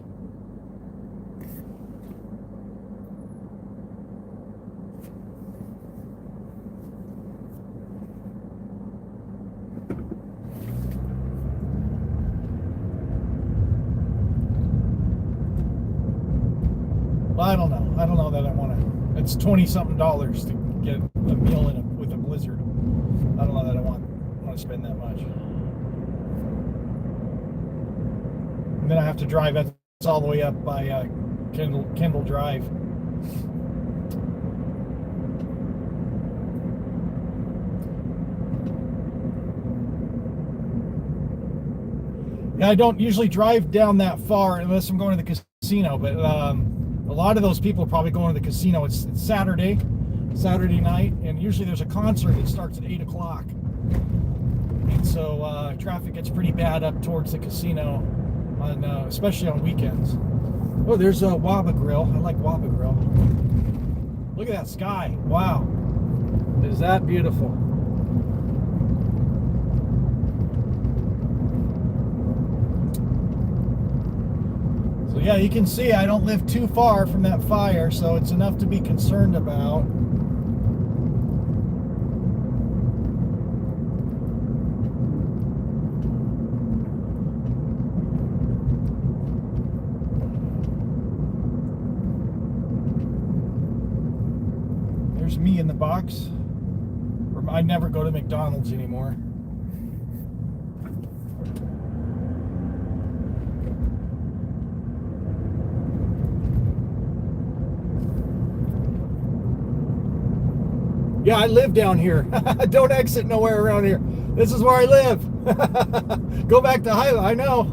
Speaker 1: Well, I don't know. I don't know that I want to. It's $20-something to get a meal with a blizzard. I don't know that I want to spend that much. And then I have to drive. That's all the way up by Kendall Drive. Yeah, I don't usually drive down that far unless I'm going to the casino, but a lot of those people are probably going to the casino. It's Saturday night, and usually there's a concert that starts at 8 o'clock. And so traffic gets pretty bad up towards the casino, especially on weekends. Oh, there's a Waba Grill. I like Waba Grill. Look at that sky. Wow. Is that beautiful? So yeah, you can see I don't live too far from that fire, so it's enough to be concerned about. There's me in the box. I never go to McDonald's anymore. Yeah, I live down here. Don't exit nowhere around here. This is where I live. Go back to highway. I know.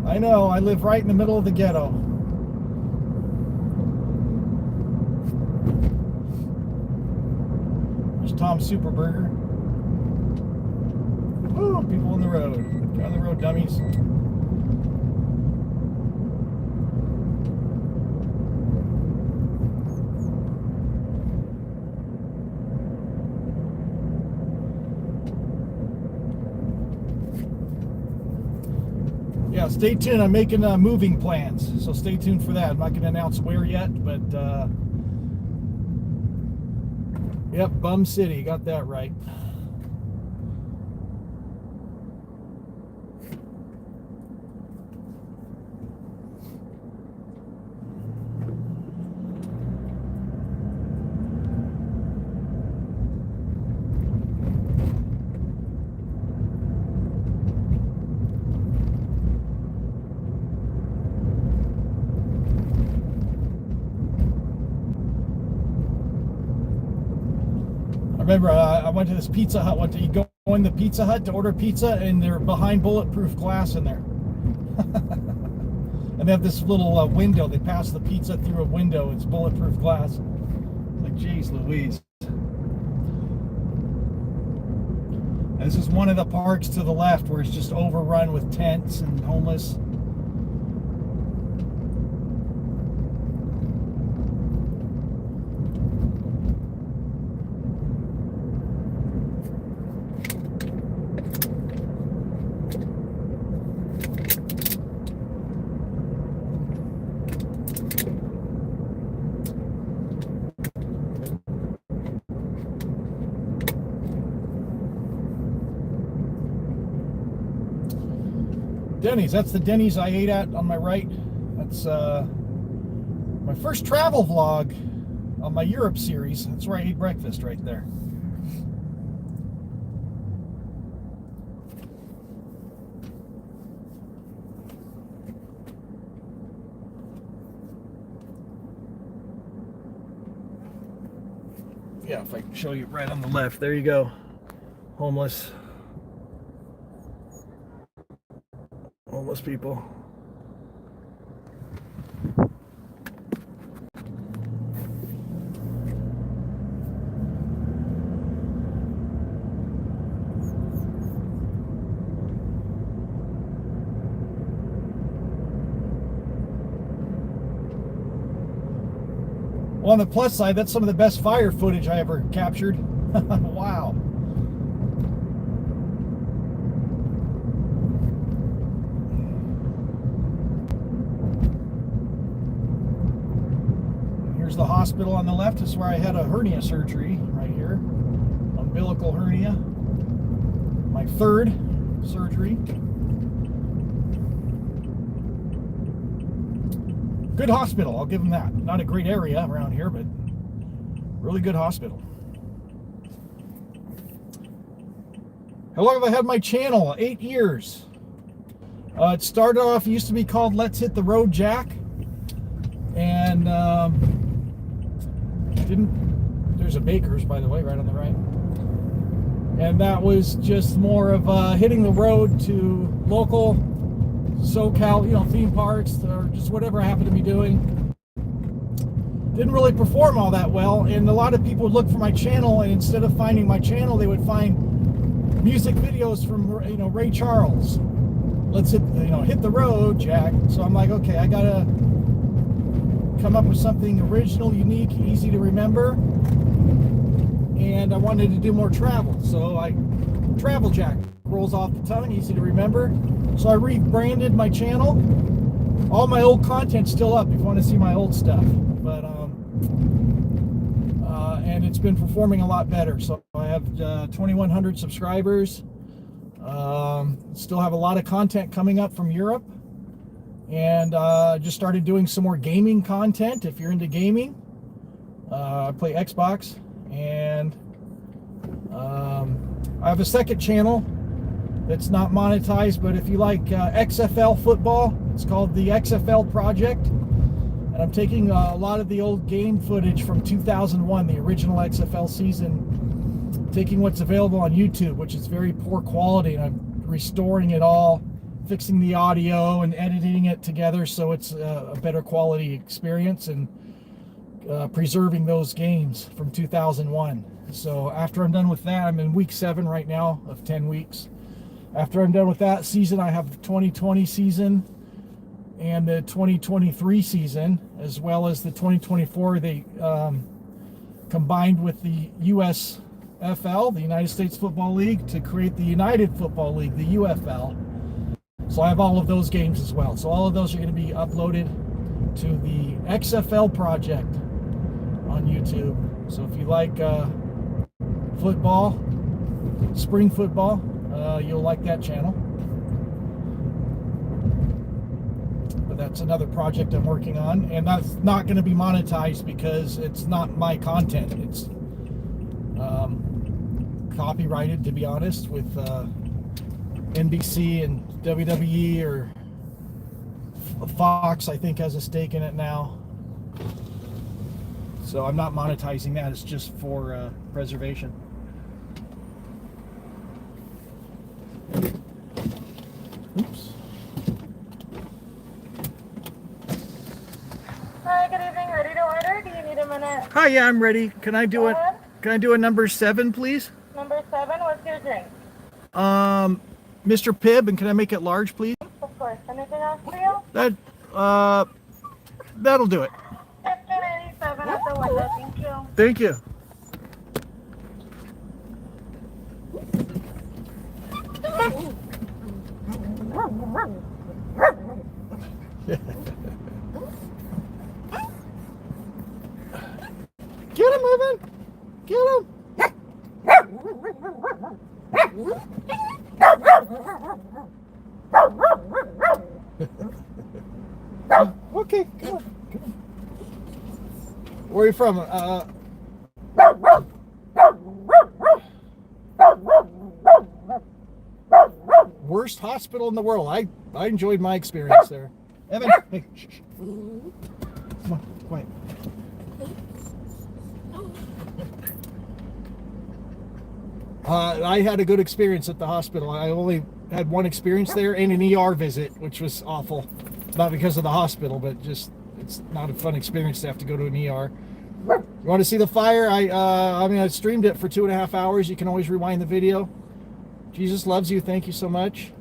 Speaker 1: I live right in the middle of the ghetto. There's Tom's Superburger. Woo, people on the road. Get on the road, dummies. Yeah, stay tuned. I'm making moving plans, so stay tuned for that. I'm not going to announce where yet, but yep, Bum City, got that right. Remember, I went to this Pizza Hut one day. You go in the Pizza Hut to order pizza, and they're behind bulletproof glass in there. And they have this little window. They pass the pizza through a window. It's bulletproof glass. Like, geez Louise. And this is one of the parks to the left where it's just overrun with tents and homeless. Denny's. That's the Denny's I ate at on my right. That's my first travel vlog. on my Europe series. That's where I ate breakfast, right there. Yeah, if I can show you right on the left, there you go. Homeless people. Well, on the plus side, that's some of the best fire footage I ever captured. Wow. Here's the hospital on the left. This is where I had a hernia surgery, right here. Umbilical hernia. My third surgery. Good hospital, I'll give them that. Not a great area around here, but really good hospital. How long have I had my channel? 8 years. It started off, it used to be called Let's Hit the Road Jack. And there's a Baker's, by the way, right on the right. And that was just more of hitting the road to local SoCal, you know, theme parks or just whatever I happen to be doing. Didn't really perform all that well, and a lot of people would look for my channel, and instead of finding my channel, they would find music videos from, you know, Ray Charles. Let's hit the road, Jack. So I'm like, okay, I gotta come up with something original, unique, easy to remember, and I wanted to do more travel. So Travel Jack rolls off the tongue, easy to remember. So I rebranded my channel. All my old content's still up if you want to see my old stuff, but and it's been performing a lot better. So I have 2,100 subscribers. Still have a lot of content coming up from Europe, and just started doing some more gaming content. If you're into gaming, I play Xbox, and I have a second channel that's not monetized, but if you like XFL football, it's called the XFL Project, and I'm taking a lot of the old game footage from 2001, the original XFL season, taking what's available on YouTube, which is very poor quality, and I'm restoring it all, fixing the audio and editing it together so it's a better quality experience, and preserving those games from 2001. So after I'm done with that, I'm in week 7 right now of 10 weeks. After I'm done with that season, I have the 2020 season and the 2023 season, as well as the 2024. They combined with the USFL, the United States Football League, to create the United Football League, the UFL. So I have all of those games as well. So all of those are going to be uploaded to the XFL Project on YouTube. So if you like football, spring football, you'll like that channel. But that's another project I'm working on, and that's not going to be monetized because it's not my content. It's copyrighted, to be honest, with NBC and WWE, or Fox, I think, has a stake in it now. So I'm not monetizing that. It's just for preservation. Oops.
Speaker 3: Hi, good evening. Ready to order? Do you need a minute?
Speaker 1: Hi, yeah, I'm ready. Can I do it? Can I do a number 7, please?
Speaker 3: Number 7, what's your drink?
Speaker 1: Mr. Pibb, and can I make it large, please?
Speaker 3: Of course. Anything else for you?
Speaker 1: That'll do it.
Speaker 3: 1587 at the window. Thank you.
Speaker 1: Thank you. Get him, Evan! Get him! Okay, come on. Come on. Where you from? Worst hospital in the world. I enjoyed my experience there. Evan, hey, shh, shh. Come on, quiet. I had a good experience at the hospital. I only had one experience there and an ER visit, which was awful. Not because of the hospital, but just it's not a fun experience to have to go to an ER. You want to see the fire? I streamed it for 2.5 hours. You can always rewind the video. Jesus loves you. Thank you so much.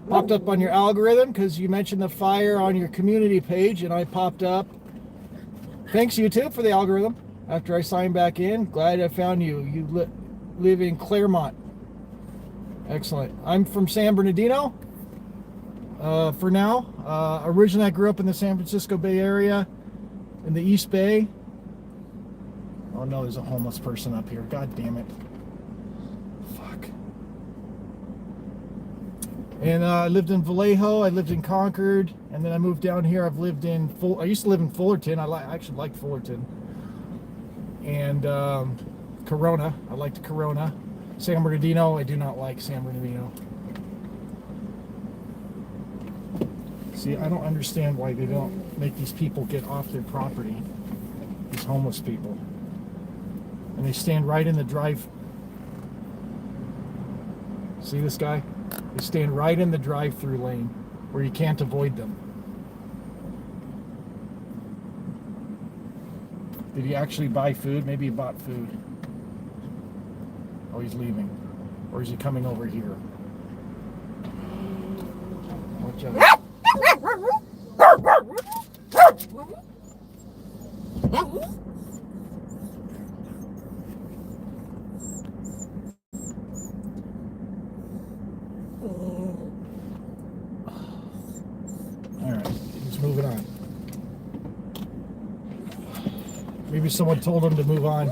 Speaker 1: Popped up on your algorithm because you mentioned the fire on your community page, and I popped up. Thanks, YouTube, for the algorithm. After I signed back in, glad I found you. You live in Claremont. Excellent. I'm from San Bernardino for now. Originally, I grew up in the San Francisco Bay Area, in the East Bay. Oh no, there's a homeless person up here. God damn it. Fuck. And I lived in Vallejo, I lived in Concord, and then I moved down here. I've lived in I used to live in Fullerton. I actually liked Fullerton. And Corona. I liked Corona. San Bernardino. I do not like San Bernardino. See, I don't understand why they don't make these people get off their property. These homeless people. And they stand right in the drive. See this guy? They stand right in the drive-through lane where you can't avoid them. Did he actually buy food? Maybe he bought food. Oh, he's leaving. Or is he coming over here? Watch out. Alright, he's moving on. Maybe someone told him to move on.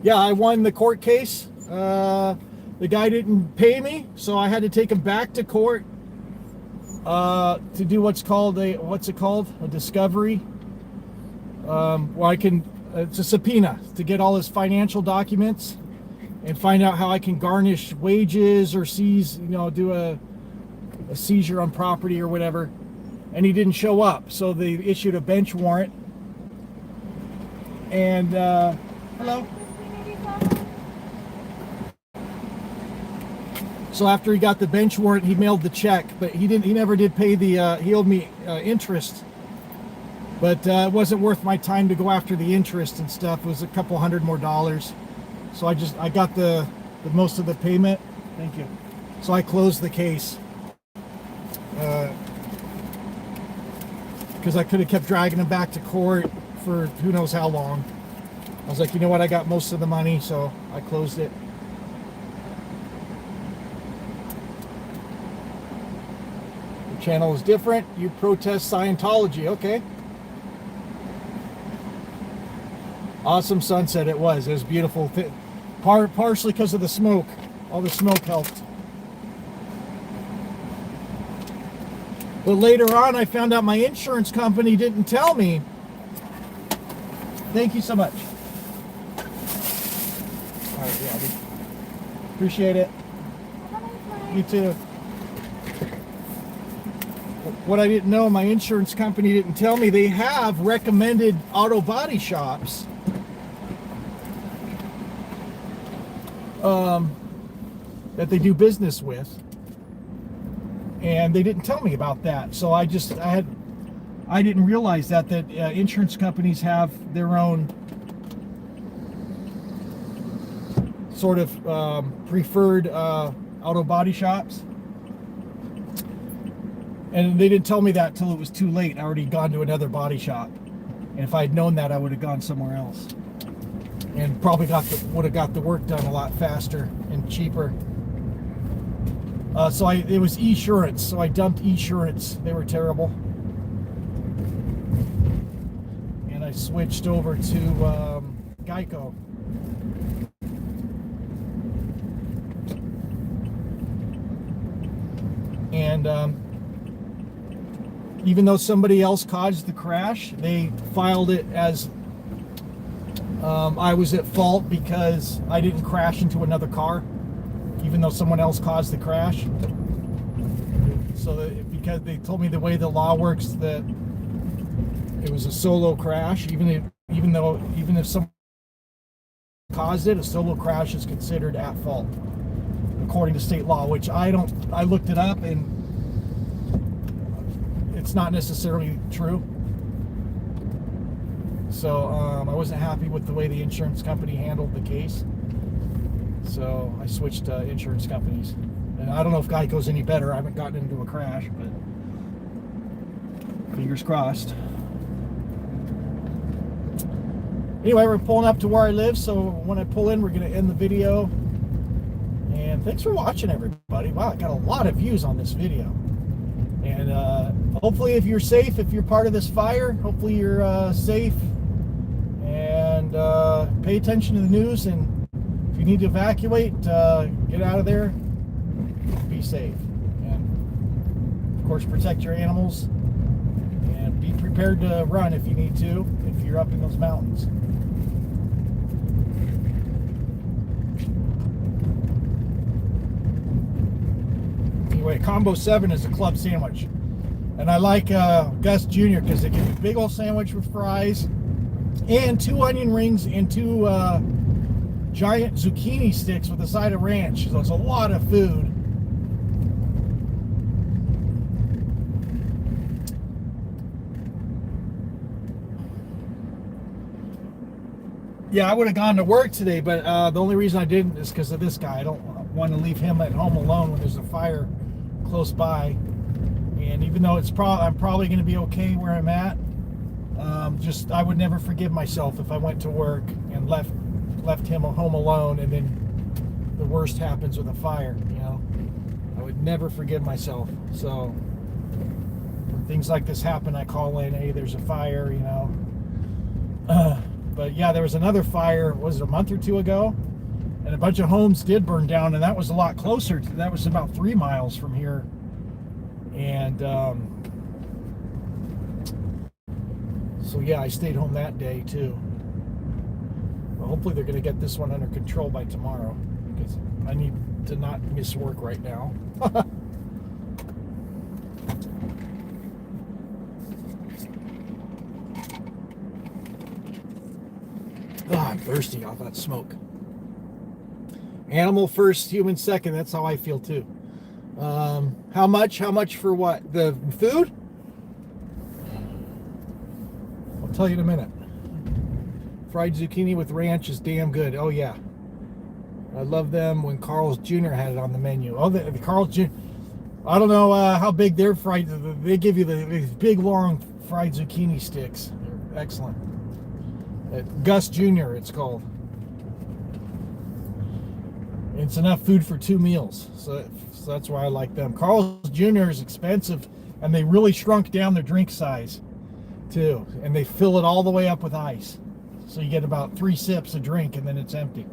Speaker 1: Yeah, I won the court case. The guy didn't pay me, so I had to take him back to court to do what's it called? A discovery. Where it's a subpoena to get all his financial documents and find out how I can garnish wages or seize, do a seizure on property or whatever. And he didn't show up, so they issued a bench warrant. And hello. So after he got the bench warrant, he mailed the check, but he never did pay he owed me interest. But it wasn't worth my time to go after the interest and stuff. It was a couple $100 more. So I got the most of the payment. Thank you. So I closed the case. Because I could have kept dragging him back to court for who knows how long. I was like, you know what? I got most of the money, so I closed it. The channel is different. You protest Scientology. Okay. Awesome sunset it was. It was beautiful. Partially because of the smoke. All the smoke helped. But later on, I found out my insurance company didn't tell me. Thank you so much. All right, yeah, appreciate it. You too. What I didn't know, my insurance company didn't tell me, they have recommended auto body shops that they do business with, and they didn't tell me about that. So I didn't realize that insurance companies have their own sort of preferred auto body shops. And they didn't tell me that till it was too late. I already gone to another body shop. And if I had known that, I would have gone somewhere else. And probably would have got the work done a lot faster and cheaper. It was Esurance, so I dumped Esurance. They were terrible. And I switched over to Geico. And even though somebody else caused the crash, they filed it as I was at fault because I didn't crash into another car, even though someone else caused the crash. So that, because they told me the way the law works, that it was a solo crash, even if someone caused it, a solo crash is considered at fault according to state law, which I looked it up and it's not necessarily true. So I wasn't happy with the way the insurance company handled the case. So I switched insurance companies. And I don't know if Geico's any better. I haven't gotten into a crash, but fingers crossed. Anyway, we're pulling up to where I live, so when I pull in, we're going to end the video. And thanks for watching, everybody. Wow, I got a lot of views on this video. And hopefully if you're safe, if you're part of this fire, hopefully you're safe. And pay attention to the news, and if you need to evacuate, get out of there. Be safe, and of course protect your animals, and be prepared to run if you need to, if you're up in those mountains. Anyway, combo 7 is a club sandwich, and I like Gus Jr. because they give you a big old sandwich with fries and 2 onion rings and 2 giant zucchini sticks with a side of ranch. So it's a lot of food. Yeah, I would have gone to work today, but the only reason I didn't is because of this guy. I don't want to leave him at home alone when there's a fire close by. And even though I'm probably going to be okay where I'm at, I would never forgive myself if I went to work and left him home alone, and then the worst happens with a fire. You know, I would never forgive myself. So when things like this happen, I call in, hey, there's a fire, you know. But yeah, there was another fire, was it a month or 2 ago? And a bunch of homes did burn down, and that was a lot closer. That was about 3 miles from here. And so yeah, I stayed home that day too. Well, hopefully they're going to get this one under control by tomorrow, because I need to not miss work right now. Oh, I'm thirsty off that smoke. Animal first, human second. That's how I feel too. How much? How much for what? The food? I'll tell you in a minute. Fried zucchini with ranch is damn good. Oh yeah. I love them when Carl's Jr. had it on the menu. Oh, the Carl's Jr. I don't know how big their fried. They give you these big long fried zucchini sticks. They're excellent. Gus Jr. it's called. It's enough food for 2 meals, so that's why I like them. Carl's Jr. is expensive, and they really shrunk down their drink size too, and they fill it all the way up with ice, so you get about 3 sips of drink and then it's empty.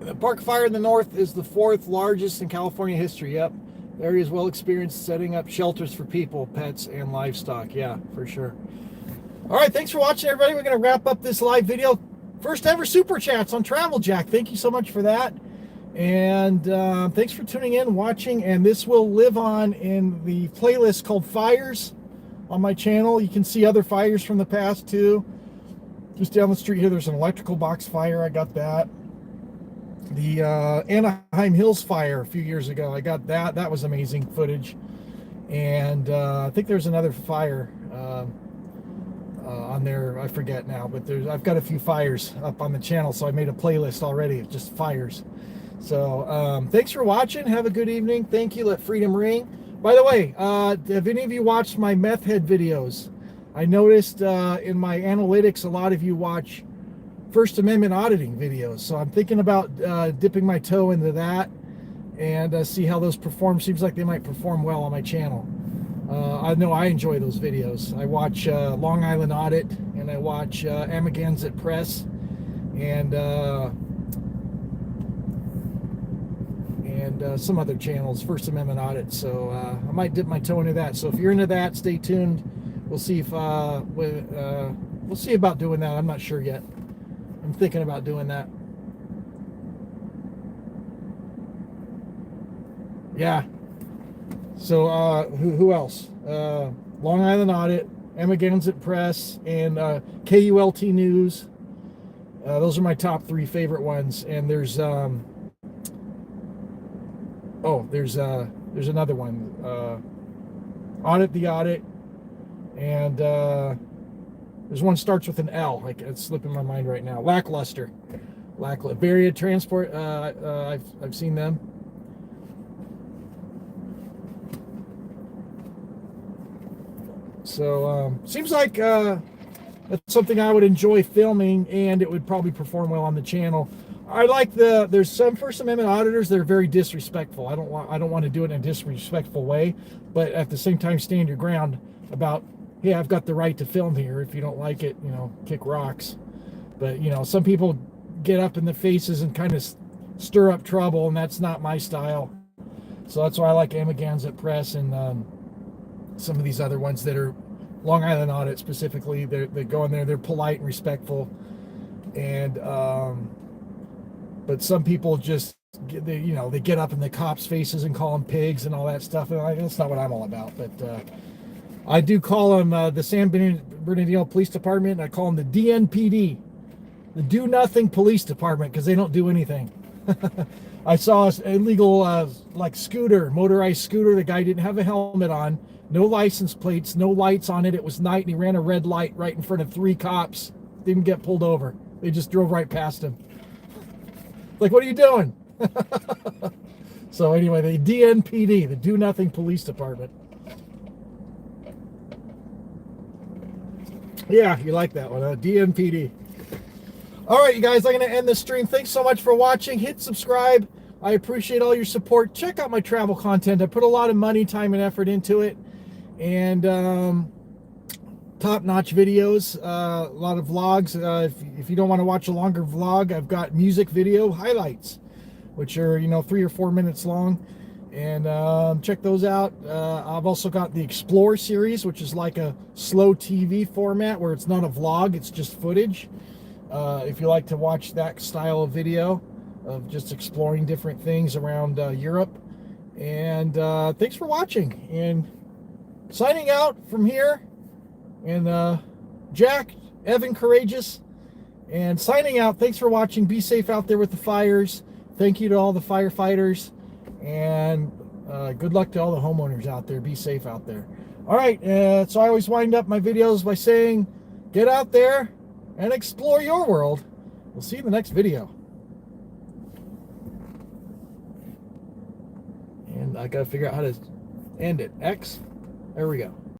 Speaker 1: The park fire in the north is the 4th largest in California history. Yep. The area is well experienced setting up shelters for people, pets, and livestock. Yeah, for sure. All right, thanks for watching, everybody. We're going to wrap up this live video. First ever Super Chats on Travel Jack. Thank you so much for that. And thanks for tuning in, watching. And this will live on in the playlist called Fires on my channel. You can see other fires from the past, too. Just down the street here, there's an electrical box fire. I got that. The Anaheim Hills fire a few years ago, I got that. That was amazing footage. And I think there's another fire on there. I forget now, but I've got a few fires up on the channel, so I made a playlist already of just fires. So thanks for watching. Have a good evening. Thank you. Let freedom ring. By the way, have any of you watched my meth head videos? I noticed in my analytics, a lot of you watch First Amendment auditing videos, so I'm thinking about dipping my toe into that and see how those perform. Seems like they might perform well on my channel. I know I enjoy those videos. I watch Long Island Audit, and I watch Amagansett Press, and some other channels, First Amendment Audit. So I might dip my toe into that. So if you're into that, stay tuned. We'll see if we'll see about doing that. I'm not sure yet. I'm thinking about doing that. Yeah. So who else? Long Island Audit, Amagansett Press, and KULT News. Those are my top 3 favorite ones. And there's there's another one, Audit the Audit, and there's one starts with an L. Like, it's slipping my mind right now. Lackluster. Barrier Transport. I've seen them. So seems like that's something I would enjoy filming, and it would probably perform well on the channel. I like there's some First Amendment auditors that are very disrespectful. I don't want to do it in a disrespectful way, but at the same time stand your ground about, hey, I've got the right to film here. If you don't like it, kick rocks. But some people get up in the faces and kind of stir up trouble, and that's not my style. So that's why I like Amagansett Press and some of these other ones that are Long Island Audit specifically. They go in there, they're polite and respectful, and but some people just they get up in the cops' faces and call them pigs and all that stuff. And that's not what I'm all about. But I do call them the San Bernardino Police Department. And I call them the DNPD, the Do Nothing Police Department, because they don't do anything. I saw an illegal motorized scooter. The guy didn't have a helmet on, no license plates, no lights on it. It was night, and he ran a red light right in front of 3 cops. Didn't get pulled over. They just drove right past him. Like, what are you doing? So anyway, the DNPD, the Do Nothing Police Department. Yeah, you like that one, huh? DNPD. All right, you guys, I'm going to end this stream. Thanks so much for watching. Hit subscribe. I appreciate all your support. Check out my travel content. I put a lot of money, time, and effort into it. And top-notch videos, a lot of vlogs. If you don't want to watch a longer vlog, I've got music video highlights, which are 3 or 4 minutes long, and check those out. I've also got the Explore series, which is like a slow TV format where it's not a vlog, it's just footage. If you like to watch that style of video of just exploring different things around Europe. And thanks for watching, and signing out from here. And Jack, Evan Courageous, and signing out. Thanks for watching. Be safe out there with the fires. Thank you to all the firefighters, and good luck to all the homeowners out there. Be safe out there. All right, so I always wind up my videos by saying, get out there and explore your world. We'll see you in the next video. And I gotta figure out how to end it. X. There we go.